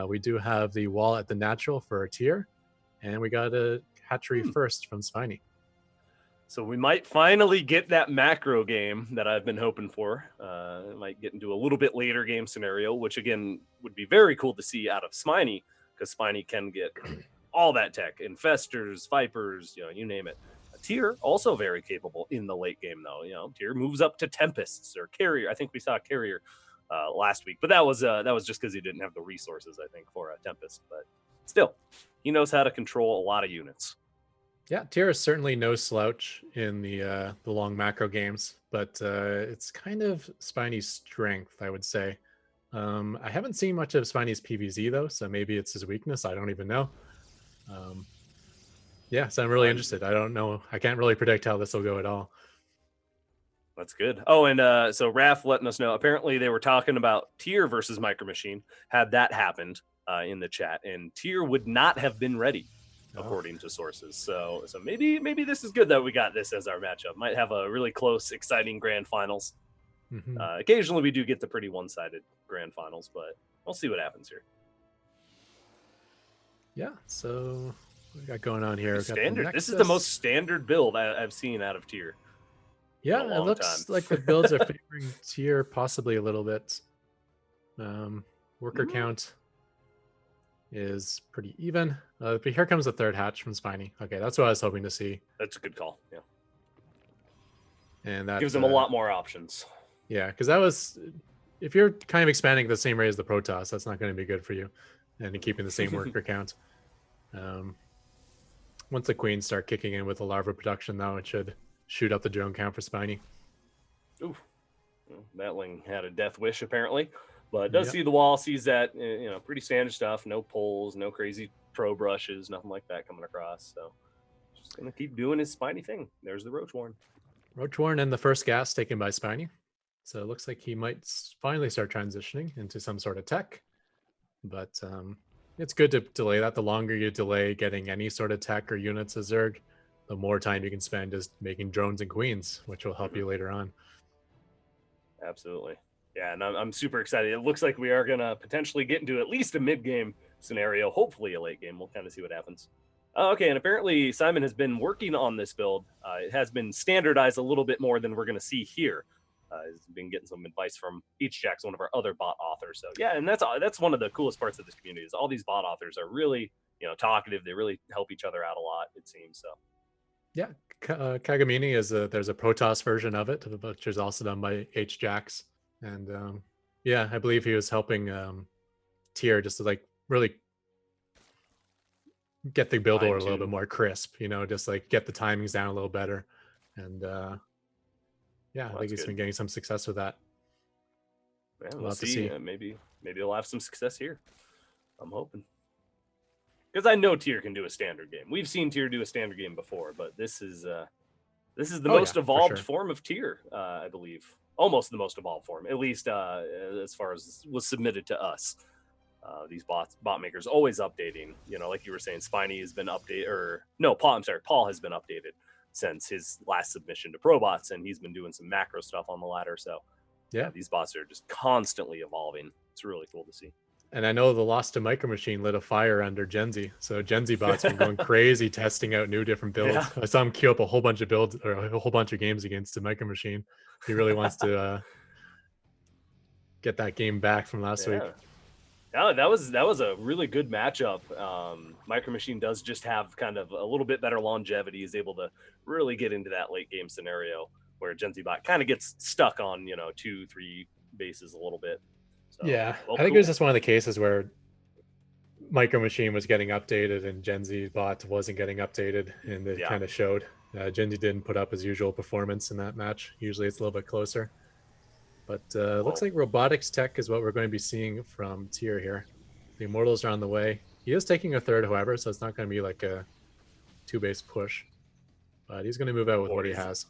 We do have the wall at the natural for our Tier. And we got a hatchery first from Spiny.
So we might finally get that macro game that I've been hoping for. It might get into a little bit later game scenario, which again would be very cool to see out of Spiny, because Spiny can get all that tech, infestors, vipers, you name it. Tier also very capable in the late game, though. Tier moves up to tempests or carrier. I think we saw carrier last week, but that was just because he didn't have the resources, I think, for a tempest. But still, he knows how to control a lot of units.
Yeah, Tier is certainly no slouch in the long macro games, but it's kind of Spiny's strength, I would say. I haven't seen much of Spiny's PVZ though, so maybe it's his weakness. I don't even know. Yeah, so I'm really interested. I don't know. I can't really predict how this will go at all.
That's good. Oh, and so Raph letting us know. Apparently, they were talking about Tier versus Micro Machine. Had that happened in the chat, and Tier would not have been ready, according to sources. So maybe this is good that we got this as our matchup. Might have a really close, exciting grand finals. Occasionally, we do get the pretty one-sided grand finals, but we'll see what happens here.
Yeah. So what we got going on here?
Standard. This is the most standard build I've seen out of Tier.
Yeah, it looks like the builds are favoring Tier possibly a little bit. Worker count is pretty even. But here comes the third hatch from Spiny. Okay, that's what I was hoping to see.
That's a good call. Yeah.
And that
gives them a lot more options.
Yeah, because that was, if you're kind of expanding at the same rate as the Protoss, that's not going to be good for you. And keeping the same worker count. Once the queens start kicking in with the larva production, though, it should shoot up the drone count for Spiny.
Ooh, well, Battling had a death wish apparently, but does see the wall, sees that, pretty standard stuff. No pulls, no crazy pro brushes, nothing like that coming across. So just gonna keep doing his Spiny thing. There's the Roach Warren.
Roach Warren and the first gas taken by Spiny. So it looks like he might finally start transitioning into some sort of tech. But it's good to delay that. The longer you delay getting any sort of tech or units as Zerg, the more time you can spend just making drones and queens, which will help you later on.
Absolutely. Yeah, and I'm super excited. It looks like we are going to potentially get into at least a mid-game scenario, hopefully a late game. We'll kind of see what happens. Okay, and apparently Simon has been working on this build. It has been standardized a little bit more than we're going to see here. He's been getting some advice from HJax, one of our other bot authors. So yeah, and that's one of the coolest parts of this community is all these bot authors are really, talkative. They really help each other out a lot, it seems. So
yeah, Kagamini is there's a Protoss version of it, which is also done by HJax. And yeah, I believe he was helping Tier just to like really get the build order a little bit more crisp, just like get the timings down a little better. And yeah, I think he's been getting some success with that.
Yeah, we'll see. Maybe they'll have some success here. I'm hoping. Because I know Tier can do a standard game. We've seen Tier do a standard game before, but this is the most evolved form of Tier, I believe. Almost the most evolved form, at least as far as was submitted to us. These bot makers always updating. Like you were saying, Spiny has been updated, Paul has been updated since his last submission to Probots, and he's been doing some macro stuff on the ladder. So yeah, these bots are just constantly evolving. It's really cool to see.
And I know the Lost to Micro Machine lit a fire under Genzi. So Genzi bots been going crazy testing out new different builds. Yeah. I saw him queue up a whole bunch of builds or a whole bunch of games against the Micro Machine. He really wants to get that game back from last week.
Yeah, that was a really good matchup. Micro Machine does just have kind of a little bit better longevity. He's able to really get into that late game scenario where Genzi bot kind of gets stuck on 2-3 bases a little bit. So,
yeah, I think it was just one of the cases where Micro Machine was getting updated and Genzi bot wasn't getting updated, and it kind of showed. Genzi didn't put up his usual performance in that match. Usually it's a little bit closer. But looks like robotics tech is what we're going to be seeing from Tier here. The Immortals are on the way. He is taking a third, however, so it's not going to be like a 2-base push. But he's going to move out with what he has.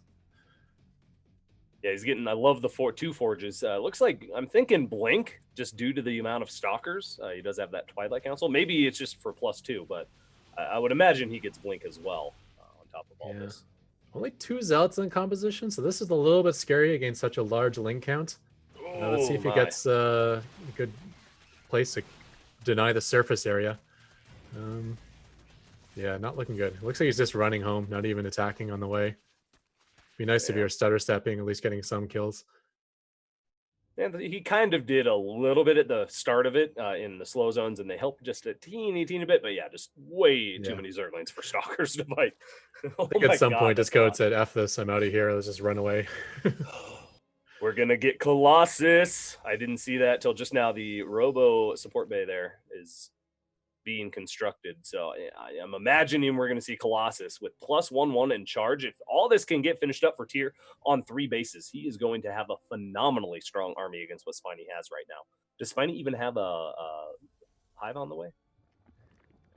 Yeah, he's getting. I love the 2 forges. Looks like I'm thinking Blink, just due to the amount of stalkers. He does have that Twilight Council. Maybe it's just for +2, but I would imagine he gets Blink as well on top of all this.
Only 2 Zealots in composition, so this is a little bit scary against such a large link count. Let's see if he gets a good place to deny the surface area. Yeah, not looking good. It looks like he's just running home, not even attacking on the way. Be nice if you're stutter stepping, at least getting some kills.
And he kind of did a little bit at the start of it in the slow zones, and they helped just a teeny bit. But yeah, just way too many Zerglings for stalkers to fight.
I think at some point, Discode said, "F this, I'm out of here. Let's just run away."
We're gonna get Colossus. I didn't see that till just now. The Robo support bay there is being constructed, so I'm imagining we're going to see Colossus with +1/1 in charge. If all this can get finished up for Tier on 3 bases, he is going to have a phenomenally strong army against what Spiny has right now. Does Spiny even have a hive on the way?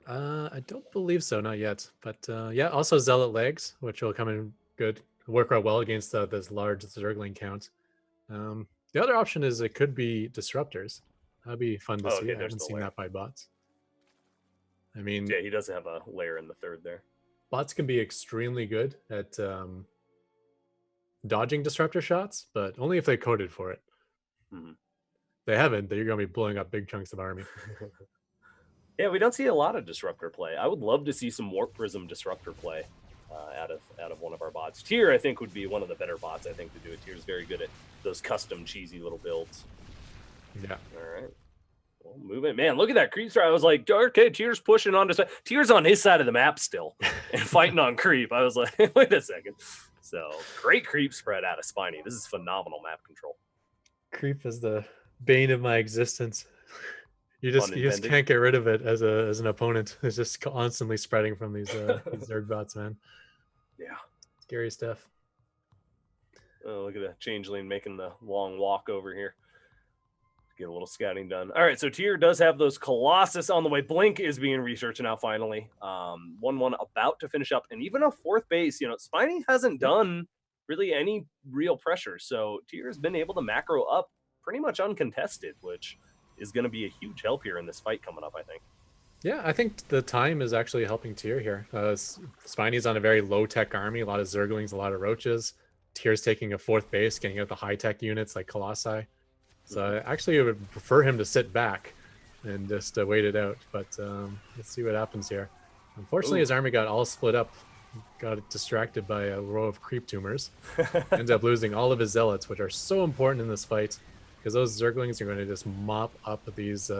I don't believe so, not yet. But yeah, also Zealot legs, which will come in good, work out well against this large Zergling count. The other option is it could be disruptors. That'd be fun to see. I haven't seen that by bots. I mean,
yeah, he does have a layer in the third there.
Bots can be extremely good at dodging disruptor shots, but only if they coded for it.
Mm-hmm.
They haven't, then you're going to be blowing up big chunks of army.
Yeah, we don't see a lot of disruptor play. I would love to see some Warp Prism disruptor play out of one of our bots. Tier, I think, would be one of the better bots, I think, to do it. Tier's very good at those custom cheesy little builds.
Yeah.
All right. Well, moving, man, look at that creep strat. I was like, okay, Tier's pushing on to Tier's on his side of the map still and fighting on creep. I was like, wait a second. So great creep spread out of Spiny. This is phenomenal map control.
Creep is the bane of my existence. You just can't get rid of it as an opponent. It's just constantly spreading from these Zerg bots, man.
Yeah,
scary stuff.
Oh, look at that changeling making the long walk over here. Get a little scouting done. All right, so Tier does have those Colossus on the way. Blink is being researched now finally. 1/1 about to finish up, and even a 4th base. Spiny hasn't done really any real pressure. So Tier has been able to macro up pretty much uncontested, which is going to be a huge help here in this fight coming up, I think.
Yeah, I think the time is actually helping Tyr here. Spiny's on a very low-tech army, a lot of Zerglings, a lot of Roaches. Tyr's taking a 4th base, getting out the high-tech units like Colossi. So I actually would prefer him to sit back and just wait it out. But let's see what happens here. Unfortunately, his army got all split up, got distracted by a row of creep tumors. Ends up losing all of his zealots, which are so important in this fight, because those Zerglings are going to just mop up these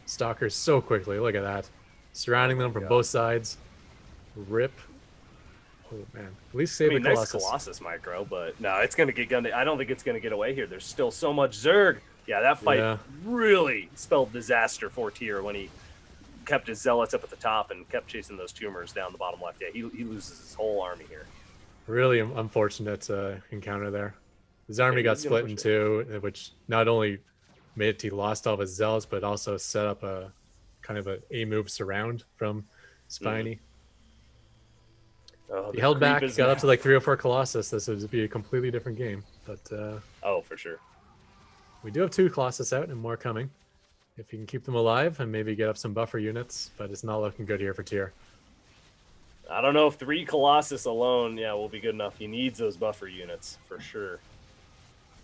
stalkers so quickly. Look at that. Surrounding them from both sides. Rip. Oh, man. At least save the Colossus.
Nice Colossus micro, but no, it's going to get gun. I don't think it's going to get away here. There's still so much Zerg. Yeah, that fight really spelled disaster for Tyr when he kept his zealots up at the top and kept chasing those tumors down the bottom left. Yeah, he loses his whole army here.
Really unfortunate encounter there. His army got split in two, which not only made it he lost all of his zealots, but also set up a kind of a move surround from Spiny. He held back, got up to like 3 or 4 Colossus. This would be a completely different game. But
oh, for sure.
We do have 2 Colossus out and more coming. If you can keep them alive and maybe get up some buffer units, but it's not looking good here for Tyr.
I don't know if 3 Colossus alone, will be good enough. He needs those buffer units for sure.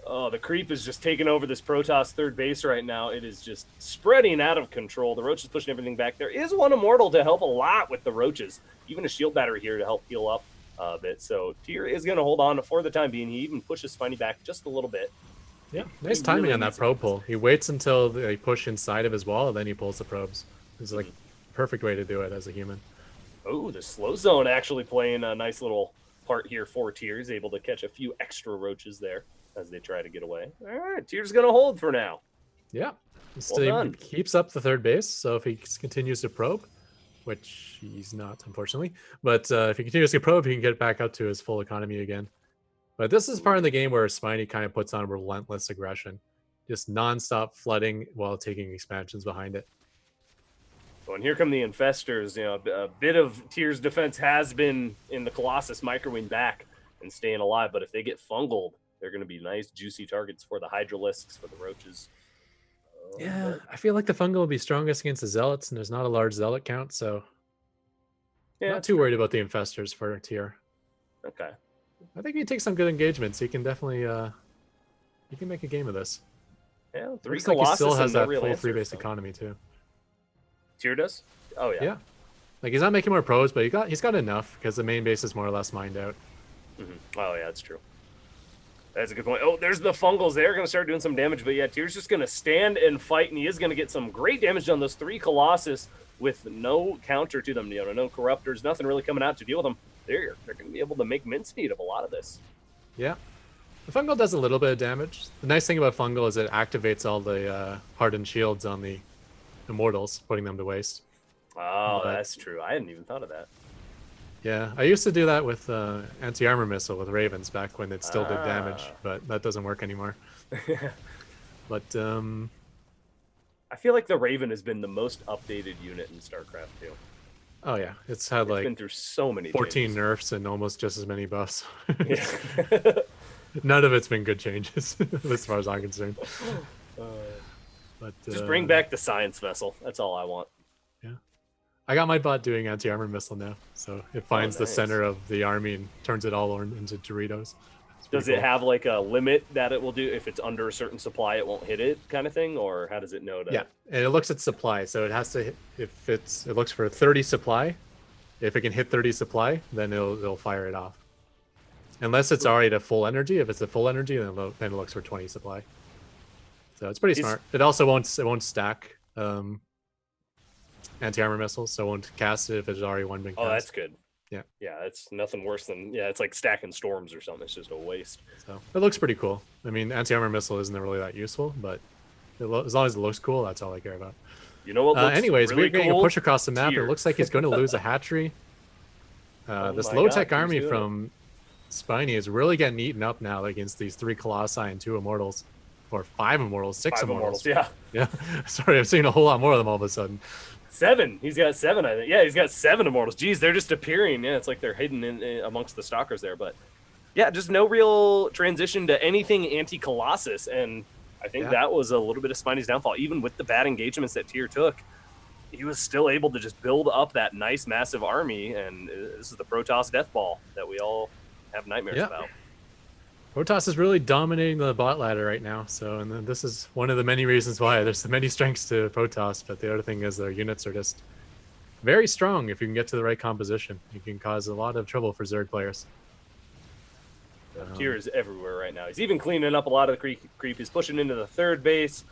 Oh, the creep is just taking over this Protoss 3rd base right now. It is just spreading out of control. The Roach is pushing everything back. There is one Immortal to help a lot with the Roaches. Even a shield battery here to help heal up a bit. So Tyr is going to hold on for the time being. He even pushes Spiny back just a little bit.
Yeah, nice timing on that probe pull. He waits until they push inside of his wall, and then he pulls the probes. It's like perfect way to do it as a human.
Oh, the slow zone actually playing a nice little part here for Tyr. He's able to catch a few extra Roaches there as they try to get away. All right, Tyr's going to hold for now.
Yeah, he keeps up the 3rd base, so if he continues to probe, which he's not, unfortunately, but if he continues to probe, he can get back up to his full economy again. But this is part of the game where Spiny kind of puts on relentless aggression, just nonstop flooding while taking expansions behind it.
Oh, and here come the Infestors. A bit of Tyr's defense has been in the Colossus microwing back and staying alive, but if they get fungled, they're going to be nice, juicy targets for the Hydralisks, for the Roaches.
Yeah, I feel like the fungal will be strongest against the Zealots, and there's not a large Zealot count, so not too worried about the Infestors for Tyr.
Okay.
I think he takes some good engagements. He can definitely he can make a game of this.
Yeah, 3
Looks like he still has that full
answers,
3-base economy too.
Tyr does? Oh yeah.
Yeah. Like he's not making more probes, but he's got enough because the main base is more or less mined out.
Oh yeah, that's true. That's a good point. Oh, there's the Fungals. They're going to start doing some damage, but yeah, Tyr's just going to stand and fight, and he is going to get some great damage on those 3 Colossus with no counter to them. No Corruptors, nothing really coming out to deal with them. They're going to be able to make mincemeat of a lot of this.
Yeah. The Fungal does a little bit of damage. The nice thing about Fungal is it activates all the hardened shields on the Immortals, putting them to waste.
Oh, that's true. I hadn't even thought of that.
Yeah, I used to do that with anti-armor missile with Ravens back when it still did damage, but that doesn't work anymore. But
I feel like the Raven has been the most updated unit in StarCraft 2.
Oh yeah, it's had like
been through so many
14
changes.
nerfs and almost just as many buffs.
Yeah.
None of it's been good changes, as far as I'm concerned. But
just bring back the science vessel. That's all I want.
Yeah, I got my bot doing anti-armor missile now, so it finds the center of the army and turns it all into Doritos.
Does it have like a limit that it will do? If it's under a certain supply, it won't hit it, kind of thing, or how does it know?
Yeah, and it looks at supply, so it has to hit, it looks for 30 supply. If it can hit 30 supply, then it'll fire it off. Unless it's already at full energy. If it's at full energy, then it looks for 20 supply. So it's pretty smart. It also won't stack anti-armor missiles, so it won't cast it if it's already one big cast.
Oh, that's good.
Yeah.
Yeah, it's nothing worse than it's like stacking storms or something. It's just a waste.
So it looks pretty cool. I mean, anti-armor missile isn't really that useful, but as long as it looks cool, that's all I care about.
You know what?
Anyways,
really
we're getting
cool?
a push across the map.
Tyr.
It looks like he's going to lose a hatchery. This low-tech army from Spiny is really getting eaten up now against these 3 Colossi and 2 Immortals. Or 5 Immortals, 6 Immortals.
Yeah.
Yeah. Sorry, I'm seeing a whole lot more of them all of a sudden.
7. He's got 7, I think. Yeah, he's got 7 Immortals. Geez, they're just appearing. Yeah, it's like they're hidden in amongst the stalkers there. But Yeah, just no real transition to anything anti-Colossus, and I think that was a little bit of Spiny's downfall. Even with the bad engagements that Tyr took, he was still able to just build up that nice, massive army, and this is the Protoss death ball that we all have nightmares about.
Protoss is really dominating the bot ladder right now, so and then this is one of the many reasons why. There's so many strengths to Protoss, but the other thing is their units are just very strong. If you can get to the right composition, you can cause a lot of trouble for Zerg players.
Tyr is everywhere right now. He's even cleaning up a lot of the creep. He's pushing into the third base.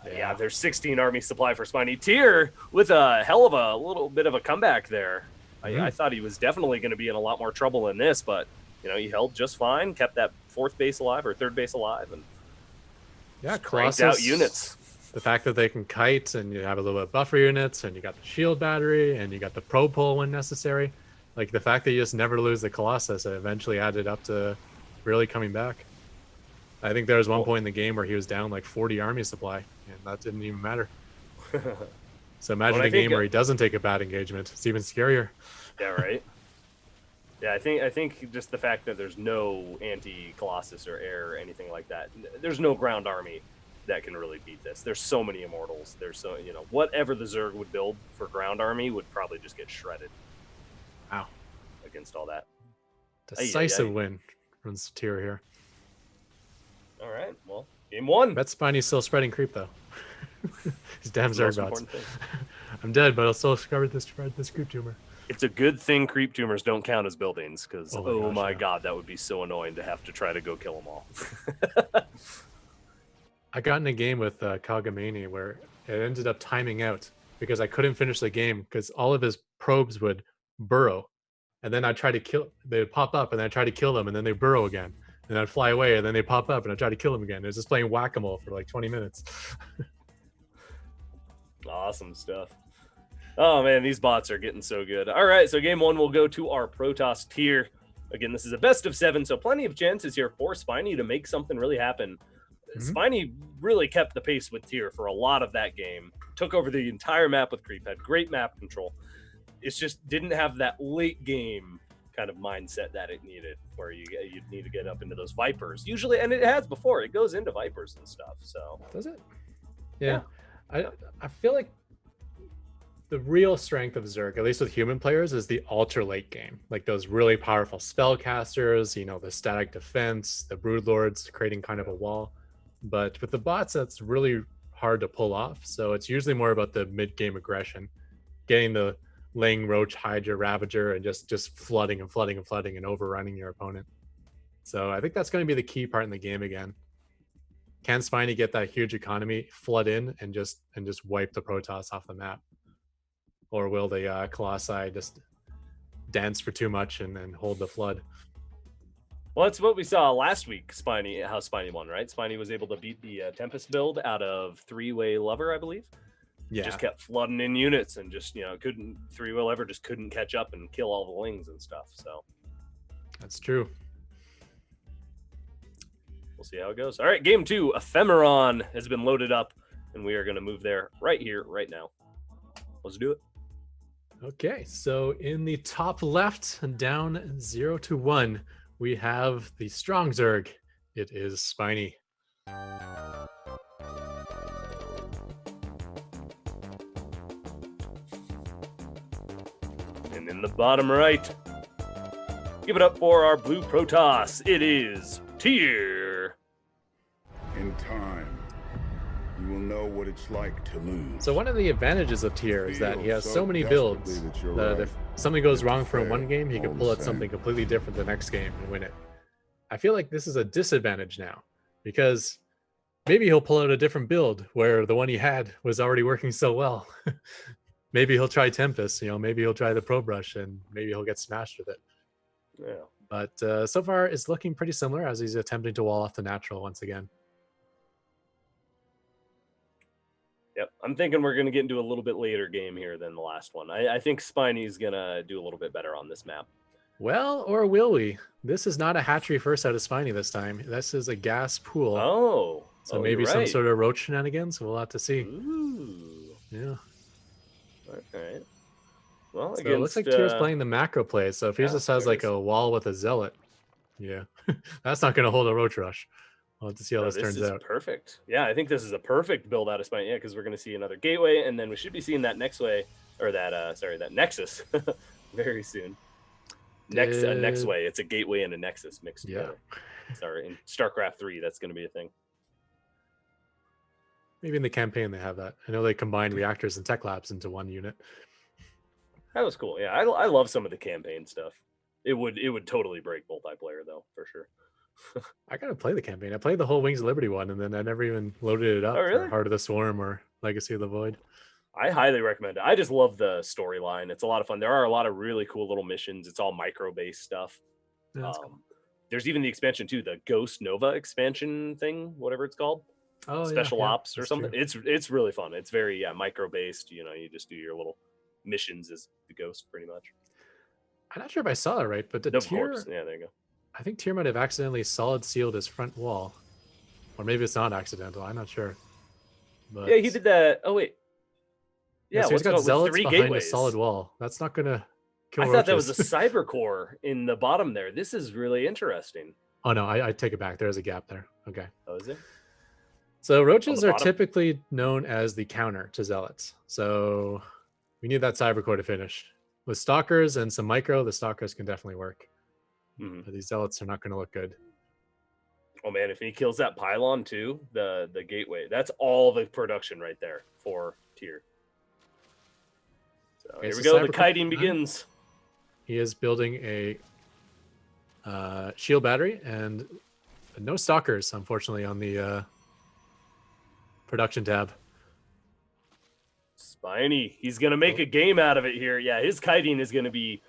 There's 16 army supply for Spiny. Tyr with a hell of a little bit of a comeback there. I thought he was definitely going to be in a lot more trouble in this, but he held just fine, kept that fourth base alive or third base alive, and cranked out units.
The fact that they can kite and you have a little bit of buffer units and you got the shield battery and you got the pro pole when necessary. Like the fact that you just never lose the Colossus, it eventually added up to really coming back. I think there was one point in the game where he was down like 40 army supply, and that didn't even matter. So imagine a game where he doesn't take a bad engagement. It's even scarier.
Yeah, right. I think just the fact that there's no anti-Colossus or air or anything like that, there's no ground army that can really beat this. There's so many immortals. There's so whatever the Zerg would build for ground army would probably just get shredded.
Wow.
Against all that.
Decisive win from Tyr here.
All right, well, game one.
Bet Spiny's still spreading creep though. He's damn Zerg bots. I'm dead, but I'll still spread this creep tumor.
It's a good thing creep tumors don't count as buildings, because oh my god, that would be so annoying to have to try to go kill them all.
I got in a game with Kagamani where it ended up timing out because I couldn't finish the game because all of his probes would burrow, and then I'd try to kill. They would pop up, and then I'd try to kill them, and then they burrow again. And I'd fly away, and then they pop up, and I'd try to kill them again. It was just playing whack-a-mole for like 20 minutes.
Awesome stuff. Oh, man, these bots are getting so good. All right, so game one will go to our Protoss Tyr. Again, this is a best of 7, so plenty of chances here for Spiny to make something really happen. Spiny really kept the pace with Tyr for a lot of that game. Took over the entire map with creep, had great map control. It just didn't have that late game kind of mindset that it needed, where you'd need to get up into those Vipers. Usually, and it has before, it goes into Vipers and stuff, so.
Does it? Yeah. I feel like the real strength of Zerg, at least with human players, is the ultra late game. Like those really powerful spellcasters, the static defense, the broodlords creating kind of a wall. But with the bots, that's really hard to pull off. So it's usually more about the mid-game aggression, getting the laying roach, hydra, ravager, and just flooding and overrunning your opponent. So I think that's going to be the key part in the game again. Can Spiny get that huge economy, flood in, and just wipe the Protoss off the map? Or will the Colossi just dance for too much and hold the flood?
Well, that's what we saw last week, how Spiny won, right? Spiny was able to beat the Tempest build out of three-way lover, I believe.
Yeah.
Just kept flooding in units and just, three-way lover just couldn't catch up and kill all the lings and stuff, so.
That's true.
We'll see how it goes. All right, game 2, Ephemeron has been loaded up, and we are going to move there right here, right now. Let's do it.
Okay, so in the top left, down 0-1, we have the strong Zerg. It is Spiny.
And in the bottom right, give it up for our blue Protoss. It is Tyr.
In time, you will know what it's like to lose.
So one of the advantages of Tyr is that he has so many builds that if something goes wrong for one game, he can pull out something completely different the next game and win it. I feel like this is a disadvantage now because maybe he'll pull out a different build where the one he had was already working so well. Maybe he'll try Tempest, maybe he'll try the Pro Brush, and maybe he'll get smashed with it.
Yeah.
But so far it's looking pretty similar as he's attempting to wall off the natural once again.
Yep, I'm thinking we're going to get into a little bit later game here than the last one. I think Spiny's going to do a little bit better on this map.
Well, or will we? This is not a hatchery first out of Spiny this time. This is a gas pool.
Oh.
So maybe some sort of roach shenanigans. We'll have to see.
Ooh.
Yeah.
All right. Well,
so it looks like Tyr's playing the macro play. So if he just has like a wall with a zealot, Yeah, that's not going to hold a Roach Rush. We'll have to see how this turns
is
out.
Perfect. Yeah, I think this is a perfect build out of Spiny. Yeah, because we're going to see another Gateway, and then we should be seeing that next way, or that Nexus very soon. Next way. It's a Gateway and a Nexus mixed together. Sorry, in StarCraft 3, that's going to be a thing.
Maybe in the campaign they have that. I know they combined reactors and tech labs into one unit.
That was cool. Yeah, I love some of the campaign stuff. It would totally break multiplayer though, for sure.
I gotta play the campaign. I played the whole Wings of Liberty one, and then I never even loaded it up for Heart of the Swarm or Legacy of the Void.
I highly recommend it. I just love the storyline. It's a lot of fun. There are a lot of really cool little missions. It's all micro-based stuff. Cool. There's even the expansion too, the Ghost Nova expansion thing, whatever it's called. Special Ops or something. True. It's really fun. It's very micro-based. You just do your little missions as the Ghost, pretty much.
I'm not sure if I saw it right, but the Tyr,
yeah, there you go.
I think Tyr might have accidentally solid sealed his front wall, or maybe it's not accidental. I'm not sure.
But yeah, he did that. Oh wait,
yeah, so he's got zealots behind a solid wall. That's not gonna kill. I thought
that was a cyber core in the bottom there. This is really interesting.
Oh no, I take it back. There's a gap there. Okay.
Oh, is it?
So roaches are typically known as the counter to zealots. So we need that cyber core to finish. With stalkers and some micro, the stalkers can definitely work. But these zealots are not going to look good.
Oh man, if he kills that pylon too, the gateway, that's all the production right there for Tyr. So here we go. The kiting begins.
He is building a shield battery and no stalkers, unfortunately, on the production tab.
Spiny, he's going to make a game out of it here. Yeah, his kiting is going to be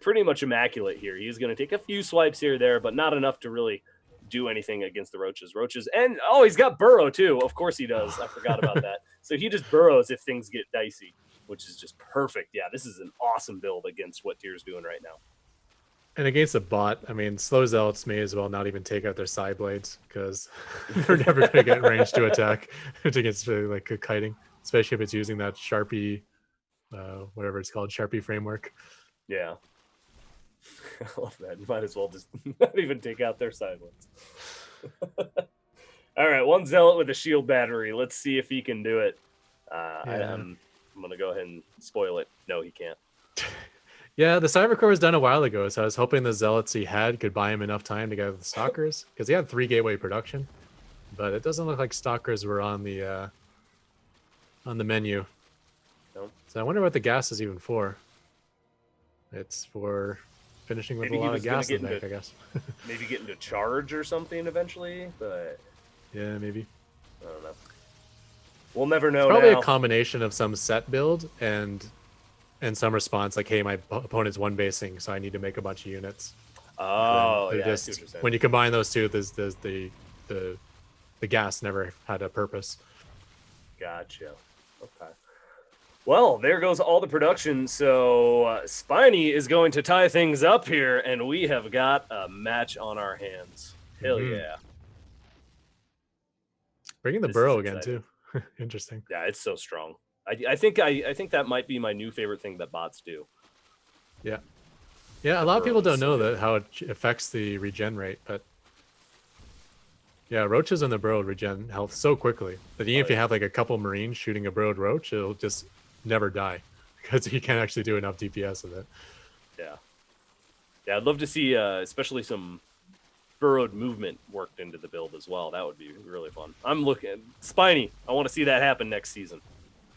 pretty much immaculate here. He's going to take a few swipes here or there, but not enough to really do anything against the roaches. And he's got burrow too. Of course he does. I forgot about that. So he just burrows if things get dicey, which is just perfect. Yeah, this is an awesome build against what Tyr's doing right now.
And against a bot, I mean, slow zealots may as well not even take out their side blades because they're never going to get range to attack against like a kiting, especially if it's using that Sharpie, whatever it's called, Sharpie framework.
Yeah. I love that. You might as well just not even take out their side ones. All right, one zealot with a shield battery. Let's see if he can do it. I'm going to go ahead and spoil it. No, he can't.
Yeah, the cyber core was done a while ago, so I was hoping the zealots he had could buy him enough time to get the stalkers, because he had 3 gateway production, but it doesn't look like stalkers were on the menu.
Nope.
So I wonder what the gas is even for. It's for finishing with a lot of gas in the bank, I guess.
Maybe getting to charge or something eventually, but
yeah, maybe.
I don't know. We'll never know.
It's probably a combination of some set build and some response, like, hey, my opponent's one basing, so I need to make a bunch of units.
Oh, yeah.
Just, when you combine those two, there's the gas never had a purpose.
Gotcha. Okay. Well, there goes all the production. So Spiny is going to tie things up here, and we have got a match on our hands. Hell yeah.
Bringing the burrow again, too. Interesting.
Yeah, it's so strong. I think that might be my new favorite thing that bots do.
Yeah. Yeah, a lot of people don't know that how it affects the regen rate, but yeah, roaches and the burrow regen health so quickly that even if you have like a couple marines shooting a burrowed roach, it'll just never die because you can't actually do enough DPS with it.
Yeah. Yeah, I'd love to see especially some burrowed movement worked into the build as well. That would be really fun. I'm looking Spiny. I want to see that happen next season.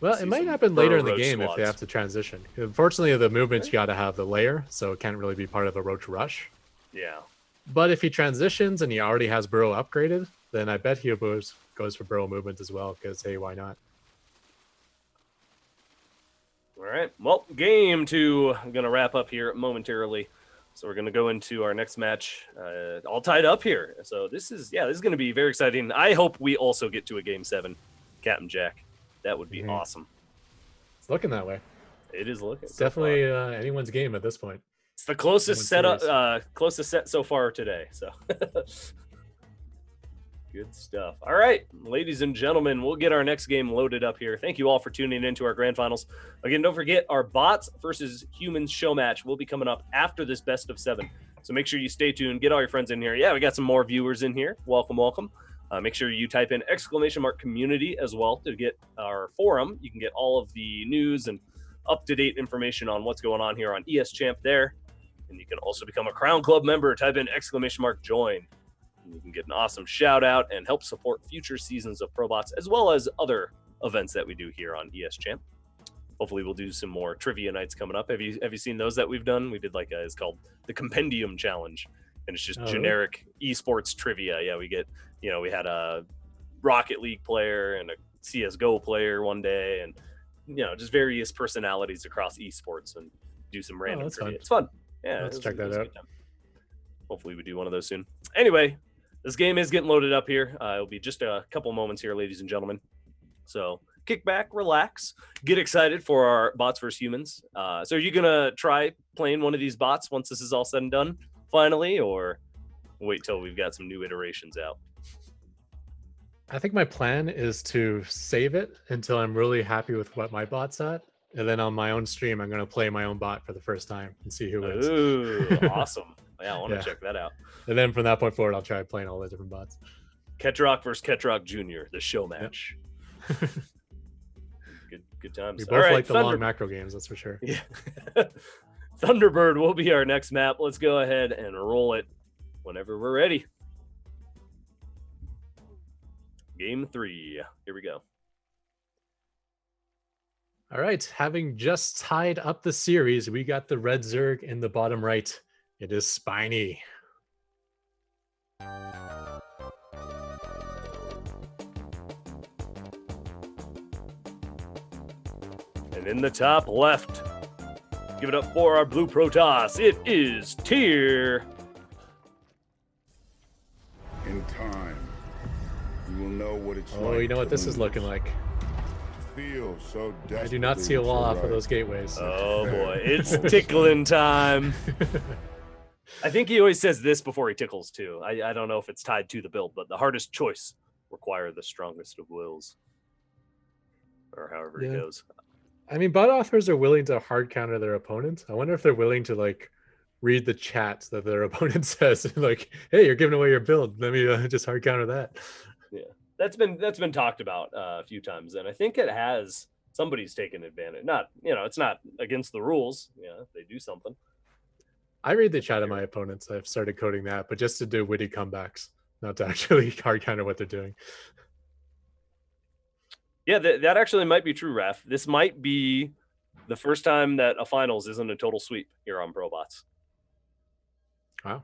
Well, it might happen later in the game if they have to transition. Unfortunately, the movement's got to have the layer, so it can't really be part of a roach rush.
Yeah.
But if he transitions and he already has burrow upgraded, then I bet he goes for burrow movement as well, because, hey, why not?
All right. Well, game 2, I'm going to wrap up here momentarily. So we're going to go into our next match all tied up here. So this is going to be very exciting. I hope we also get to a Game 7, Captain Jack. That would be awesome.
It's looking that way.
It is looking.
It's definitely anyone's game at this point.
It's the closest setup, closest set so far today. So Good stuff. All right, ladies and gentlemen, we'll get our next game loaded up here. Thank you all for tuning into our grand finals. Again, don't forget our bots versus humans show match will be coming up after this best of 7. So make sure you stay tuned. Get all your friends in here. Yeah, we got some more viewers in here. Welcome, welcome. Make sure you type in !community as well to get our forum. You can get all of the news and up-to-date information on what's going on here on ES Champ there. And you can also become a Crown Club member. Type in !join. And you can get an awesome shout out and help support future seasons of Probots, as well as other events that we do here on ES Champ. Hopefully we'll do some more trivia nights coming up. Have you seen those that we've done? We did it's called the Compendium Challenge, and it's just generic esports trivia. Yeah, we had a Rocket League player and a CS:GO player one day, and just various personalities across esports, and do some random trivia. Fun. It's fun. Yeah,
let's check that out.
Hopefully we do one of those soon. Anyway, this game is getting loaded up here. It'll be just a couple moments here, ladies and gentlemen. So kick back, relax, get excited for our bots versus humans. So are you gonna try playing one of these bots once this is all said and done, finally, or wait till we've got some new iterations out?
I think my plan is to save it until I'm really happy with what my bot's at. And then on my own stream, I'm going to play my own bot for the first time and see who wins.
Ooh, awesome. Yeah, I want to check that out.
And then from that point forward, I'll try playing all the different bots.
Ketrock versus Ketrock Jr., the show match. Yep. good times.
We both like the long macro games, that's for sure.
Yeah. Thunderbird will be our next map. Let's go ahead and roll it whenever we're ready. Game 3. Here we go.
All right. Having just tied up the series, we got the red Zerg in the bottom right. It is Spiny.
And in the top left, give it up for our blue Protoss. It is Tyr.
In time, you will know what it's like.
Oh, you know what this is looking like?
Feel so
I do not see a wall off of those gateways.
Oh boy, it's tickling time. I think he always says this before he tickles too. I don't know if it's tied to the build, but the hardest choice require the strongest of wills, or however it goes.
I mean, bot authors are willing to hard counter their opponent. I wonder if they're willing to read the chat that their opponent says, "Hey, you're giving away your build. Let me just hard counter that."
Yeah, that's been talked about a few times, and I think it has. Somebody's taken advantage. Not, it's not against the rules. Yeah, they do something.
I read the chat of my opponents. I've started coding that, but just to do witty comebacks, not to actually hard counter what they're doing.
Yeah, that actually might be true, Raf. This might be the first time that a finals isn't a total sweep here on Probots.
Wow.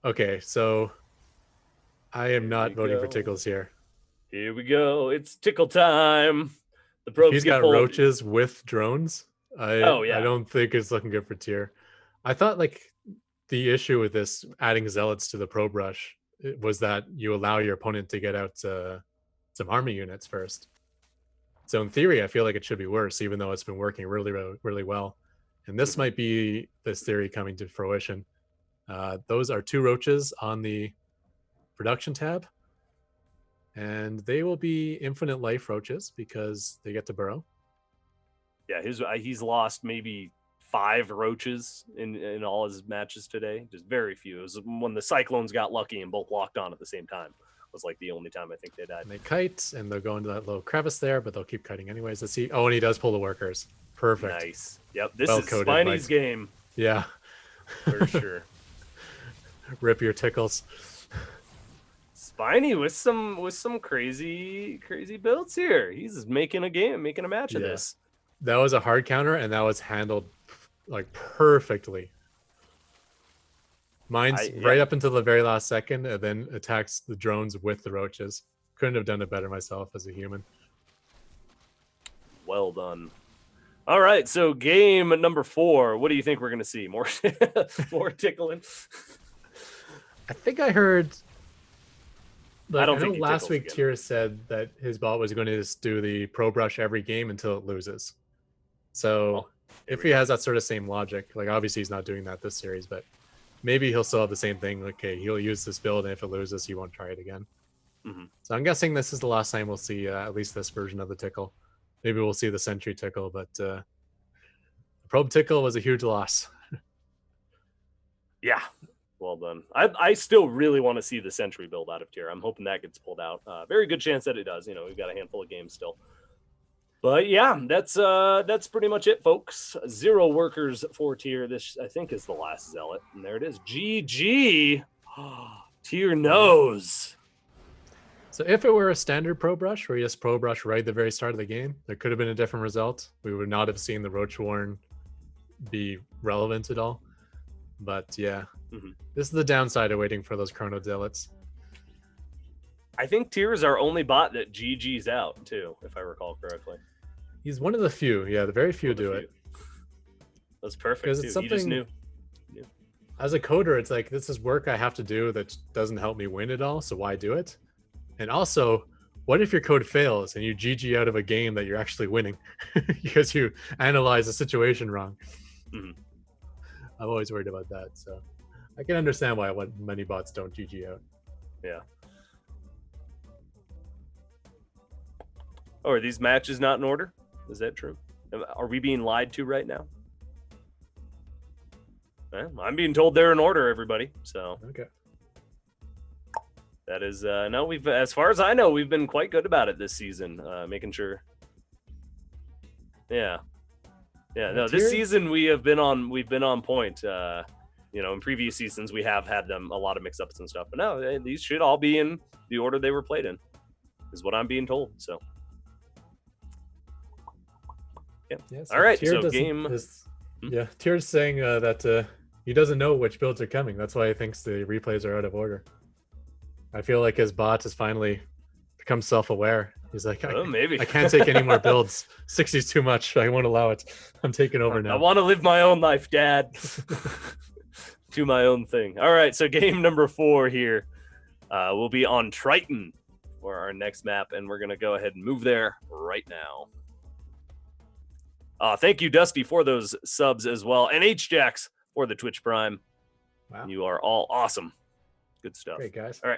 Okay, so I am not voting for Tickles here.
Here we go. It's tickle time. The probes
He's got roaches with drones. I don't think it's looking good for Tyr. I thought the issue with this adding zealots to the probe rush was that you allow your opponent to get out some army units first. So in theory, I feel like it should be worse, even though it's been working really, really, really well. And this might be this theory coming to fruition. Those are 2 roaches on the production tab. And they will be infinite life roaches because they get to burrow.
Yeah, he's lost maybe 5 roaches in all his matches today. Just very few. It was when the Cyclones got lucky and both locked on at the same time. It was the only time I think they died.
And they kite, and they'll go into that little crevice there, but they'll keep kiting anyways. Let's see. Oh, and he does pull the workers. Perfect.
Nice. Yep, this is Spiny's game.
Yeah.
For sure.
Rip your tickles.
Spiny with some crazy builds here. He's making a match of this.
That was a hard counter, and that was handled perfectly. Mine's right up until the very last second, and then attacks the drones with the roaches. Couldn't have done it better myself as a human.
Well done. All right, so game number 4. What do you think we're going to see? More tickling?
I think I heard...
I know
last week Tyr said that his bot was going to just do the probe rush every game until it loses. So if he has that sort of same logic, obviously he's not doing that this series, but maybe he'll still have the same thing. Okay, he'll use this build, and if it loses, he won't try it again. So I'm guessing this is the last time we'll see at least this version of the Tickle. Maybe we'll see the Sentry Tickle, but the Probe Tickle was a huge loss.
Yeah, well done. I still really want to see the Sentry build out of tier. I'm hoping that gets pulled out. Very good chance that it does. You know, we've got a handful of games still. But yeah, that's pretty much it, folks. 0 workers for tier. This, I think, is the last Zealot. And there it is. GG. Tier knows.
So if it were a standard Probe Rush, where you just Probe Rush right at the very start of the game, there could have been a different result. We would not have seen the Roach Warren be relevant at all. But yeah, this is the downside of waiting for those Chrono Zealots.
I think tier is our only bot that GG's out, too, if I recall correctly.
He's one of the few. Yeah, the very few do it.
That's perfect,
because
too.
It's
You just
something.
knew.
As a coder, it's like, this is work I have to do that doesn't help me win at all, so why do it? And also, what if your code fails and you GG out of a game that you're actually winning because you analyze the situation wrong? I'm always worried about that, so I can understand why many bots don't GG out.
Yeah. Oh, are these matches not in order? Is that true? Are we being lied to right now? Well, I'm being told they're in order, everybody. So
Okay.
that is no. We've, as far as I know, we've been quite good about it this season, making sure. Yeah. No, this season we've been on point. You know, in previous seasons we have had them a lot of mix-ups and stuff, but no, these should all be in the order they were played in, is what I'm being told. So. Yeah. All right. So game.
Tier's saying that he doesn't know which builds are coming. That's why he thinks the replays are out of order. I feel like his bot has finally become self-aware. He's like,
maybe
I can't take any more builds. 60's too much. I won't allow it. I'm taking over now.
I want to live my own life, Dad. Do my own thing. All right. So game number 4 here will be on Triton for our next map, and we're gonna go ahead and move there right now. Thank you, Dusty, for those subs as well. And H-Jax for the Twitch Prime.
Wow.
You are all awesome. Good stuff.
Great, guys.
All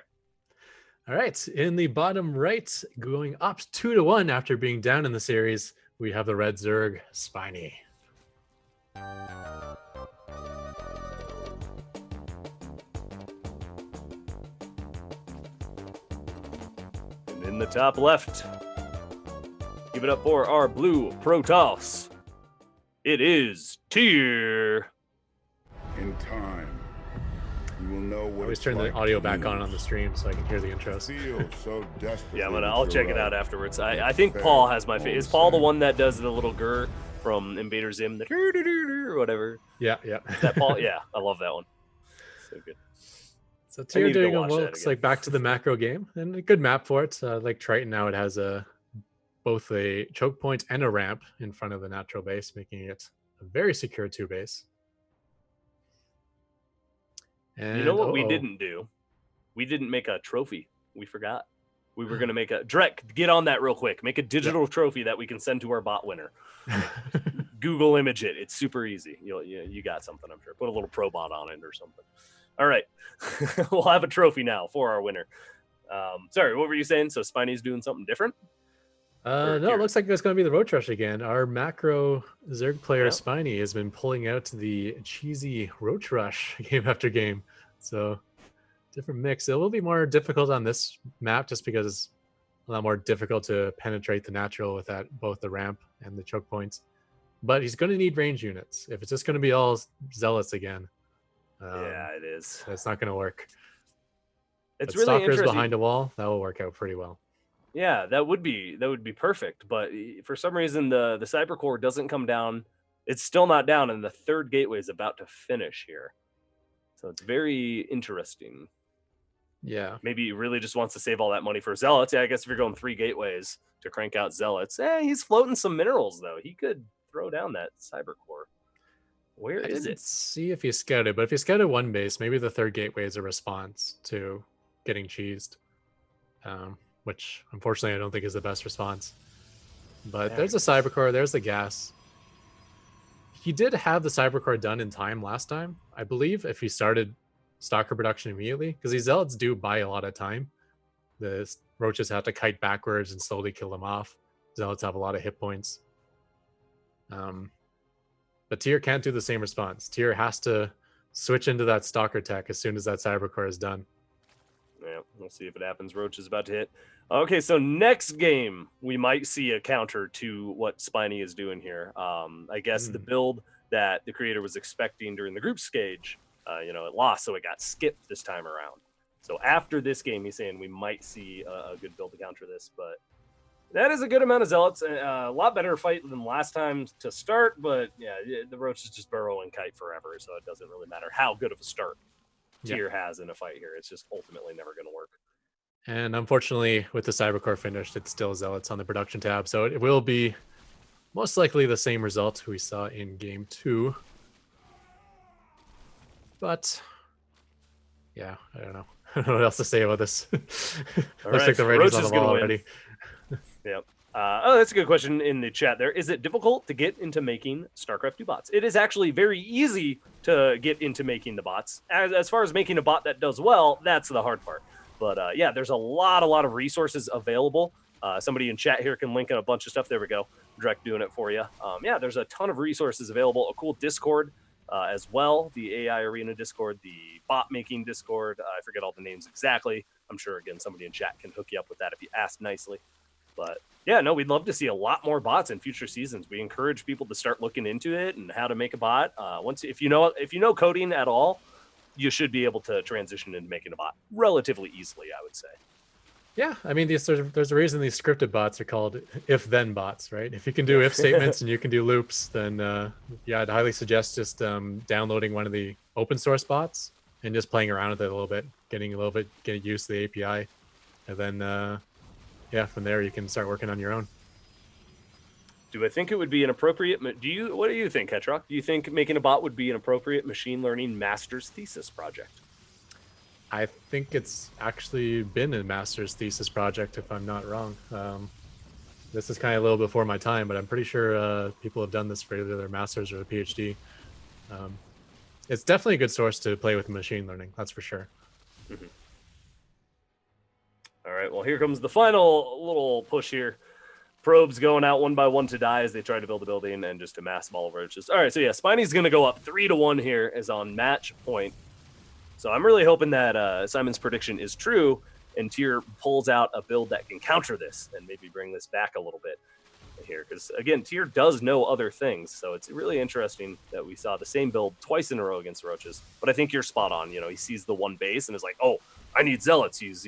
right. In the bottom right, going up 2-1 after being down in the series, we have the Red Zerg, Spiny.
And in the top left, give it up for our blue Protoss. It is tier.
In time, you will know what
I always
it's
turn
like
the audio
to
back
lose.
on the stream so I can hear the intros.
Feel so desperately
Yeah,
that
I'll
you're
check it
right.
out afterwards. I think Paul has my favorite. Is Paul the one that does the little grr from Invader Zim, the or whatever?
Yeah.
That Paul? Yeah, I love that one. So good.
So
need
tier
to go
doing
watch that
looks
again.
like back to the macro game, and a good map for it. Like Triton now, it has both a choke point and a ramp in front of the natural base, making it a very secure 2 base. And
You know what we didn't do? We didn't make a trophy. We forgot. We were gonna make a Drek. Get on that real quick. Make a digital trophy that we can send to our bot winner. Google image it. It's super easy. You got something, I'm sure. Put a little Probot on it or something. All right. We'll have a trophy now for our winner. Sorry, what were you saying? So Spiny's doing something different?
No, it looks like it's going to be the Roach Rush again. Our macro Zerg player
Yeah.
Spiny has been pulling out the cheesy Roach Rush game after game. So different mix. It will be more difficult on this map just because it's a lot more difficult to penetrate the natural with both the ramp and the choke points. But he's going to need range units. If it's just going to be all Zealots again,
Yeah, it is.
that's not going to work.
It's
But
really
Stalkers
interesting.
behind a wall, that will work out pretty well.
Yeah, that would be perfect. But for some reason, the cyber core doesn't come down. It's still not down, and the third gateway is about to finish here. So it's very interesting.
Yeah.
Maybe he really just wants to save all that money for Zealots. Yeah, I guess if you're going 3 gateways to crank out Zealots, he's floating some minerals though. He could throw down that cyber core. Where
I
is
didn't
it?
see if he scouted, but if he scouted 1 base, maybe the third gateway is a response to getting cheesed, which unfortunately I don't think is the best response. But
Yeah.
there's a cyber core, there's the gas. he did have the Cybercore done in time last time, I believe, if he started Stalker production immediately, because these Zealots do buy a lot of time. The Roaches have to kite backwards and slowly kill them off. Zealots have a lot of hit points. But Tyr can't do the same response. Tyr has to switch into that Stalker tech as soon as that Cybercore is done.
Yeah, we'll see if it happens. Roach is about to hit. Okay, so next game, we might see a counter to what Spiny is doing here. I guess the build that the creator was expecting during the group stage, it lost, so it got skipped this time around. So after this game, he's saying we might see a good build to counter this, but that is a good amount of Zealots. A lot better fight than last time to start, but yeah, the Roaches just burrow and kite forever, so it doesn't really matter how good of a start Tyr has in a fight here. It's just ultimately never going to work.
And unfortunately, with the Cybercore finished, it's still Zealots on the production tab, so it will be most likely the same result we saw in game 2. But yeah, I don't know. I don't know what else to say about this. Looks like the Raiders on the wall already.
Yep. That's a good question in the chat there. Is it difficult to get into making StarCraft 2 bots? It is actually very easy to get into making the bots. As far as making a bot that does well, that's the hard part. But yeah, there's a lot of resources available. Somebody in chat here can link in a bunch of stuff. There we go. Direct doing it for you. Yeah, there's a ton of resources available. A cool Discord as well. The AI Arena Discord, the bot making Discord. I forget all the names exactly. I'm sure, again, somebody in chat can hook you up with that if you ask nicely. But yeah, no, we'd love to see a lot more bots in future seasons. We encourage people to start looking into it and how to make a bot. If you know coding at all, you should be able to transition into making a bot relatively easily, I would say.
Yeah, I mean, there's a reason these scripted bots are called if-then bots, right? If you can do if statements and you can do loops, then yeah, I'd highly suggest just downloading one of the open source bots and just playing around with it a little bit, getting used to the API, and then yeah, from there you can start working on your own.
Do I think it would be an appropriate? What do you think, Ketrock? Do you think making a bot would be an appropriate machine learning master's thesis project?
I think it's actually been a master's thesis project, if I'm not wrong. This is kind of a little before my time, but I'm pretty sure people have done this for either their master's or a PhD. It's definitely a good source to play with machine learning, that's for sure.
Mm-hmm. All right, well, here comes the final little push here. Probes going out one by one to die as they try to build a building and just amass them all over. It's just, all right, so yeah, Spiny's going to go up 3-1 here is on match point. So I'm really hoping that Simon's prediction is true and Tyr pulls out a build that can counter this and maybe bring this back a little bit here. Because, again, Tyr does know other things. So it's really interesting that we saw the same build twice in a row against Roaches. But I think you're spot on. You know, he sees the one base and is like, oh, I need Zealots. He's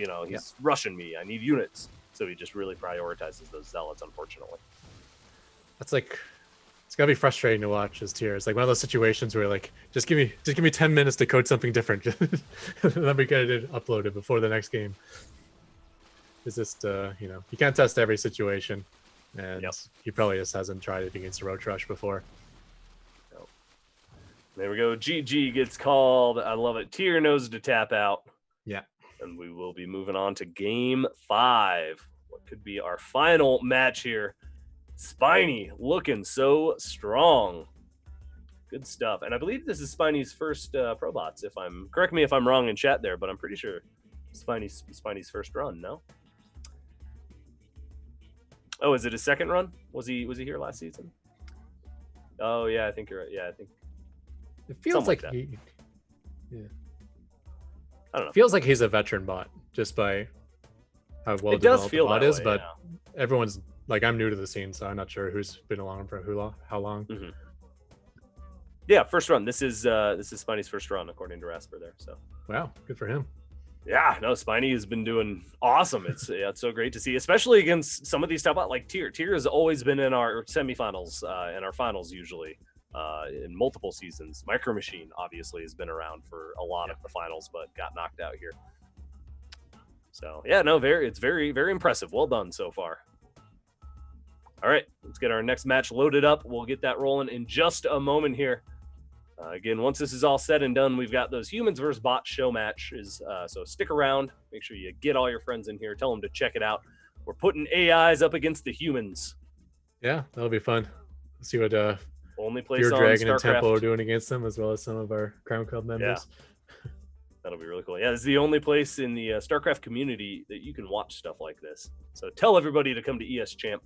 rushing me. I need units. So he just really prioritizes those Zealots, unfortunately.
That's like, it's gotta be frustrating to watch as Tyr. It's like one of those situations where like, just give me 10 minutes to code something different. Let me get it uploaded before the next game. It's just, you can't test every situation. And he probably just hasn't tried it against a Roach Rush before.
Nope. There we go. GG gets called. I love it. Tyr knows to tap out.
Yeah.
And we will be moving on to game 5. What could be our final match here. Spiny looking so strong. Good stuff. And I believe this is Spiny's first Probots. Correct me if I'm wrong in chat there, but I'm pretty sure Spiny's first run, no? Oh, is it his second run? Was he here last season? Oh yeah, I think you're right. Yeah, I think
it feels like
that. I don't know.
Feels like he's a veteran bot just by how well developed the bot is, but everyone's like, I'm new to the scene, so I'm not sure who's been along for how long.
Mm-hmm. Yeah, first run. This is Spiny's first run according to Rasper there. So
wow, good for him.
Yeah, no, Spiny has been doing awesome. It's so great to see, especially against some of these top bots like Tyr. Tyr has always been in our semifinals and our finals usually. In multiple seasons. Micro Machine obviously has been around for a lot of the finals, but got knocked out here. So yeah, no, it's very, very impressive. Well done so far. All right, let's get our next match loaded up. We'll get that rolling in just a moment here. Again, once this is all said and done, we've got those humans versus bots show matches. So stick around. Make sure you get all your friends in here. Tell them to check it out. We're putting AIs up against the humans.
Yeah, that'll be fun. Let's see what
Only place
Pure
on
Dragon and
StarCraft.
Tempo are doing against them, as well as some of our Crown Club members.
That'll be really cool. Yeah, it's the only place in the StarCraft community that you can watch stuff like this. So tell everybody to come to ES Champ.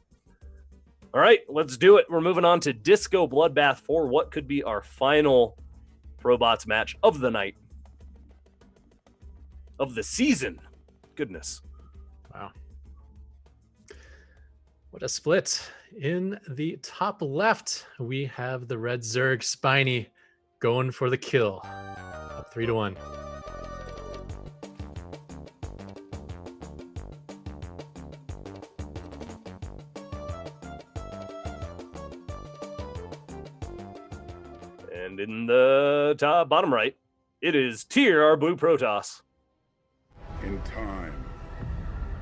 All right, let's do it. We're moving on to Disco Bloodbath for what could be our final Probots match of the night. Of the season. Goodness.
Wow. What a split. In the top left, we have the Red Zerg Spiny going for the kill. Up 3-1.
And in the bottom right, it is Tyr, our blue Protoss.
In time,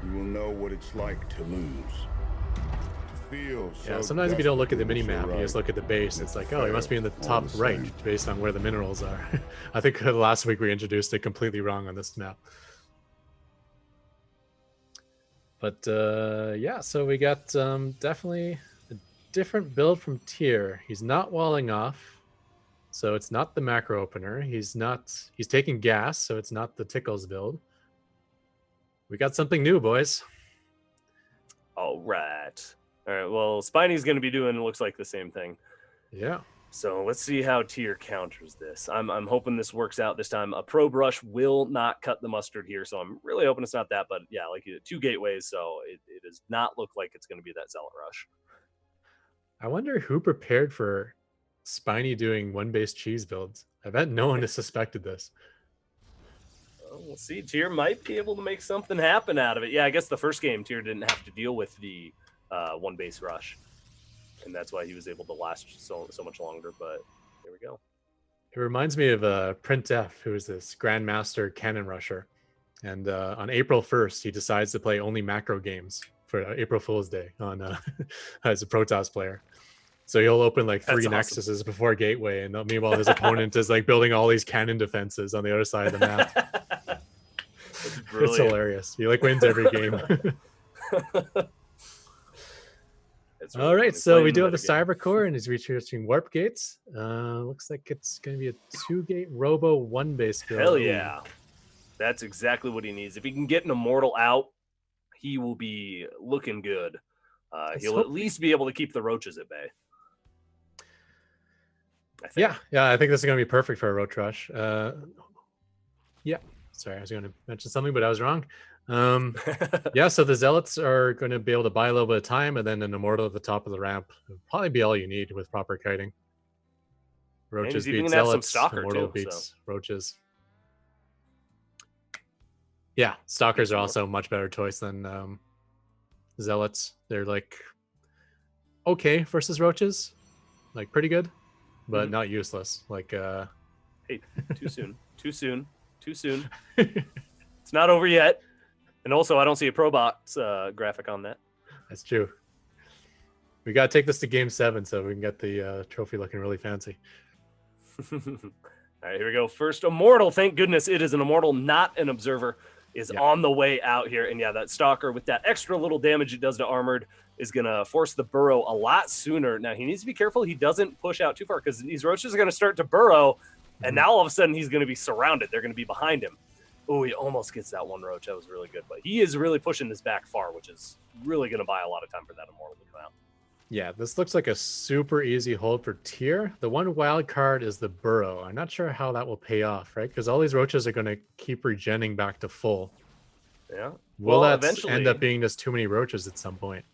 you will know what it's like to lose. To feel
Yeah,
so
sometimes if you don't look at the
desperately
mini-map,
right,
you just look at the base, it's like, oh, he must be in the
all
top
the
right
same.
based on where the minerals are. I think last week we introduced it completely wrong on this map. But yeah, so we got definitely a different build from Tyr. He's not walling off, so it's not the macro opener. He's taking gas, so it's not the Tickles build. We got something new, boys.
All right. All right, well, Spiny's going to be doing, looks like, the same thing.
Yeah.
So let's see how Tyr counters this. I'm hoping this works out this time. A Pro Brush will not cut the mustard here, so I'm really hoping it's not that. But yeah, like 2 gateways, so it does not look like it's going to be that Zealot Rush.
I wonder who prepared for Spiny doing 1-base cheese builds. I bet no one has suspected this.
Well, we'll see. Tyr might be able to make something happen out of it. Yeah, I guess the first game, Tyr didn't have to deal with the 1-base rush. And that's why he was able to last so much longer. But here we go.
It reminds me of Print F, who is this Grandmaster Cannon Rusher. And on April 1st, he decides to play only macro games for April Fool's Day on as a Protoss player. So he'll open like 3
That's awesome.
Nexuses before Gateway, and meanwhile his opponent is like building all these cannon defenses on the other side of the map. It's hilarious. He like wins every game.
Really
all right,
funny.
so we
Playing
do have the
metagame.
Cyber Core, and he's researching warp gates. Looks like it's going to be a 2-gate Robo 1-base build.
Hell yeah. That's exactly what he needs. If he can get an Immortal out, he will be looking good. He'll at least be able to keep the roaches at bay. I think.
Yeah, I think this is going to be perfect for a Roach Rush. Yeah, sorry, I was going to mention something, but I was wrong. Yeah, so the Zealots are going to be able to buy a little bit of time, and then an Immortal at the top of the ramp will probably be all you need with proper kiting. Roaches
he's even
beat
gonna have some
Zealots,
Stalker
Immortal
too,
beats Roaches. Yeah, Stalkers are also a much better choice than Zealots. They're like okay versus Roaches, like pretty good, but not useless. Like
Hey, too soon. Too soon. Too soon. It's not over yet. And also, I don't see a Probots graphic on that.
That's true. We got to take this to game 7 so we can get the trophy looking really fancy.
All right, here we go. First Immortal. Thank goodness it is an Immortal, not an Observer, is on the way out here. And yeah, that Stalker with that extra little damage it does to Armored is going to force the burrow a lot sooner. Now, he needs to be careful he doesn't push out too far because these Roaches are going to start to burrow. And now all of a sudden he's going to be surrounded. They're going to be behind him. Oh, he almost gets that one Roach. That was really good. But he is really pushing this back far, which is really going to buy a lot of time for that Immortal to come out.
Yeah, this looks like a super easy hold for Tyr. The one wild card is the burrow. I'm not sure how that will pay off, right? Because all these Roaches are going to keep regenning back to full.
Yeah.
Will that
eventually
end up being just too many Roaches at some point?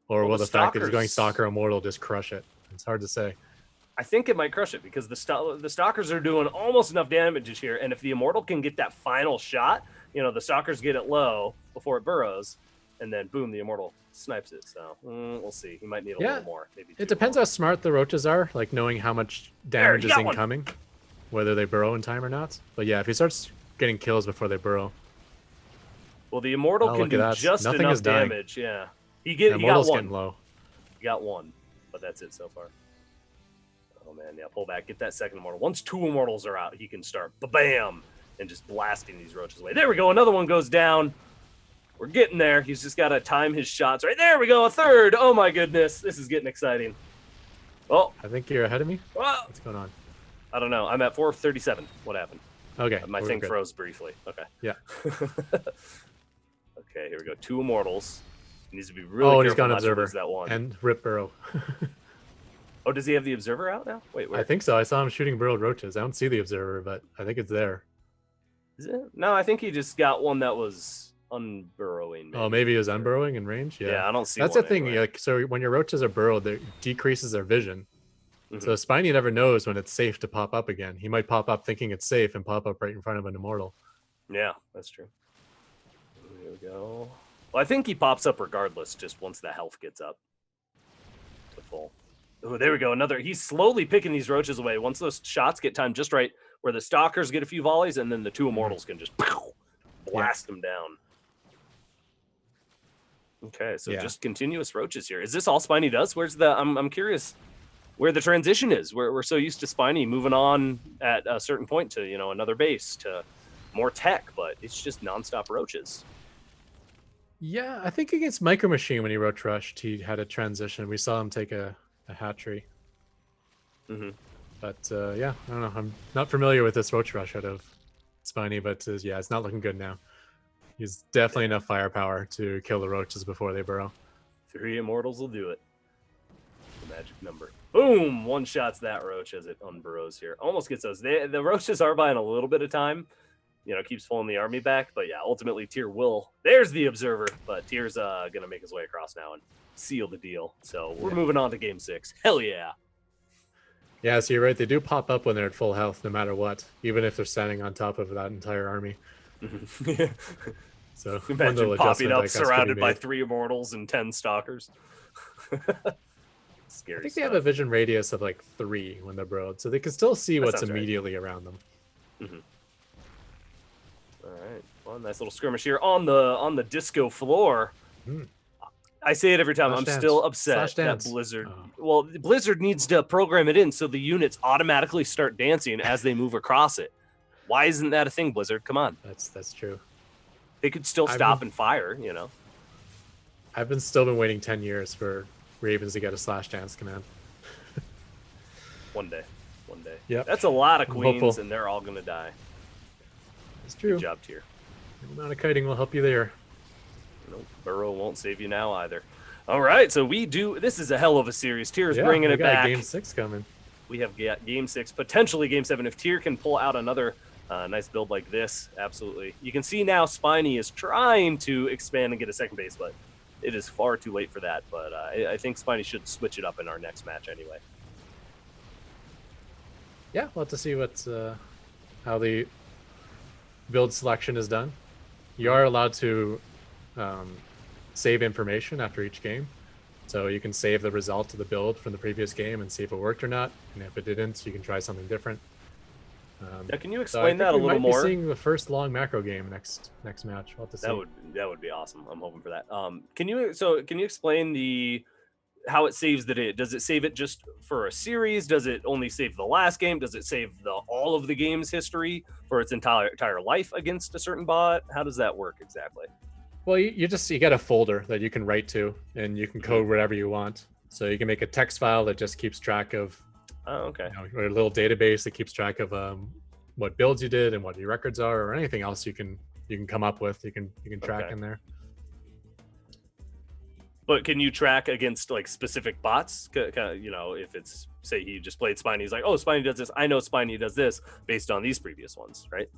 Or will the fact that he's going Stalker Immortal just crush it? It's hard to say.
I think it might crush it because the Stalkers are doing almost enough damage here. And if the Immortal can get that final shot, the Stalkers get it low before it burrows. And then, boom, the Immortal snipes it. So, we'll see. He might need a little more. Maybe
it depends how smart the Roaches are, like knowing how much damage is incoming, whether they burrow in time or not. But yeah, if he starts getting kills before they burrow.
Well, the Immortal can do just enough damage. Yeah. He got one.
Getting low.
He got one, but that's it so far. Oh, man, yeah, pull back. Get that second Immortal. Once 2 Immortals are out, he can start ba-bam and just blasting these Roaches away. There we go. Another one goes down. We're getting there. He's just got to time his shots. Right there we go. A third. Oh, my goodness. This is getting exciting. Oh,
I think you're ahead of me.
ah,
What's going on?
I don't know. I'm at 437. What happened?
Okay.
My
we're
thing
good.
froze briefly. Okay.
Yeah.
Okay, here we go. 2 immortals. He needs to be really
Oh, and he's
careful
got an
not to
observer.
lose that one.
And Rip Burrow.
Oh, does he have the observer out now? Wait, where
I think so. I saw him shooting burrowed roaches. I don't see the observer, but I think it's there.
is it? No, I think he just got one that was unburrowing.
Oh, maybe he was unburrowing in range. Yeah.
Yeah, I don't see
That's
one
the thing.
anywhere.
Like, so when your roaches are burrowed, it decreases their vision.
Mhm.
So Spiny never knows when it's safe to pop up again. He might pop up thinking it's safe and pop up right in front of an immortal.
Yeah, that's true. Here we go. Well, I think he pops up regardless, just once the health gets up to full. Oh, there we go. Another. He's slowly picking these roaches away. Once those shots get timed just right, where the stalkers get a few volleys, and then the 2 immortals can just blast them down. Okay, so
Yeah.
just continuous roaches here. Is this all Spiny does? Where's the? I'm curious where the transition is. We're so used to Spiny moving on at a certain point to another base to more tech, but it's just nonstop roaches.
Yeah, I think against Micro Machine when he roach rushed, he had a transition. We saw him take a hatchery.
Mhm.
But yeah, I don't know. I'm not familiar with this roach rush out of Spiny, but yeah, it's not looking good now. He's definitely enough firepower to kill the roaches before they burrow.
3 immortals will do it. The magic number. Boom! One shots that roach as it unburrows here. Almost gets those. The roaches are buying a little bit of time. Keeps pulling the army back. But yeah, ultimately Tyr will. There's the observer. But Tyr's going to make his way across now and seal the deal. So we're moving on to game 6. Hell yeah.
Yeah, so you're right. They do pop up when they're at full health, no matter what, even if they're standing on top of that entire army. So one
Imagine
little
popping
adjustment, I
up
guess, could be
surrounded by
made.
3 immortals and 10 stalkers. Scary
I think they
stuff.
have a vision radius of like 3 when they're burrowed, so they can still see
That
what's
sounds right.
immediately around them.
All right. Well, nice little skirmish here on the disco floor.
Hmm.
I say it every time.
Slash
I'm
dance.
still upset
Slash
that
dance.
Blizzard.
Oh.
Well, Blizzard needs to program it in so the units automatically start dancing as they move across it. Why isn't that a thing, Blizzard? Come on.
That's true.
They could still
I
stop
would-
and fire,
I've still been waiting 10 years for Ravens to get a slash dance command.
One day.
Yep.
That's a lot of
I'm
queens,
hopeful.
and they're all going to die.
It's true.
Good job, Tyr.
The amount of kiting will help you there.
Nope, Burrow won't save you now either. All right, so this is a hell of a series. Tyr's
Yeah,
bringing
we
it
got
back.
Game 6 coming.
We have got game 6, potentially game 7. If Tyr can pull out another nice build like this, absolutely. You can see now Spiny is trying to expand and get a second base, but it is far too late for that. But I think Spiny should switch it up in our next match anyway.
Yeah, we'll have to see how the build selection is done. You are allowed to save information after each game. So you can save the result of the build from the previous game and see if it worked or not. And if it didn't, you can try something different.
Now, can you
So I
explain
think
that a
we
little
might
more?
be seeing the first long macro game next match. We'll have to see.
That would be awesome. I'm hoping for that. Can you explain how it saves the data? Does it save it just for a series? Does it only save the last game? Does it save all of the game's history for its entire life against a certain bot? How does that work exactly?
Well, you get a folder that you can write to, and you can code whatever you want. So you can make a text file that just keeps track of,
Oh, okay.
or a little database that keeps track of what builds you did and what your records are, or anything else you can come up with. You can track
Okay.
in there.
But can you track against like specific bots? If it's, say he just played Spiny, he's like, oh, Spiny does this. I know Spiny does this based on these previous ones, right?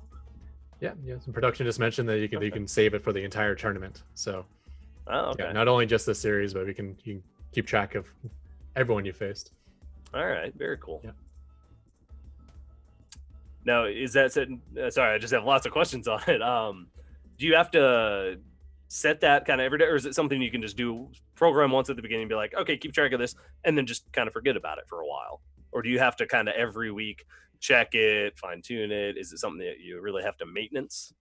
Yeah. Some production just mentioned that you can save it for the entire tournament. So
Oh, okay.
yeah, not only just the series, but you can keep track of everyone you faced.
All right. Very cool.
Yeah.
Now, is that set? Sorry, I just have lots of questions on it. Do you have to set that kind of every day, or is it something you can just do program once at the beginning and be like, okay, keep track of this, and then just kind of forget about it for a while? Or do you have to kind of every week check it, fine tune it? Is it something that you really have to maintenance?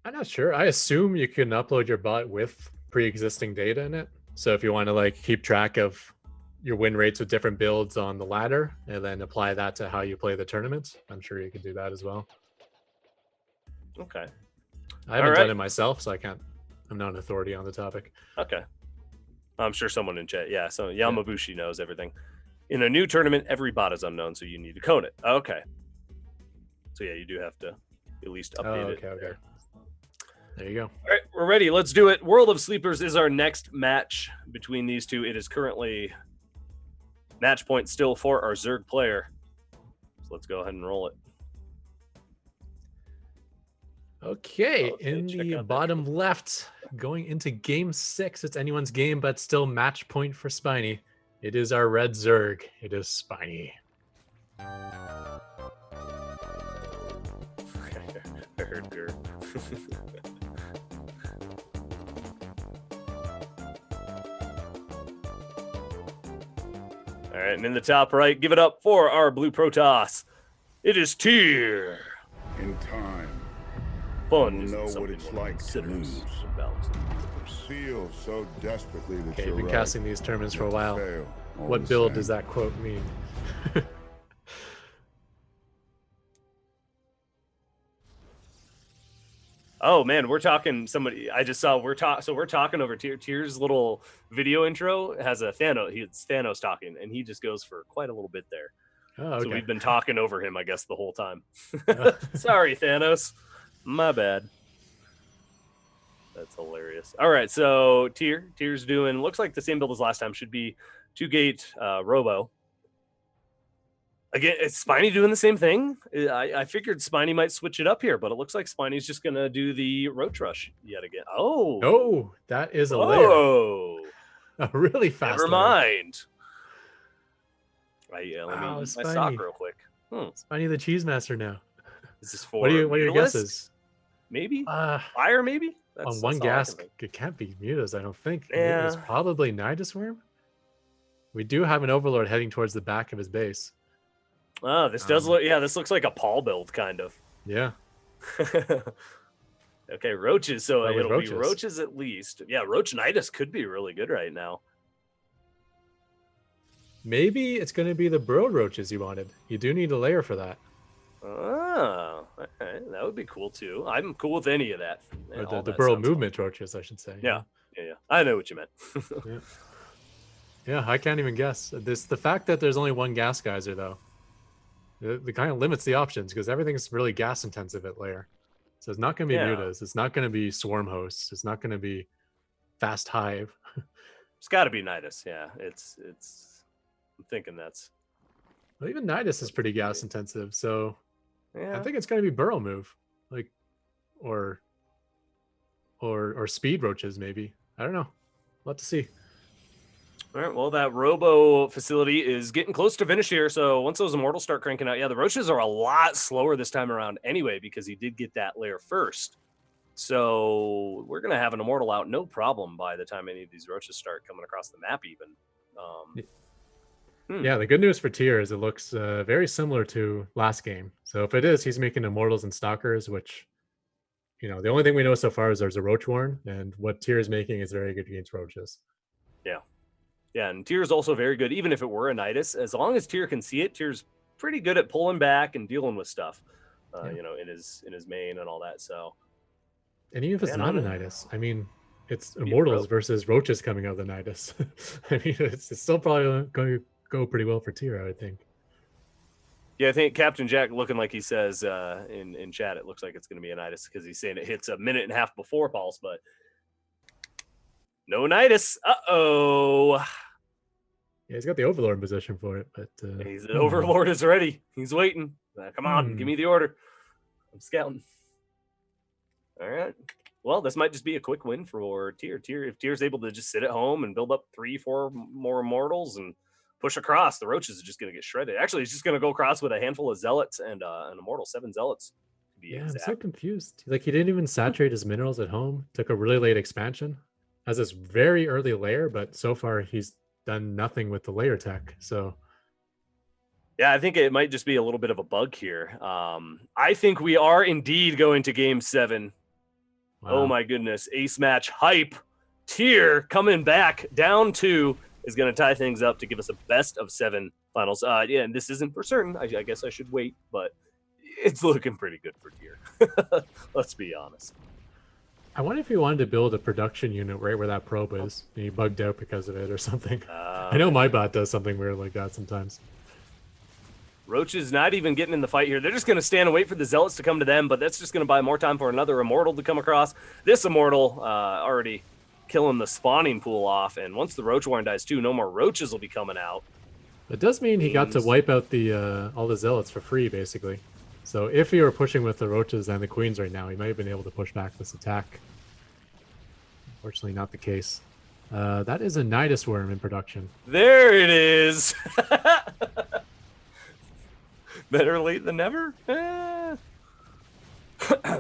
I'm not sure. I assume you can upload your bot with pre-existing data in it. So if you want to like keep track of your win rates with different builds on the ladder and then apply that to how you play the tournament, I'm sure you can do that as well.
Okay.
I haven't
All
done
right.
it myself, so I'm not an authority on the topic.
Okay. I'm sure someone in chat. Yeah. So Yamabushi knows everything. In a new tournament, every bot is unknown, so you need to code it. Okay. So yeah, you do have to at least update it.
Okay. There you go.
All right, we're ready. Let's do it. World of Sleepers is our next match between these two. It is currently match point still for our Zerg player. So let's go ahead and roll it.
Okay, in the bottom left, going into game 6, it's anyone's game, but still match point for Spiny. It is our red Zerg. It is Spiny.
I heard Gur. All right, and in the top right, give it up for our blue Protoss. It is Tyr.
In time,
Fun
you'll
is
know
something
what it's
one
like to
considers
lose.
the balance.
Feel so desperately that
Okay,
you're
been
right.
casting these tournaments for a while.
Fail all
What
the
build
same.
does that quote mean?
Oh man, we're talking. Somebody I just saw. We're talking over Tyr. Tyr's little video intro has a Thanos. It's Thanos talking, and he just goes for quite a little bit there.
Oh, okay.
So we've been talking over him, I guess, the whole time.
Oh.
Sorry, Thanos. My bad. That's hilarious. All right, so Tyr's doing looks like the same build as last time. Should be 2-gate Robo. Again, is Spiny doing the same thing? I figured Spiny might switch it up here, but it looks like Spiny's just gonna do the Roach Rush yet again. Oh,
Oh, that is a layer.
oh,
A really fast
never
layer.
mind. Right, yeah. Let
Wow,
me use my stock
Spiny.
real quick.
Spiny the Cheese Master now.
Is this for
What are your
Mutalisk?
guesses?
Maybe
Uh,
fire, maybe.
on one
all I can
gas,
think.
it can't be Mutas, I don't think.
Yeah.
It's probably Nidus Worm. We do have an Overlord heading towards the back of his base.
Oh, this does look. Yeah, this looks like a Paul build, kind of.
Yeah.
Okay, roaches. So
That was
it'll be
roaches.
roaches at least. Yeah, Roach Nidus could be really good right now.
Maybe it's going to be the Burrowed Roaches you wanted. You do need a layer for that.
Oh, okay. That would be cool too. I'm cool with any of that.
Or
All
the
that
Burrow
sounds
Movement Roaches, I should say.
Yeah. I know what you meant.
Yeah, I can't even guess. The fact that there's only one gas geyser, though, it kind of limits the options because everything's really gas intensive at layer. So it's not going to be
Yeah.
Mutas. It's not going to be Swarm Hosts. It's not going to be Fast Hive.
It's got to be Nidus. Yeah, it's. I'm thinking that's.
Well, even Nidus is pretty gas intensive. So
Yeah.
I think it's going to be Burrow Move, like, or Speed Roaches maybe. I don't know. We'll have to see.
All right. Well, that Robo facility is getting close to finish here. So once those Immortals start cranking out, yeah, the Roaches are a lot slower this time around anyway because he did get that layer first. So we're gonna have an Immortal out no problem by the time any of these Roaches start coming across the map. Even.
Yeah, the good news for Tyr is it looks very similar to last game. So if it is, he's making Immortals and Stalkers, which, the only thing we know so far is there's a Roach Warren, and what Tyr is making is very good against Roaches.
Yeah, and Tyr's also very good, even if it were a Nidus. As long as Tyr can see it, Tyr's pretty good at pulling back and dealing with stuff, in his main and all that. So,
And even if it's
Yeah,
not
no,
a
no.
Nidus, I mean, it's
Be a
Immortals
rope.
versus Roaches coming out of the Nidus. I mean, it's still probably going to go pretty well for Tyr, I would think.
yeah, I think Captain Jack looking like he says in chat, it looks like it's going to be a Nidus because he's saying it hits a minute and a half before Pulse, but no Nidus. Uh-oh.
Yeah, he's got the Overlord in position for it, but
He's the Overlord is ready. He's waiting. Come on, give me the order. I'm scouting. All right. Well, this might just be a quick win for Tyr. If Tyr's able to just sit at home and build up 3-4 more Immortals and push across, the Roaches are just going to get shredded. Actually, he's just going to go across with a handful of Zealots and an Immortal, 7 Zealots. To be
yeah, I'm
exact.
so confused. Like, he didn't even saturate his minerals at home. Took a really late expansion. Has this very early layer, but so far he's done nothing with the layer tech. So
Yeah, I think it might just be a little bit of a bug here. I think we are indeed going to Game 7. Oh
wow.
my goodness. Ace match hype. Tyr coming back down 2 is going to tie things up to give us a best of 7 finals. Yeah, and this isn't for certain. I guess I should wait, but it's looking pretty good for Tyr. Let's be honest.
I wonder if he wanted to build a production unit right where that probe is, and he bugged out because of it or something. I know my bot does something weird like that sometimes.
Roach is not even getting in the fight here. They're just going to stand and wait for the Zealots to come to them, but that's just going to buy more time for another Immortal to come across. This Immortal already killing the spawning pool off, and once the Roach Warren dies too, no more Roaches will be coming out.
It does mean he got to wipe out the all the Zealots for free, basically. So if he were pushing with the Roaches and the Queens right now, he might have been able to push back this attack. Unfortunately, not the case. That is a Nidus Worm in production.
There it is! Better late than never?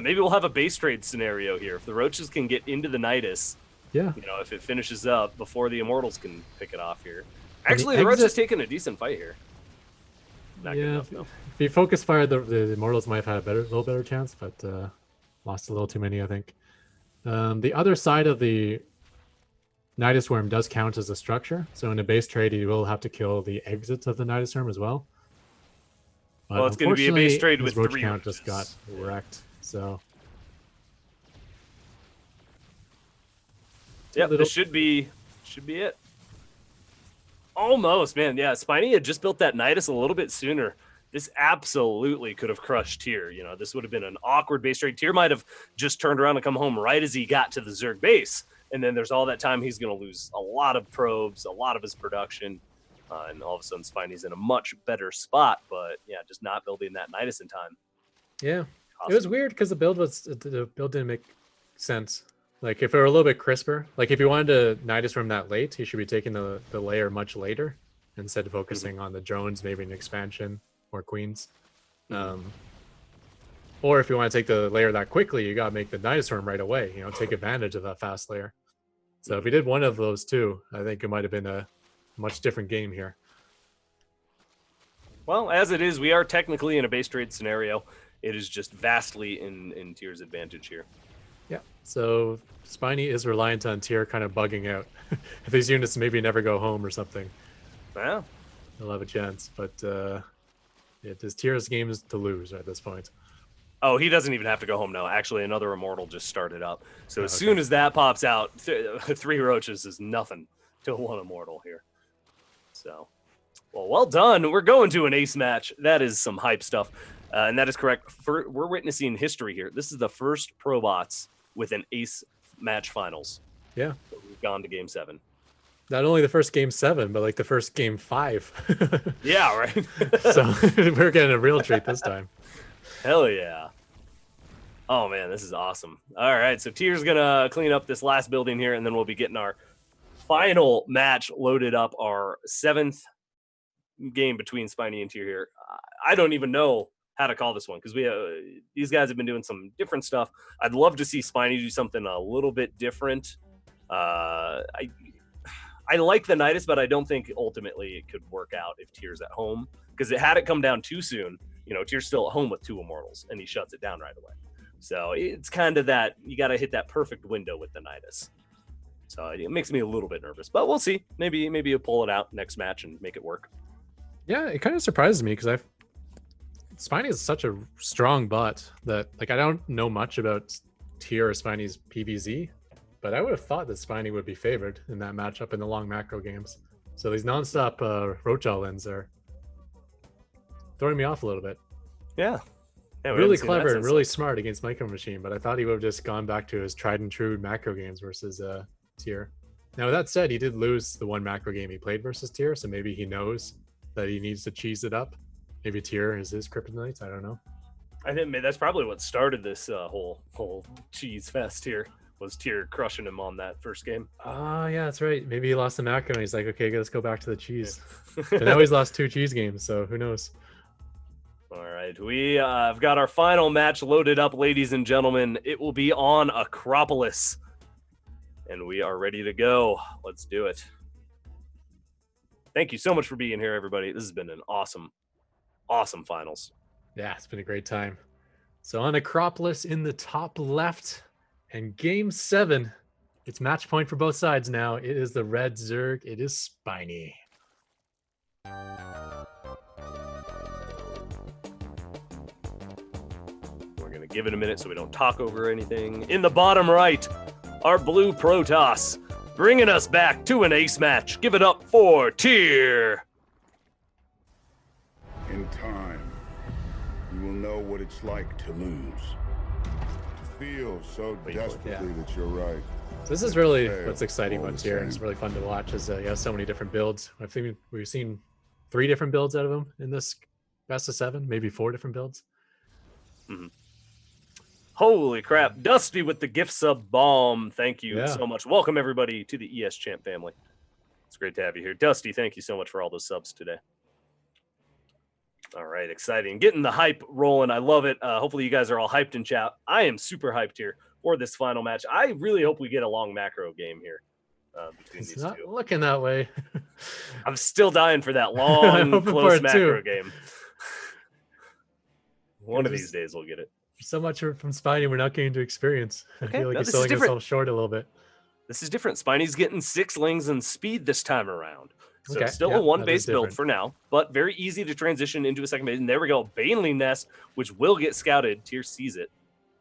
Maybe we'll have a base trade scenario here. If the Roaches can get into the Nidus,
yeah,
you know, if it finishes up before the Immortals can pick it off here. Actually, the Roach is taking a decent fight here. Not good enough, though.
If he focus fired, the Immortals might have had a little better chance, but lost a little too many, I think. The other side of the Nidus Worm does count as a structure, so in a base trade, he will have to kill the exits of the Nidus Worm as well. But
well, it's going to be a base trade with
roach
3
count
roaches.
Just got wrecked, so...
Yep, this should be it. Almost, man. Yeah, Spiny had just built that Nidus a little bit sooner. This absolutely could have crushed Tyr. You know, this would have been an awkward base trade. Tyr might have just turned around and come home right as he got to the Zerg base. And then there's all that time he's going to lose a lot of probes, a lot of his production. And all of a sudden, Spiny's in a much better spot. But yeah, just not building that Nidus in time.
Yeah, it was weird because the build didn't make sense. Like, if it were a little bit crisper, like if you wanted to Nidus Worm that late, he should be taking the layer much later instead of focusing on the drones, maybe an expansion or queens. Or if you want to take the layer that quickly, you got to make the Nidus Worm right away, you know, take advantage of that fast layer. So if he did one of those two, I think it might have been a much different game here.
Well, as it is, we are technically in a base trade scenario. It is just vastly in Tyr's advantage here.
Yeah, so Spiny is reliant on Tyr kind of bugging out. If these units maybe never go home or something,
Yeah.
he'll have a chance. But it is Tyr's games to lose at this point.
Oh, he doesn't even have to go home now. Actually, another Immortal just started up. So as soon as that pops out, 3 Roaches is nothing to 1 Immortal here. So, well done. We're going to an ace match. That is some hype stuff. And that is correct. We're witnessing history here. This is the first Probots with an ace match finals.
Yeah.
So we've gone to game 7.
Not only the first game 7, but like the first game 5.
Yeah, right.
So we're getting a real treat this time.
Hell yeah. Oh, man, this is awesome. All right, so Tyr's going to clean up this last building here, and then we'll be getting our final match loaded up, our 7th game between Spiny and Tyr here. I don't even know how to call this one because these guys have been doing some different stuff. I'd love to see Spiny do something a little bit different. I like the Nidus, but I don't think ultimately it could work out if Tyr's at home because it had it come down too soon. You know, Tyr's still at home with 2 Immortals and he shuts it down right away. So it's kind of that you got to hit that perfect window with the Nidus. So it makes me a little bit nervous, but we'll see. Maybe you'll pull it out next match and make it work.
Yeah, it kind of surprises me because Spiny is such a strong bot that like I don't know much about Tyr or Spiny's PvZ, but I would have thought that Spiny would be favored in that matchup in the long macro games. So these nonstop Roach All-ins are throwing me off a little bit.
Yeah.
Really clever and really smart against Micro Machine, but I thought he would have just gone back to his tried and true macro games versus Tyr. Now, with that said, he did lose the one macro game he played versus Tyr, so maybe he knows that he needs to cheese it up. Maybe Tyr is his kryptonite. I don't know.
I think that's probably what started this whole cheese fest here. Was Tyr crushing him on that first game.
Oh, yeah, that's right. Maybe he lost the macro and he's like, okay, let's go back to the cheese. And now he's lost 2 cheese games, so who knows?
All right, we have got our final match loaded up, ladies and gentlemen. It will be on Acropolis. And we are ready to go. Let's do it. Thank you so much for being here, everybody. This has been an awesome finals.
Yeah, it's been a great time. So on Acropolis in the top left, and game 7, it's match point for both sides now. It is the red Zerg. It is Spiny.
We're going to give it a minute so we don't talk over anything. In the bottom right, our blue Protoss, bringing us back to an ace match. Give it up for Tyr.
In time, you will know what it's like to lose. To feel so desperately that you're right.
So this is really what's exciting about Tyr, and it's really fun to watch. Is he has so many different builds. I think we've seen 3 different builds out of him in this best of 7, maybe 4 different builds.
Mm-hmm. Holy crap. Dusty with the gift sub bomb. Thank you so much. Welcome, everybody, to the ES Champ family. It's great to have you here. Dusty, thank you so much for all those subs today. All right, exciting. Getting the hype rolling. I love it. Hopefully you guys are all hyped in chat. I am super hyped here for this final match. I really hope we get a long macro game here between these
not
two.
Looking that way.
I'm still dying for that long, close macro game. One of these days we'll get it.
So much from Spiny we're not getting to experience. I feel like
no,
he's selling himself short a little bit.
This is different. Spiny's getting 6 lings and speed this time around. So still a 1 base build for now, but very easy to transition into a second base. And there we go. Baneling Nest, which will get scouted. Tyr sees it.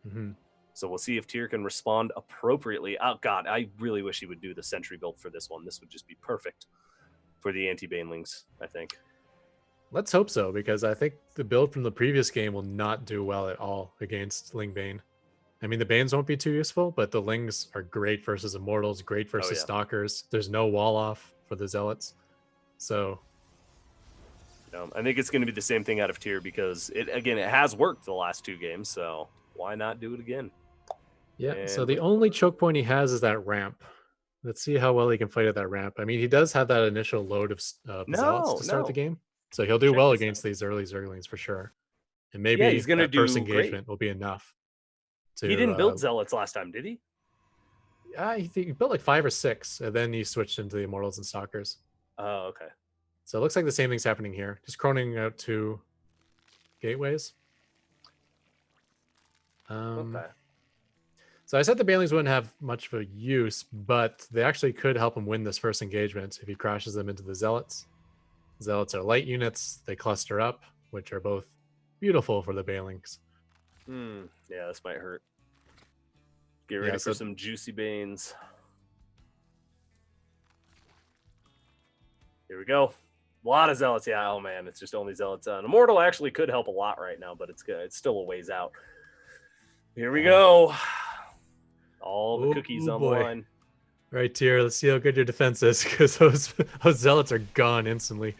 Mm-hmm.
So we'll see if Tyr can respond appropriately. Oh, God, I really wish he would do the sentry build for this one. This would just be perfect for the anti-Banelings, I think.
Let's hope so, because I think the build from the previous game will not do well at all against Ling Bane. I mean, the Banes won't be too useful, but the Lings are great versus Immortals, great versus Stalkers. There's no wall off for the Zealots. So
I think it's going to be the same thing out of Tyr because, it has worked the last 2 games, so why not do it again?
Yeah, and so the only choke point he has is that ramp. Let's see how well he can fight at that ramp. I mean, he does have that initial load of Zealots to start the game, so he'll do well against these early Zerglings for sure. And maybe
he's gonna do
first engagement will be enough.
He didn't build Zealots last time, did he?
Yeah, he built like 5 or 6, and then he switched into the Immortals and Stalkers.
Oh, okay.
So it looks like the same thing's happening here. Just croning out 2 gateways.
Okay.
So I said the Banelings wouldn't have much of a use, but they actually could help him win this first engagement if he crashes them into the Zealots. Zealots are light units. They cluster up, which are both beautiful for the Banelings.
Yeah, this might hurt. Get ready for some juicy Banes. Here we go. A lot of Zealots. Yeah, oh man, it's just only Zealots. An Immortal actually could help a lot right now, but it's good. It's still a ways out. Here we go. All the cookies on the line.
Right, Tyr. Let's see how good your defense is, because those Zealots are gone instantly.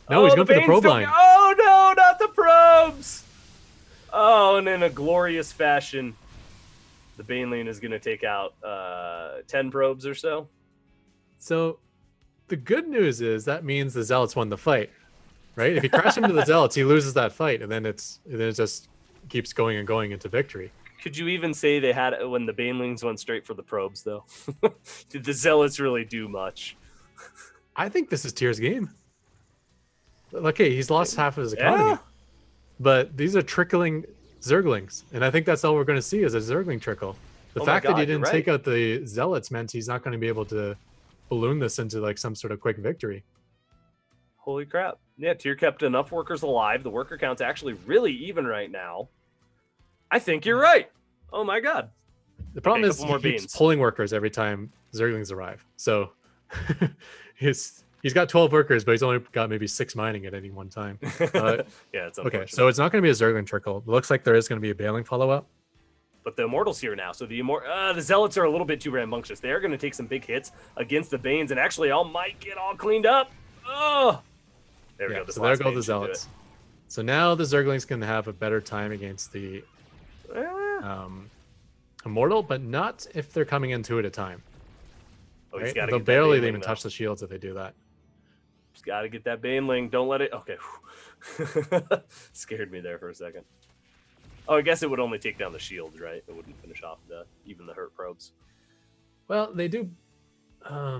No, he's going for the probe line.
Oh no, not the probes! Oh, and in a glorious fashion, the Baneling is going to take out 10 probes or so.
So the good news is that means the Zealots won the fight, right? If he crashes into the Zealots, he loses that fight, and then it just keeps going and going into victory.
Could you even say they had it when the Banelings went straight for the probes, though? Did the Zealots really do much?
I think this is Tyr's game. Okay, he's lost half of his economy, but these are trickling Zerglings, and I think that's all we're going to see is a Zergling trickle. The fact that he didn't take out the Zealots meant he's not going to be able to balloon this into like some sort of quick victory.
Holy crap. Yeah, Tyr kept enough workers alive. The worker count's actually really even right now. I think you're right. Oh my god.
The problem is he keeps pulling workers every time Zerglings arrive. So he's got 12 workers, but he's only got maybe 6 mining at any one time.
Yeah, it's
okay. So it's not going to be a Zergling trickle. It looks like there is going to be a Baneling follow-up.
But the Immortal's here now, so the Zealots are a little bit too rambunctious. They're going to take some big hits against the Banes, and actually all might get all cleaned up. Oh, there we go.
So there go the Zealots. So now the Zerglings can have a better time against the Immortal, but not if they're coming in 2 at a time.
Oh,
right? They'll barely even touch the shields if they do that.
Just got to get that Baneling. Don't let it. Okay. Scared me there for a second. Oh, I guess it would only take down the shields, right? It wouldn't finish off even the hurt probes.
Well, they do. I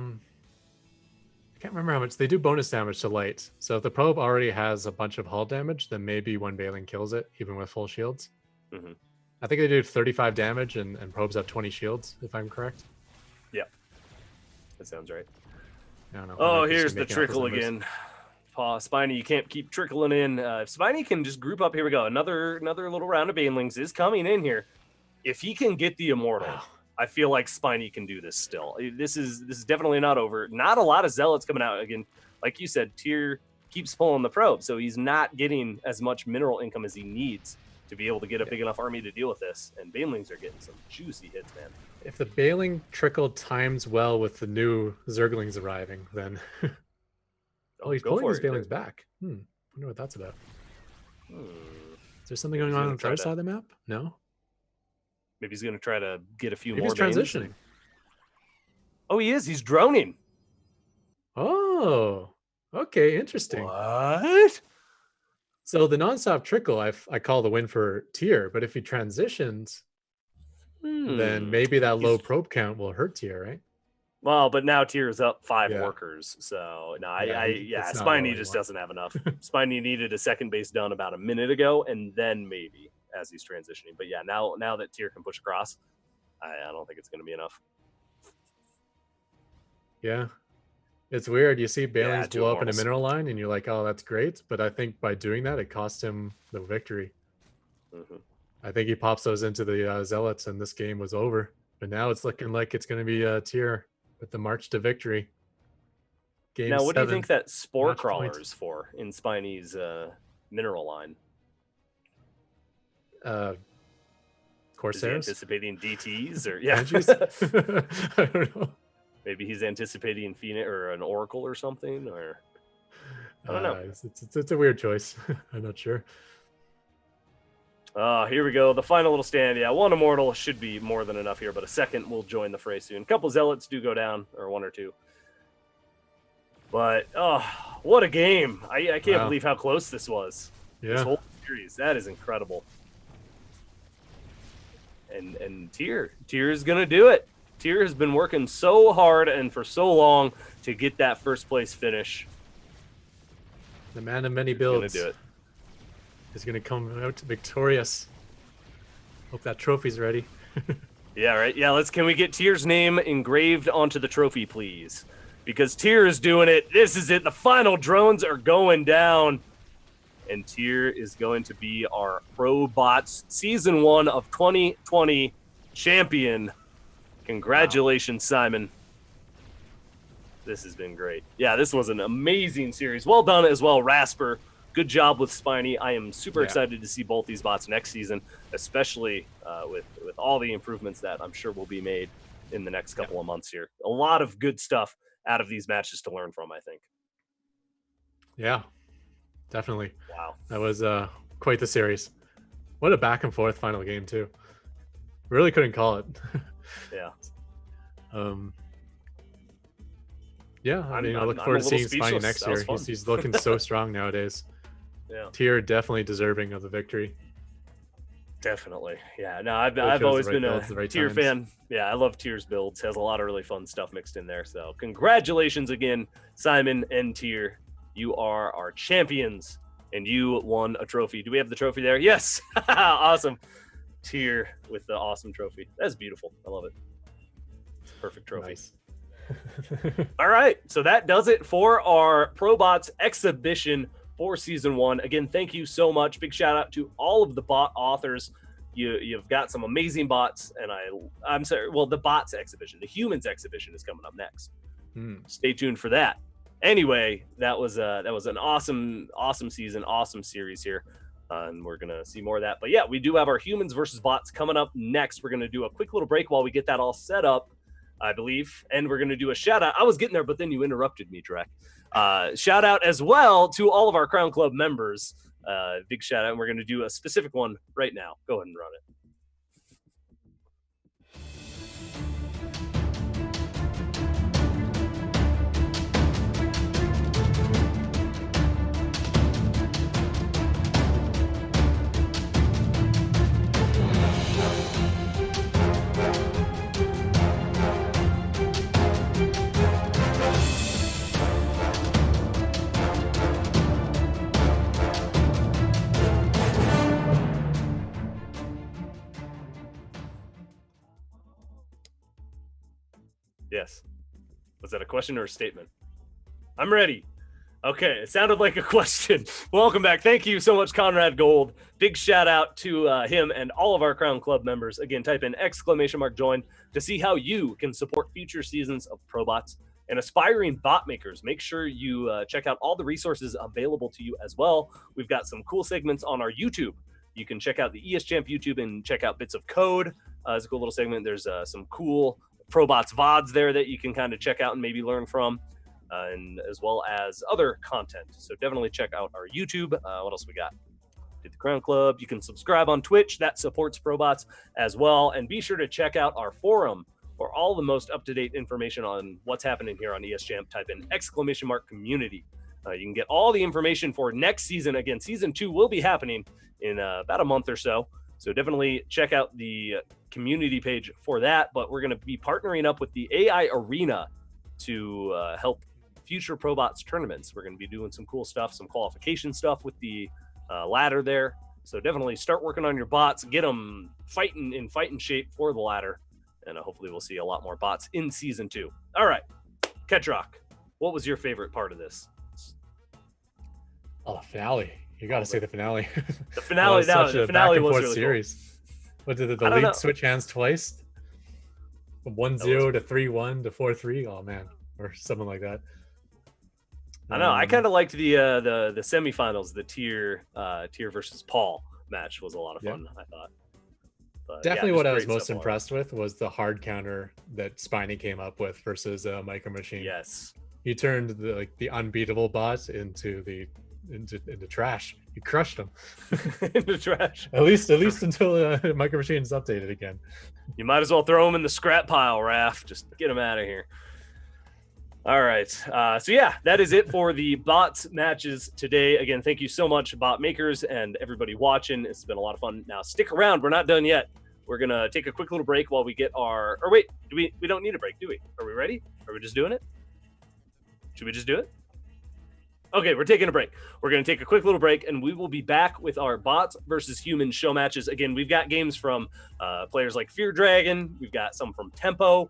can't remember how much they do bonus damage to light. So if the probe already has a bunch of hull damage, then maybe one Baneling kills it, even with full shields.
Mm-hmm.
I think they do 35 damage, and probes have 20 shields, if I'm correct.
Yeah, that sounds right.
I don't know.
Oh, here's the trickle again. Spiny, you can't keep trickling in. If Spiny can just group up, here we go. Another little round of banelings is coming in here. If he can get the immortal, I feel like Spiny can do this still. This is definitely not over. Not a lot of zealots coming out again. Like you said, Tyr keeps pulling the probe, so he's not getting as much mineral income as he needs to be able to get a big enough army to deal with this. And banelings are getting some juicy hits, man.
If the baling trickle times well with the new Zerglings arriving, then he's pulling his banelings back. Wonder what that's about. Is there something going on the other side of the map? No.
Maybe he's going to try to get a few
Maybe
more.
He's transitioning.
Oh, he is. He's droning.
Oh, okay, interesting.
What?
So the nonstop trickle, I call the win for Tyr, but if he transitions, then maybe that low probe count will hurt Tyr, right?
Well, but now Tyr's up 5 workers, so no, Spiny just doesn't have enough. Spiny needed a second base done about a minute ago, and then maybe as he's transitioning. But yeah, now that Tyr can push across, I don't think it's going to be enough.
Yeah. It's weird. You see Balings blow up in a mineral line, and you're like, oh, that's great. But I think by doing that, it cost him the victory. I think he pops those into the Zealots, and this game was over. But now it's looking like it's going to be Tyr with the march to victory. Game
now, what
7,
do you think that Spore Crawler is for in Spiny's mineral line?
Corsairs?
Is he anticipating DTs? Or
I don't know.
Maybe he's anticipating Phoenix or an Oracle or something, or I don't know.
It's a weird choice. I'm not sure.
Here we go. The final little stand. Yeah, 1 immortal should be more than enough here, but a second will join the fray soon. A couple zealots do go down, or 1 or 2. But what a game! I can't believe how close this was.
Yeah.
This whole series. That is incredible. And Tyr is gonna do it. Tyr has been working so hard and for so long to get that first place finish.
The man of many builds.
He's gonna do it.
He's gonna come out victorious. Hope that trophy's ready.
Yeah, right. Yeah, can we get Tyr's name engraved onto the trophy, please? Because Tyr is doing it. This is it. The final drones are going down. And Tyr is going to be our Probots Season 1 of 2020 champion. Congratulations, Simon. This has been great. Yeah, this was an amazing series. Well done as well, Rasper. Good job with Spiny. I am super excited to see both these bots next season, especially with all the improvements that I'm sure will be made in the next couple of months here. A lot of good stuff out of these matches to learn from, I think.
Yeah, definitely.
Wow.
That was quite the series. What a back and forth final game, too. Really couldn't call it.
Yeah.
Yeah, I mean, I look forward to seeing Spiny next year. He's looking so strong nowadays.
Yeah.
Tyr definitely deserving of the victory.
Definitely. Yeah. No, I've always been a Tyr fan. Yeah, I love Tyr's builds. Has a lot of really fun stuff mixed in there. So congratulations again, Simon and Tyr. You are our champions, and you won a trophy. Do we have the trophy there? Yes. Awesome. Tyr with the awesome trophy. That's beautiful. I love it. It's a perfect trophy.
Nice.
All right. So that does it for our Probots exhibition for Season 1. Again, thank you so much. Big shout out to all of the bot authors. You've got some amazing bots, and I'm sorry. Well, the bots exhibition, the humans exhibition is coming up next. Stay tuned for that. Anyway, that was an awesome season, awesome series here. And we're going to see more of that. But yeah, we do have our humans versus bots coming up next. We're going to do a quick little break while we get that all set up, I believe. And we're going to do a shout out. I was getting there, but then you interrupted me, Drek. Shout out as well to all of our Crown Club members. Big shout out. And we're going to do a specific one right now. Go ahead and run it. Yes. Was that a question or a statement? I'm ready. Okay, it sounded like a question. Welcome back. Thank you so much, Conrad Gold. Big shout out to him and all of our Crown Club members. Again, type in !join to see how you can support future seasons of Probots. And aspiring bot makers, make sure you check out all the resources available to you as well. We've got some cool segments on our YouTube. You can check out the ESChamp YouTube and check out Bits of Code. It's a cool little segment. There's some cool Probots VODs there that you can kind of check out and maybe learn from. And as well as other content. So definitely check out our YouTube. What else we got? Did the Crown Club. You can subscribe on Twitch. That supports Probots as well. And be sure to check out our forum for all the most up-to-date information on what's happening here on ESChamp. Type in !community. You can get all the information for next season. Again, season 2 will be happening in about a month or so. So definitely check out the community page for that. But we're going to be partnering up with the AI Arena to help future Probots tournaments. We're going to be doing some cool stuff, some qualification stuff with the ladder there. So definitely start working on your bots, get them fighting shape for the ladder, and hopefully we'll see a lot more bots in season 2. All right, Ketrock, what was your favorite part of this?
Oh, finale. You got to say the finale.
The finale, the finale was really
series. Cool. What did the
league
lead switch hands twice? From 1-0 to 3-1 to 4-3. Oh man, or something like that.
I know. I kind of liked the semifinals. The tier versus Paul match was a lot of fun. I thought. But,
definitely, what I was most impressed with was the hard counter that Spiny came up with versus Micro Machine.
Yes,
he turned the unbeatable bot into trash. He crushed him
into trash.
At least until Micro Machine is updated again.
You might as well throw him in the scrap pile, Raph. Just get him out of here. All right. So yeah, that is it for the bots matches today. Again, thank you so much, bot makers and everybody watching. It's been a lot of fun. Now stick around. We're not done yet. We're gonna take a quick little break while we get our. Or wait, we don't need a break, do we? Are we ready? Are we just doing it? Should we just do it? Okay, we're taking a break. We're going to take a quick little break, and we will be back with our bots versus humans show matches. Again, we've got games from players like Fear Dragon. We've got some from Tempo.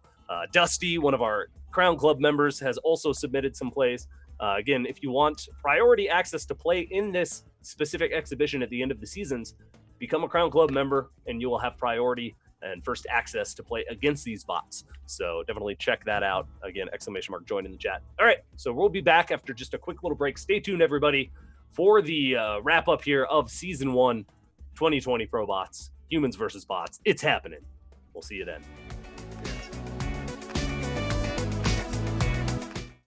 Dusty, one of our Crown Club members, has also submitted some plays. Again, if you want priority access to play in this specific exhibition at the end of the seasons, become a Crown Club member, and you will have priority and first access to play against these bots. So definitely check that out. Again, !join in the chat. All right, so we'll be back after just a quick little break. Stay tuned, everybody, for the wrap up here of Season 1, 2020 Probots, Humans versus Bots. It's happening. We'll see you then.